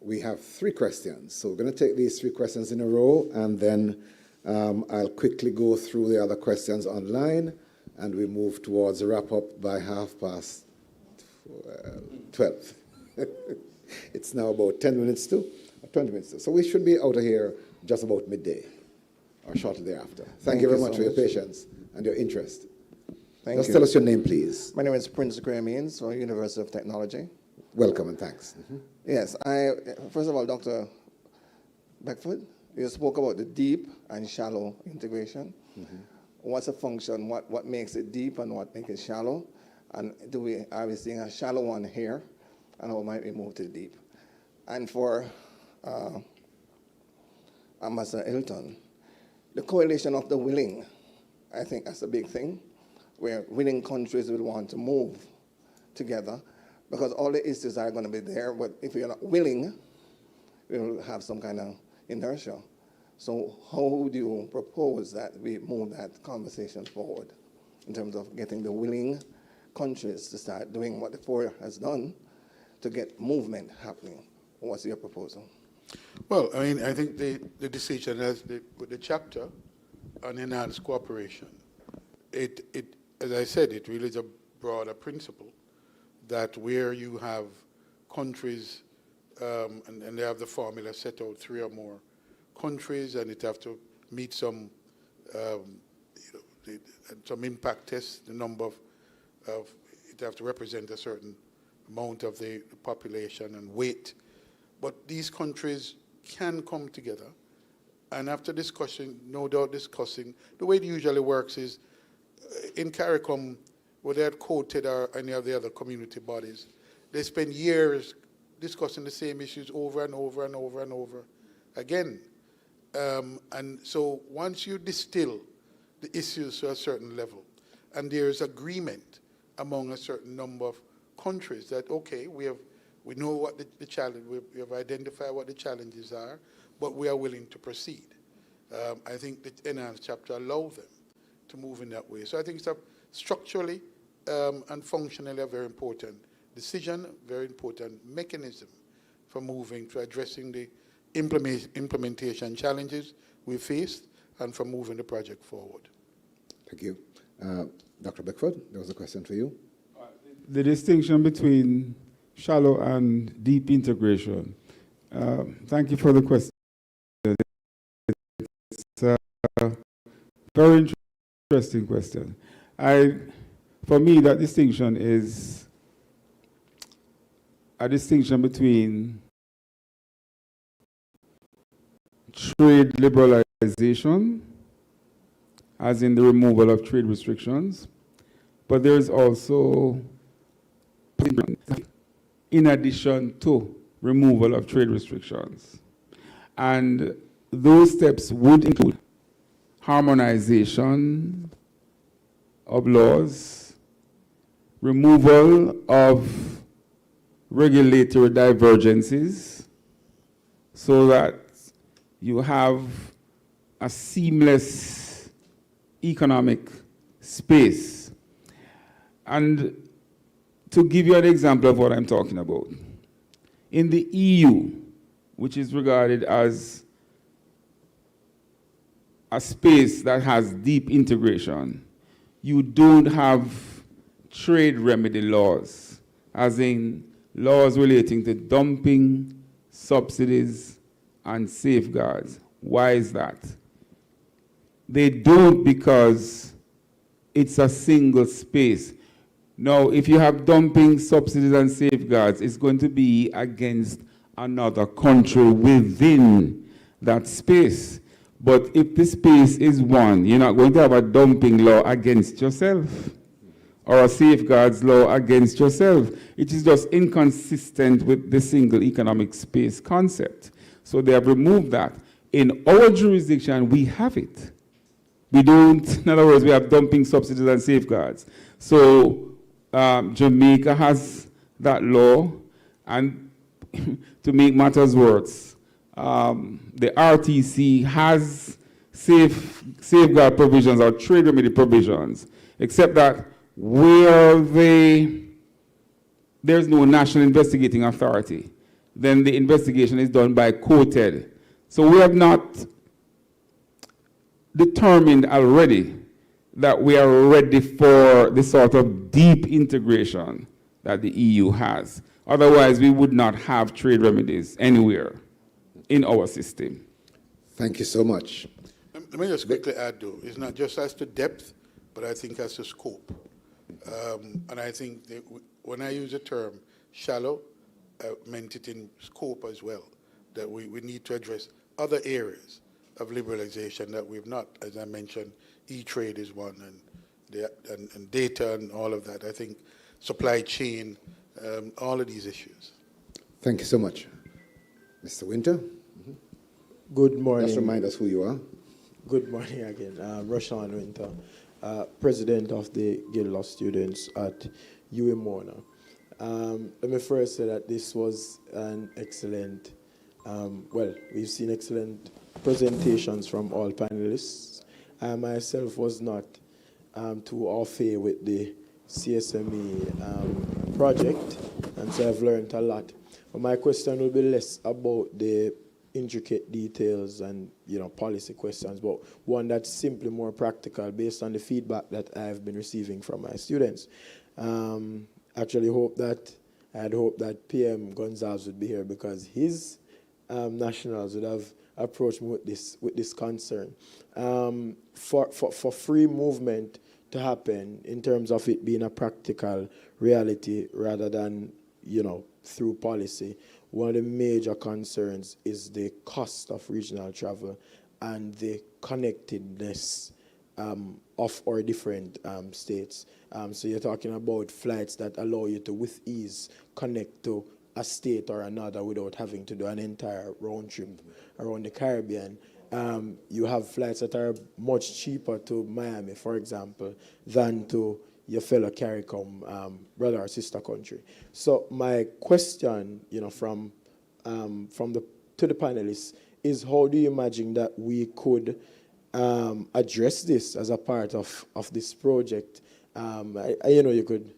Speaker 1: We have 3 questions. So we're going to take these 3 questions in a row, and then I'll quickly go through the other questions online, and we move towards a wrap-up by 12:30. It's now about 10 minutes to, 20 minutes to. So we should be out of here just about midday, or shortly thereafter. Thank you very much for your patience and your interest. Just tell us your name, please.
Speaker 11: My name is Prince Graham Means from University of Technology.
Speaker 1: Welcome and thanks.
Speaker 11: Yes, first of all, Dr. Beckford, you spoke about the deep and shallow integration. What's the function? What makes it deep and what makes it shallow? And are we seeing a shallow one here? And how might we move to the deep? And for Ambassador Hilton, the coalition of the willing, I think that's a big thing, where willing countries will want to move together, because all the issues are going to be there, but if you're not willing, we will have some kind of inertia. So how would you propose that we move that conversation forward in terms of getting the willing countries to start doing what the 4 has done to get movement happening? What's your proposal?
Speaker 7: Well, I mean, I think the decision with the chapter on enhanced cooperation, as I said, it really is a broader principle that where you have countries, and they have the formula set out 3 or more countries, and it have to meet some, some impact tests, the number of it have to represent a certain amount of the population and weight. But these countries can come together, and after discussion, no doubt discussing, the way it usually works is, in CARICOM, where they had quoted or any of the other community bodies, they spend years discussing the same issues over and over and over and over again. And so once you distill the issues to a certain level, and there is agreement among a certain number of countries that, okay, we know what the challenge, we have identified what the challenges are, but we are willing to proceed. I think the enhanced chapter allows them to move in that way. So I think it's structurally and functionally a very important decision, very important mechanism for moving, to addressing the implementation challenges we faced and for moving the project forward.
Speaker 1: Thank you. Dr. Beckford, there was a question for you.
Speaker 8: The distinction between shallow and deep integration. Thank you for the question. It's a very interesting question. For me, that distinction is a distinction between trade liberalization, as in the removal of trade restrictions, but there is also, in addition to removal of trade restrictions. And those steps would include harmonization of laws, removal of regulatory divergences, so that you have a seamless economic space. And to give you an example of what I'm talking about, in the EU, which is regarded as a space that has deep integration, you don't have trade remedy laws, as in laws relating to dumping, subsidies, and safeguards. Why is that? They don't, because it's a single space. Now, if you have dumping, subsidies, and safeguards, it's going to be against another country within that space. But if the space is one, you're not going to have a dumping law against yourself or a safeguards law against yourself. It is just inconsistent with the single economic space concept. So they have removed that. In our jurisdiction, we have it. We don't, in other words, we have dumping, subsidies, and safeguards. So Jamaica has that law, and to make matters worse, the RTC has safeguard provisions or trade remedy provisions, except that
Speaker 12: where there's no national investigating authority, then the investigation is done by quoted. So we have not determined already that we are ready for the sort of deep integration that the EU has. Otherwise, we would not have trade remedies anywhere in our system.
Speaker 1: Thank you so much.
Speaker 7: Let me just quickly add, though, it's not just as to depth, but I think as to scope. And I think that when I use the term shallow, I meant it in scope as well, that we need to address other areas of liberalization that we've not. As I mentioned, e-trade is one, and data and all of that. I think supply chain, all of these issues.
Speaker 1: Thank you so much. Mr. Winter?
Speaker 3: Good morning.
Speaker 1: Just remind us who you are.
Speaker 3: Good morning again. Roshan Winter, President of the Guild of Students at UWIMONA. Let me first say that this was an excellent, we've seen excellent presentations from all panelists. I myself was not too au fait with the CSME project, and so I've learned a lot. But my question will be less about the intricate details and policy questions, but one that's simply more practical based on the feedback that I've been receiving from my students. Actually, I had hoped that PM Gonzalez would be here because his nationals would have approached me with this concern. For free movement to happen in terms of it being a practical reality rather than through policy, one of the major concerns is the cost of regional travel and the connectedness of our different states. So you're talking about flights that allow you to, with ease, connect to a state or another without having to do an entire round trip around the Caribbean. You have flights that are much cheaper to Miami, for example, than to your fellow CARICOM brother or sister country. So my question, to the panelists is, how do you imagine that we could address this as a part of this project? You could,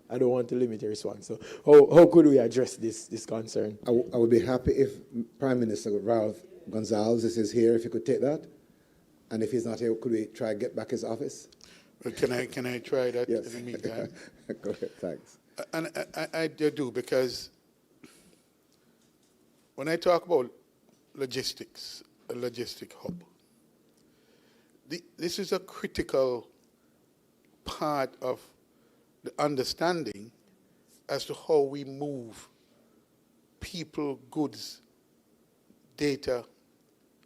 Speaker 3: I don't want to limit your response. So how could we address this concern?
Speaker 1: I would be happy if Prime Minister Ralph Gonzalez is here, if you could take that. And if he's not here, could we try to get back his office?
Speaker 7: Well, can I try that
Speaker 1: Yes.
Speaker 7: in the meantime?
Speaker 1: Go ahead, thanks.
Speaker 7: And I do, because when I talk about logistics, a logistic hub, this is a critical part of the understanding as to how we move people, goods, data,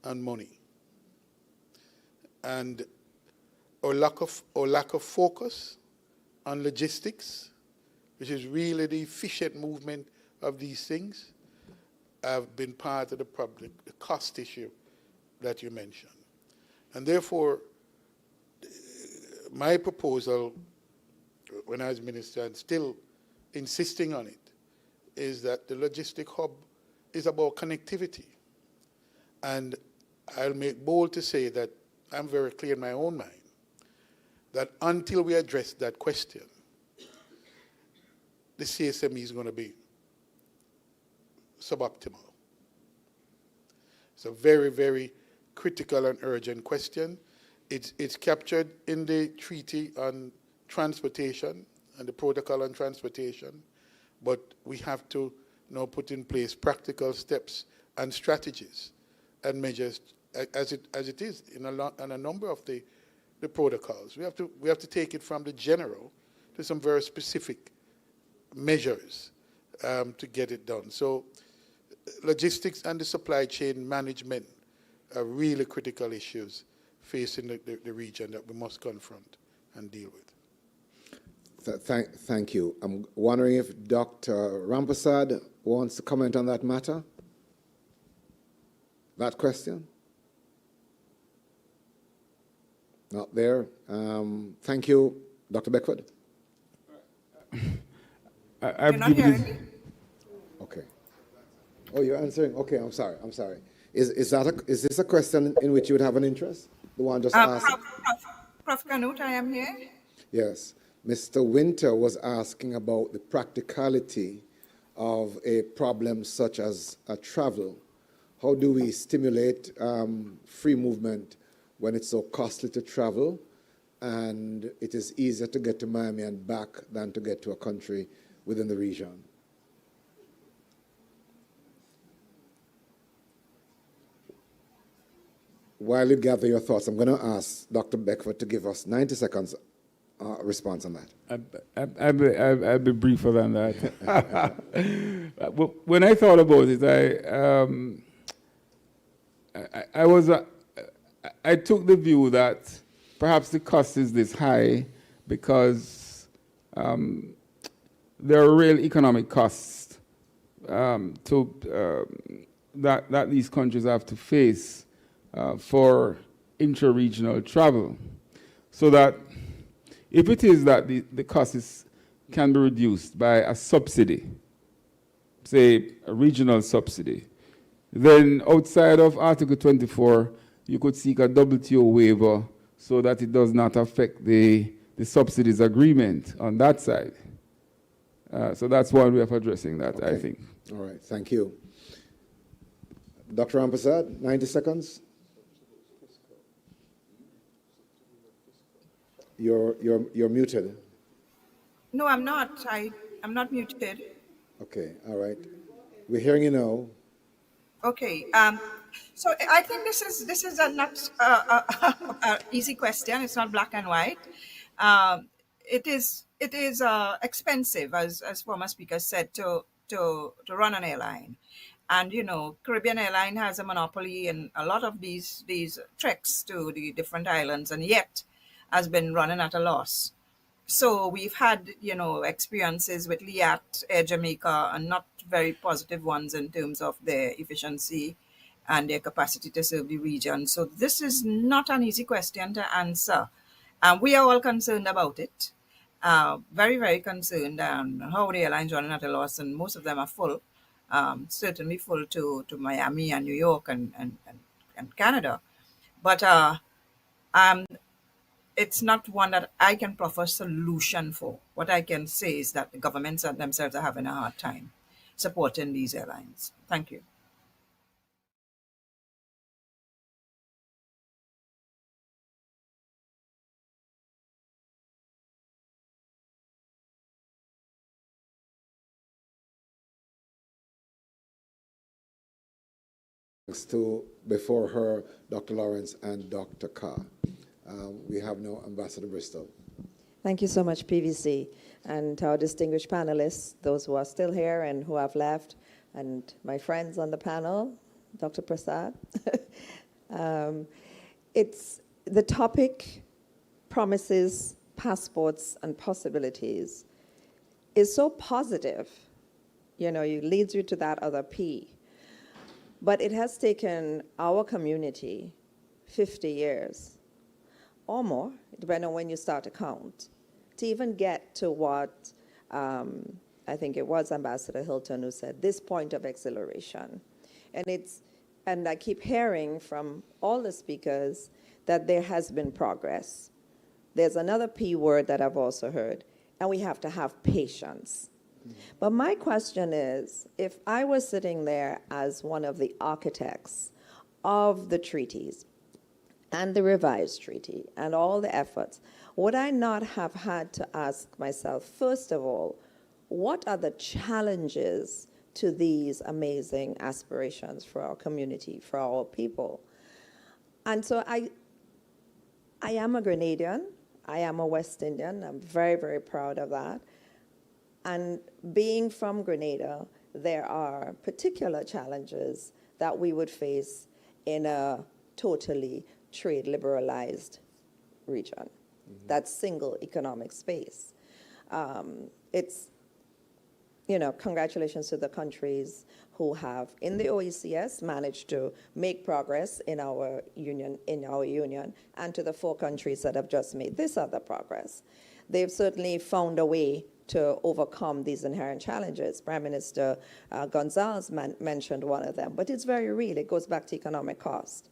Speaker 7: and money. And our lack of focus on logistics, which is really the efficient movement of these things, have been part of the problem, the cost issue that you mentioned. And therefore, my proposal, when I was minister, and still insisting on it, is that the logistic hub is about connectivity. And I'll make bold to say that I'm very clear in my own mind that until we address that question, the CSME is going to be suboptimal. It's a very, very critical and urgent question. It's captured in the Treaty on Transportation and the Protocol on Transportation, but we have to now put in place practical steps and strategies and measures as it is in a number of the protocols. We have to take it from the general to some very specific measures to get it done. So logistics and the supply chain management are really critical issues facing the region that we must confront and deal with.
Speaker 1: Thank you. I'm wondering if Dr. Rampersad wants to comment on that matter? That question? Not there. Thank you, Dr. Beckford.
Speaker 6: You're not hearing me?
Speaker 1: Okay. Oh, you're answering? Okay, I'm sorry. Is this a question in which you would have an interest? The one just asked?
Speaker 6: Prof. Canute, I am here.
Speaker 1: Yes. Mr. Winter was asking about the practicality of a problem such as travel. How do we stimulate free movement when it's so costly to travel and it is easier to get to Miami and back than to get to a country within the region? While you gather your thoughts, I'm going to ask Dr. Beckford to give us 90 seconds response on that.
Speaker 12: I'll be briefer than that. When I thought about it, I took the view that perhaps the cost is this high because there are real economic costs that these countries have to face for intra-regional travel, so that if it is that the costs can be reduced by a subsidy, say a regional subsidy, then outside of Article 24, you could seek a WTO waiver so that it does not affect the subsidies agreement on that side. So that's one way of addressing that, okay. I think.
Speaker 1: All right, thank you. Dr. Rampersad, 90 seconds. You're muted.
Speaker 6: No, I'm not. I'm not muted.
Speaker 1: Okay, all right. We're hearing you now.
Speaker 6: Okay. So I think this is a not a easy question. It's not black and white. It is expensive, as former speaker said, to run an airline. And, you know, Caribbean Airline has a monopoly in a lot of these treks to the different islands, and yet has been running at a loss. So we've had, you know, experiences with Liat, Air Jamaica, and not very positive ones in terms of their efficiency and their capacity to serve the region. So this is not an easy question to answer. We are all concerned about it. Very, very concerned how the airlines running at a loss, and most of them are full. Certainly full to Miami and New York and Canada. But it's not one that I can proffer a solution for. What I can say is that the governments themselves are having a hard time supporting these airlines. Thank you.
Speaker 1: Thanks to, before her, Dr. Lawrence and Dr. Carr. We have now Ambassador Bristol.
Speaker 13: Thank you so much, PVC, and to our distinguished panelists, those who are still here and who have left, and my friends on the panel, Dr. Prasad. It's the topic, promises, passports, and possibilities, is so positive. You know, it leads you to that other P. But it has taken our community 50 years or more, depending on when you start to count, to even get to what I think it was Ambassador Hilton who said, this point of exhilaration. And I keep hearing from all the speakers that there has been progress. There's another P word that I've also heard, and we have to have patience. But my question is, if I was sitting there as one of the architects of the treaties and the revised treaty and all the efforts, would I not have had to ask myself, first of all, what are the challenges to these amazing aspirations for our community, for our people? And so I am a Grenadian. I am a West Indian. I'm very, very proud of that. And being from Grenada, there are particular challenges that we would face in a totally trade liberalized region, that single economic space. It's, you know, congratulations to the countries who have, in the OECS, managed to make progress in our union, and to the 4 countries that have just made this other progress. They've certainly found a way to overcome these inherent challenges. Prime Minister Gonzalez mentioned one of them, but it's very real. It goes back to economic cost.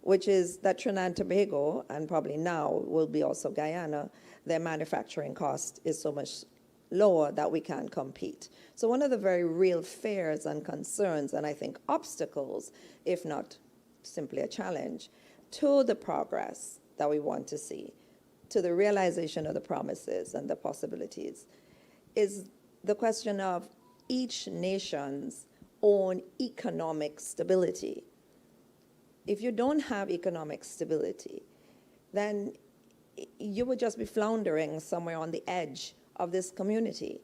Speaker 13: which is that Trinidad and Tobago, and probably now will be also Guyana, their manufacturing cost is so much lower that we can't compete. So one of the very real fears and concerns, and I think obstacles, if not simply a challenge, to the progress that we want to see, to the realization of the promises and the possibilities, is the question of each nation's own economic stability. If you don't have economic stability, then you would just be floundering somewhere on the edge of this community.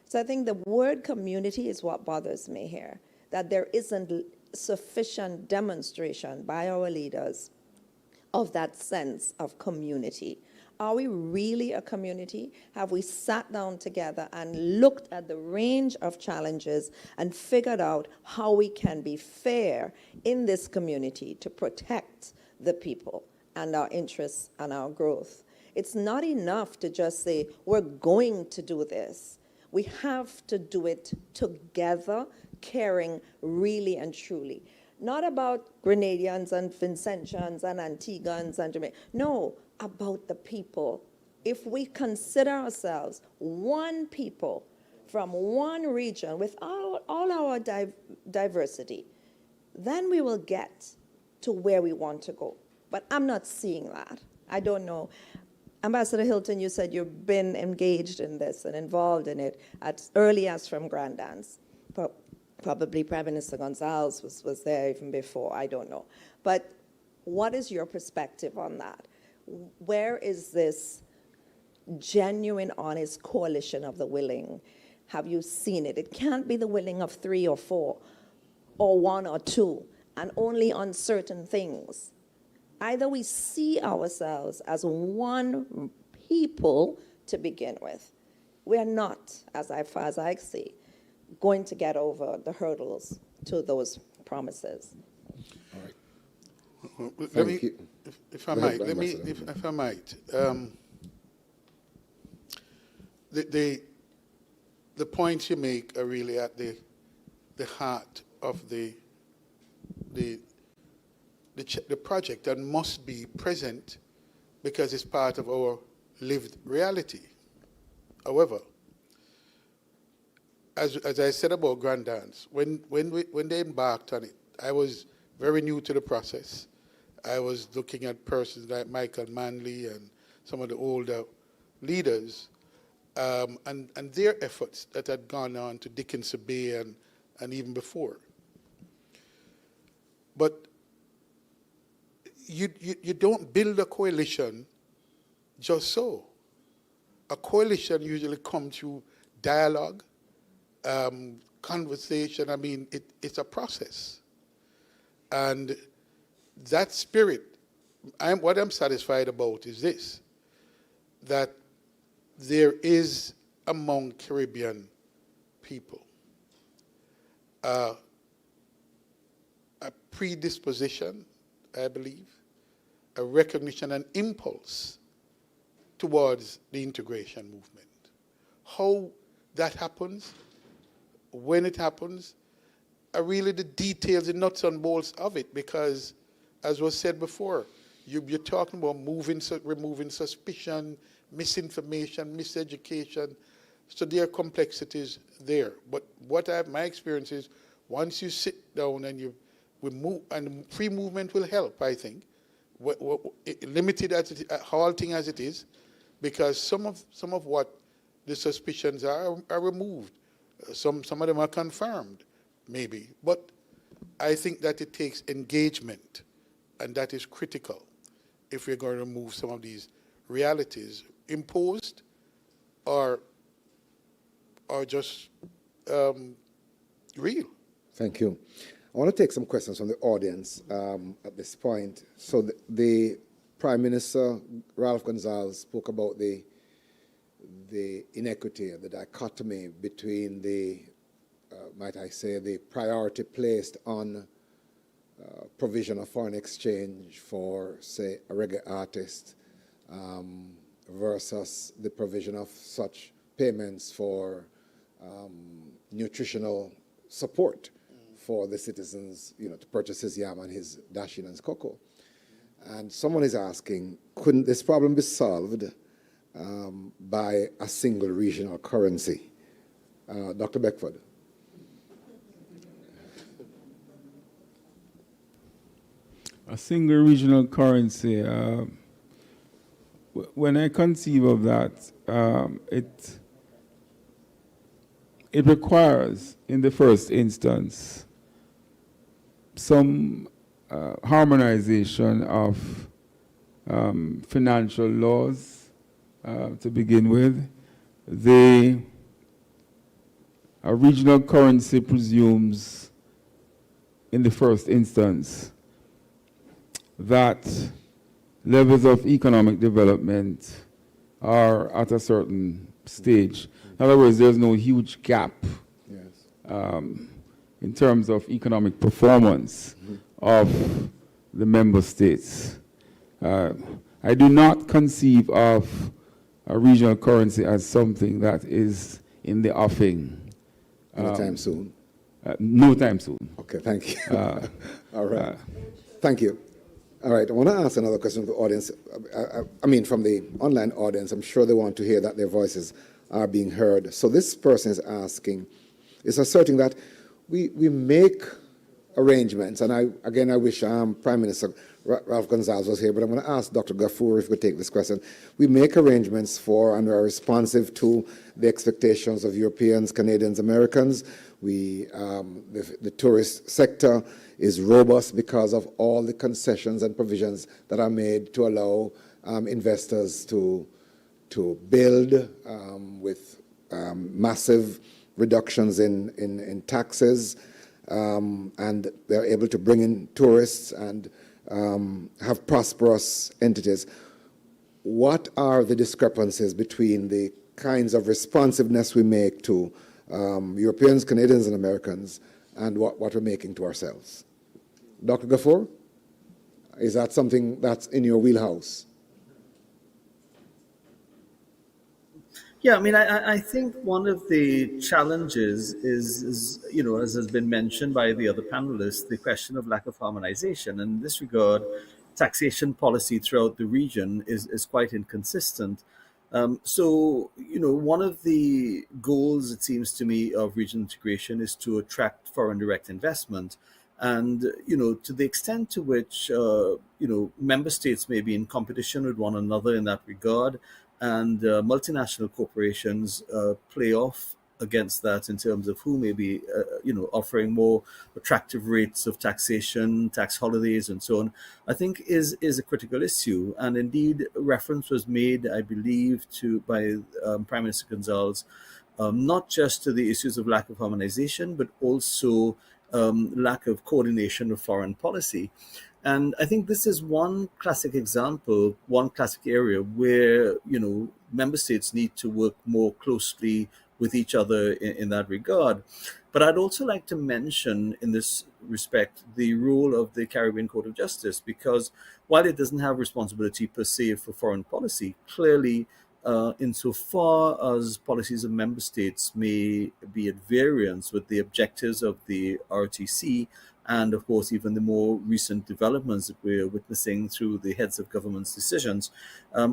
Speaker 13: So I think the word community is what bothers me here, that there isn't sufficient demonstration by our leaders of that sense of community. Are we really a community? Have we sat down together and looked at the range of challenges and figured out how we can be fair in this community to protect the people and our interests and our growth? It's not enough to just say, we're going to do this. We have to do it together, caring really and truly. Not about Grenadians and Vincentians and Antiguans and Jamaicans. No, about the people. If we consider ourselves one people from one region with all our diversity, then we will get to where we want to go. But I'm not seeing that. I don't know. Ambassador Hilton, you said you've been engaged in this and involved in it as early as from Grand Dance. Probably Prime Minister Gonzalez was there even before, I don't know. But what is your perspective on that? Where is this genuine, honest coalition of the willing? Have you seen it? It can't be the willing of 3 or 4 or 1 or 2 and only on certain things. Either we see ourselves as one people to begin with. We're not, as far as I see, going to get over the hurdles to those promises.
Speaker 1: All right.
Speaker 7: Let me, if I might, if I might, the points you make are really at the heart of the project and must be present because it's part of our lived reality. However, as I said about Grand Dance, when they embarked on it, I was very new to the process. I was looking at persons like Michael Manley and some of the older leaders and their efforts that had gone on to Dickinson Bay and even before. But you don't build a coalition just so. A coalition usually comes through dialogue, conversation. I mean, it's a process. And that spirit, what I'm satisfied about is this, that there is among Caribbean people a predisposition, I believe, a recognition and impulse towards the integration movement. How that happens, when it happens, are really the details, the nuts and bolts of it, because, as was said before, you're talking about removing suspicion, misinformation, miseducation, so there are complexities there. But my experience is, once you sit down and we move, and free movement will help, I think, limited as it, halting as it is, because some of what the suspicions are removed. Some of them are confirmed, maybe. But I think that it takes engagement, and that is critical if we're going to remove some of these realities, imposed or just real.
Speaker 1: Thank you. I want to take some questions from the audience at this point. So the Prime Minister, Ralph Gonzalez, spoke about the inequity, the dichotomy between the, might I say, the priority placed on provision of foreign exchange for, say, a reggae artist versus the provision of such payments for nutritional support for the citizens, to purchase his yam and his dashin and cocoa. And someone is asking, couldn't this problem be solved by a single regional currency? Dr. Beckford.
Speaker 12: A single regional currency. When I conceive of that, it requires, in the first instance, some harmonization of financial laws to begin with. A regional currency presumes, in the first instance, that levels of economic development are at a certain stage. In other words, there's no huge gap in terms of economic performance of the member states. I do not conceive of a regional currency as something that is in the offing.
Speaker 1: Anytime soon?
Speaker 12: No time soon.
Speaker 1: Okay, thank you. All right. Thank you. All right, I want to ask another question from the audience. I mean, from the online audience. I'm sure they want to hear that their voices are being heard. So this person is asserting that we make arrangements, and I wish Prime Minister Ralph Gonsalves was here, but I'm going to ask Dr. Gafour if we could take this question. We make arrangements for and are responsive to the expectations of Europeans, Canadians, Americans. The tourist sector is robust because of all the concessions and provisions that are made to allow investors to build with massive reductions in taxes, and they're able to bring in tourists and have prosperous entities. What are the discrepancies between the kinds of responsiveness we make to Europeans, Canadians, and Americans and what we're making to ourselves? Dr. Gafour, is that something that's in your wheelhouse?
Speaker 4: Yeah, I mean, I think one of the challenges is, as has been mentioned by the other panelists, the question of lack of harmonization. And in this regard, taxation policy throughout the region is quite inconsistent. So, one of the goals, it seems to me, of regional integration is to attract foreign direct investment. And, to the extent to which, member states may be in competition with one another in that regard, and multinational corporations play off against that in terms of who may be, offering more attractive rates of taxation, tax holidays, and so on, I think is a critical issue. And indeed, reference was made, I believe, by Prime Minister Gonsalves, not just to the issues of lack of harmonization, but also lack of coordination of foreign policy. And I think this is one classic example, one classic area where, member states need to work more closely with each other in that regard. But I'd also like to mention in this respect the role of the Caribbean Court of Justice, because while it doesn't have responsibility per se for foreign policy, clearly insofar as policies of member states may be at variance with the objectives of the RTC, and of course, even the more recent developments that we're witnessing through the heads of government's decisions,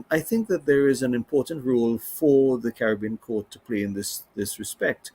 Speaker 4: I think that there is an important role for the Caribbean Court to play in this respect.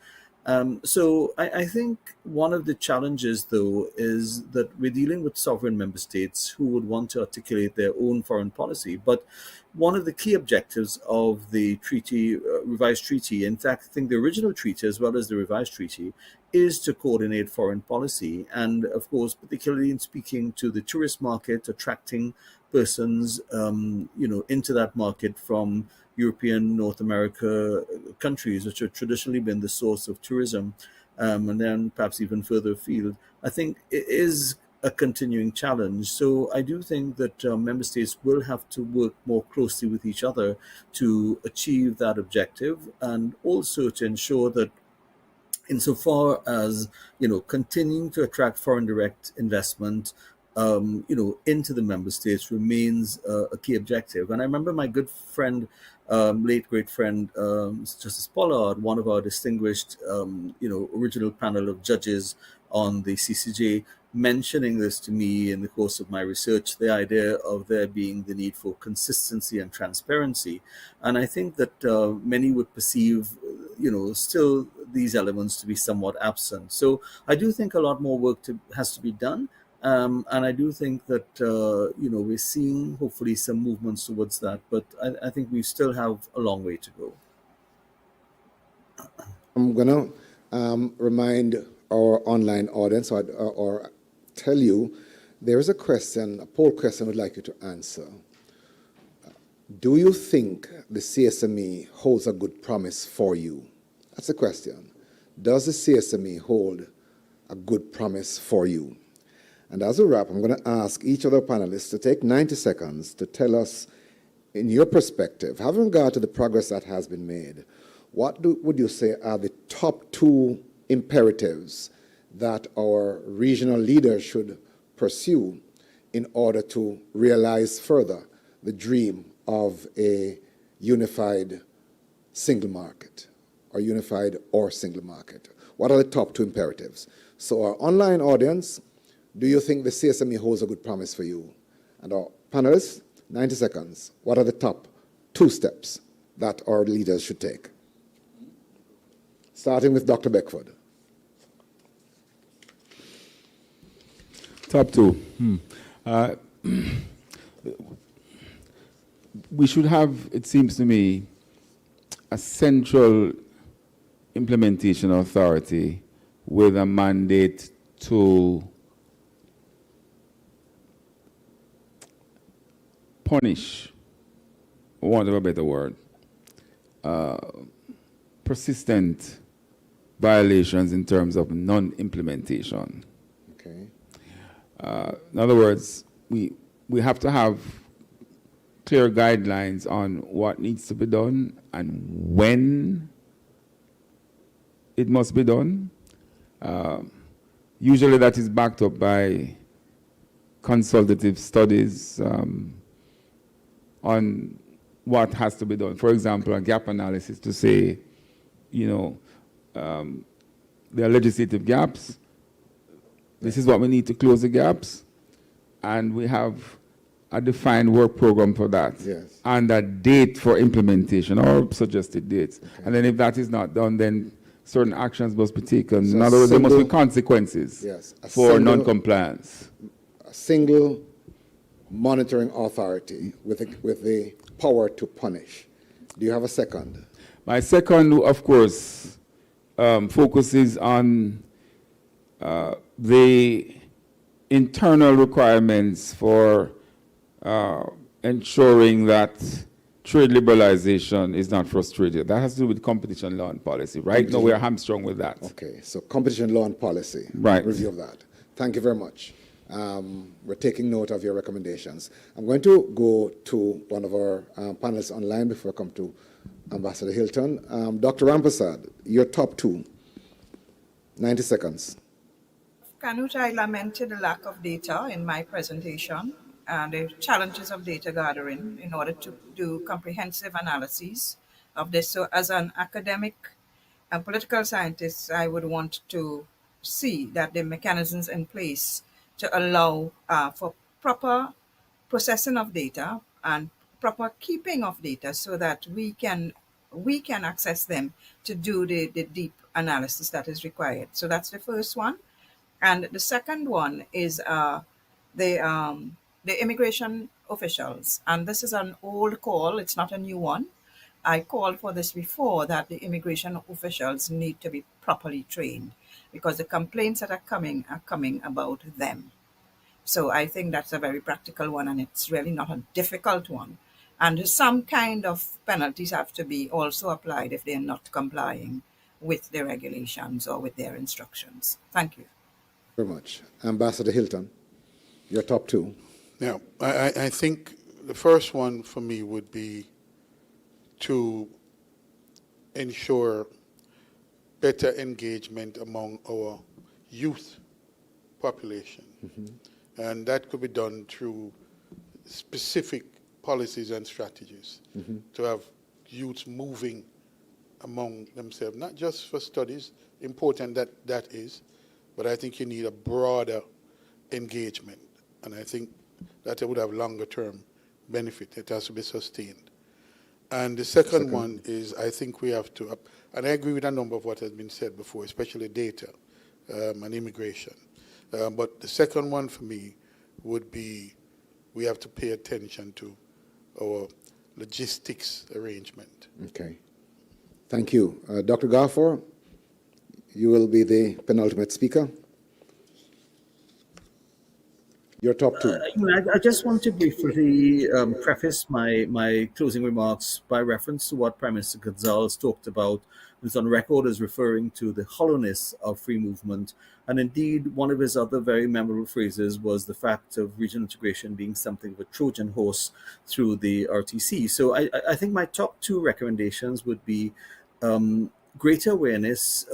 Speaker 4: So I think one of the challenges, though, is that we're dealing with sovereign member states who would want to articulate their own foreign policy. But one of the key objectives of the treaty, revised treaty, in fact, I think the original treaty as well as the revised treaty, is to coordinate foreign policy. And of course, particularly in speaking to the tourist market, attracting persons, into that market from European, North America countries, which have traditionally been the source of tourism, and then perhaps even further afield, I think it is a continuing challenge. So I do think that member states will have to work more closely with each other to achieve that objective, and also to ensure that insofar as, continuing to attract foreign direct investment, into the member states remains a key objective. And I remember my good friend, late great friend, Justice Pollard, one of our distinguished, original panel of judges on the CCJ, mentioning this to me in the course of my research, the idea of there being the need for consistency and transparency. And I think that many would perceive, still these elements to be somewhat absent. So I do think a lot more work has to be done. And I do think that, we're seeing hopefully some movements towards that, but I think we still have a long way to go.
Speaker 1: I'm going to remind our online audience or tell you there is a poll question I would like you to answer. Do you think the CSME holds a good promise for you? That's the question. Does the CSME hold a good promise for you? And as a wrap, I'm going to ask each of the panelists to take 90 seconds to tell us, in your perspective, having regard to the progress that has been made, what would you say are the top 2 imperatives that our regional leaders should pursue in order to realize further the dream of a unified single market, or unified or single market? What are the top 2 imperatives? So our online audience, do you think the CSME holds a good promise for you? And our panelists, 90 seconds. What are the top 2 steps that our leaders should take? Starting with Dr. Beckford.
Speaker 12: Top 2. We should have, it seems to me, a central implementation authority with a mandate to punish, for want of a better word, persistent violations in terms of non-implementation.
Speaker 1: Okay.
Speaker 12: In other words, we have to have clear guidelines on what needs to be done and when it must be done. Usually that is backed up by consultative studies on what has to be done. For example, a gap analysis to say, there are legislative gaps. This is what we need to close the gaps. And we have a defined work program for that.
Speaker 1: Yes.
Speaker 12: And a date for implementation or suggested dates.
Speaker 1: Okay.
Speaker 12: And then if that is not done, then certain actions must be taken.
Speaker 1: So
Speaker 12: in other words, there must be consequences for non-compliance.
Speaker 1: A single monitoring authority with the power to punish. Do you have a second?
Speaker 12: My second, of course, focuses on the internal requirements for ensuring that trade liberalization is not frustrated. That has to do with competition law and policy. Right now, we are hamstrung with that.
Speaker 1: Okay, so competition law and policy.
Speaker 12: Right.
Speaker 1: Review of that. Thank you very much. We're taking note of your recommendations. I'm going to go to one of our panelists online before I come to Ambassador Hilton. Dr. Rampersad, your top 2. 90 seconds.
Speaker 6: Canute, I lamented the lack of data in my presentation and the challenges of data gathering in order to do comprehensive analyses of this. So as an academic and political scientist, I would want to see that the mechanisms in place to allow for proper processing of data and proper keeping of data so that we can access them to do the deep analysis that is required. So that's the first one. And the second one is the immigration officials. And this is an old call, it's not a new one. I called for this before, that the immigration officials need to be properly trained because the complaints that are coming about them. So I think that's a very practical one, and it's really not a difficult one. And some kind of penalties have to be also applied if they're not complying with the regulations or with their instructions. Thank you.
Speaker 1: Very much. Ambassador Hilton, your top 2.
Speaker 7: Now, I think the first one for me would be to ensure better engagement among our youth population. Mm-hmm. And that could be done through specific policies and strategies to have youths moving among themselves, not just for studies, important that is, but I think you need a broader engagement. And I think that it would have longer term benefit. It has to be sustained. And the second one is, I think we have to, and I agree with a number of what has been said before, especially data and immigration. But the second one for me would be, we have to pay attention to our logistics arrangement.
Speaker 1: Okay. Thank you. Dr. Gafford, you will be the penultimate speaker. Your top two.
Speaker 4: I just want to briefly preface my closing remarks by reference to what Prime Minister Gonzalez talked about, who's on record as referring to the hollowness of free movement. And indeed, one of his other very memorable phrases was the fact of regional integration being something of a Trojan horse through the RTC. So I think my top two recommendations would be greater awareness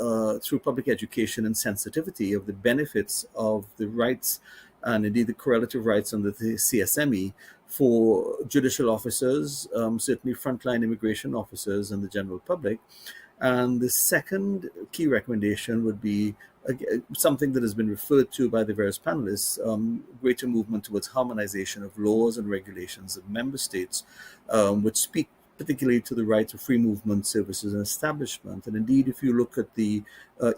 Speaker 4: through public education and sensitivity of the benefits of the rights and indeed the correlative rights under the CSME for judicial officers, certainly frontline immigration officers and the general public. And the second key recommendation would be something that has been referred to by the various panelists, greater movement towards harmonization of laws and regulations of member states, which speak particularly to the right of free movement, services and establishment. And indeed, if you look at the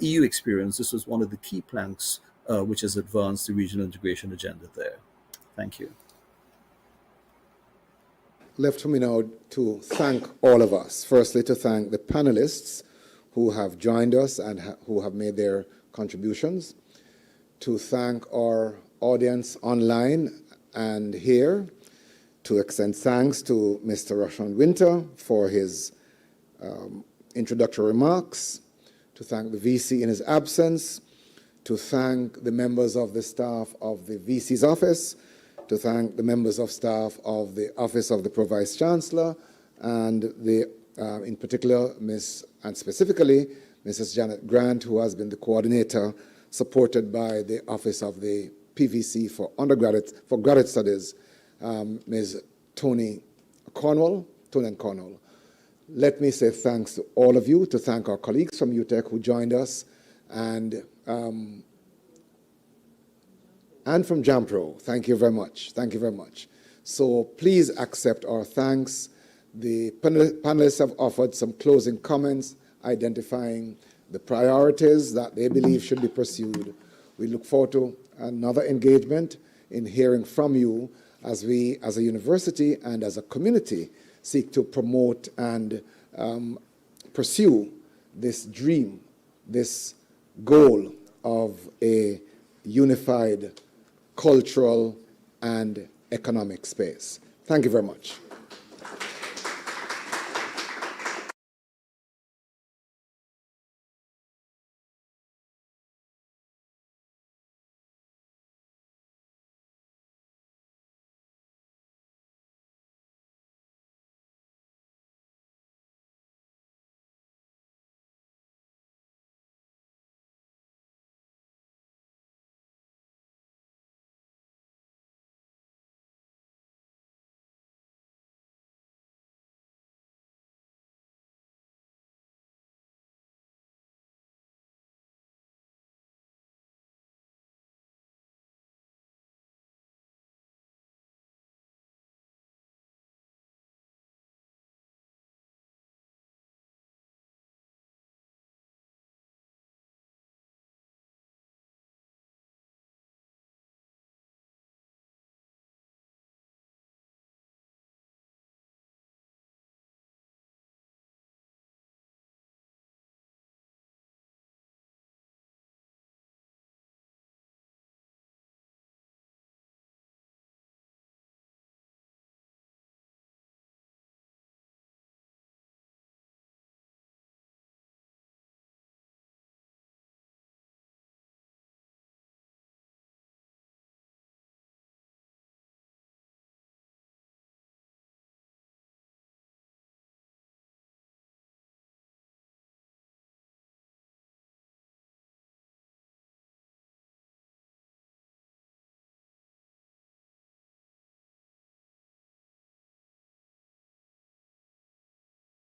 Speaker 4: EU experience, this was one of the key planks which has advanced the regional integration agenda there. Thank you.
Speaker 1: Left for me now to thank all of us. Firstly, to thank the panelists who have joined us and who have made their contributions. To thank our audience online and here. To extend thanks to Mr. Rashan Winter for his introductory remarks. To thank the VC in his absence. To thank the members of the staff of the VC's office, to thank the members of staff of the Office of the Pro Vice Chancellor, and in particular, and specifically, Mrs. Janet Grant, who has been the coordinator, supported by the Office of the PVC for graduate studies, Ms. Tony Cornwall. Let me say thanks to all of you, to thank our colleagues from UTEC who joined us, and from JAMPRO. Thank you very much. Thank you very much. So please accept our thanks. The panelists have offered some closing comments identifying the priorities that they believe should be pursued. We look forward to another engagement in hearing from you as we, as a university and as a community, seek to promote and pursue this dream, this goal of a unified cultural and economic space. Thank you very much.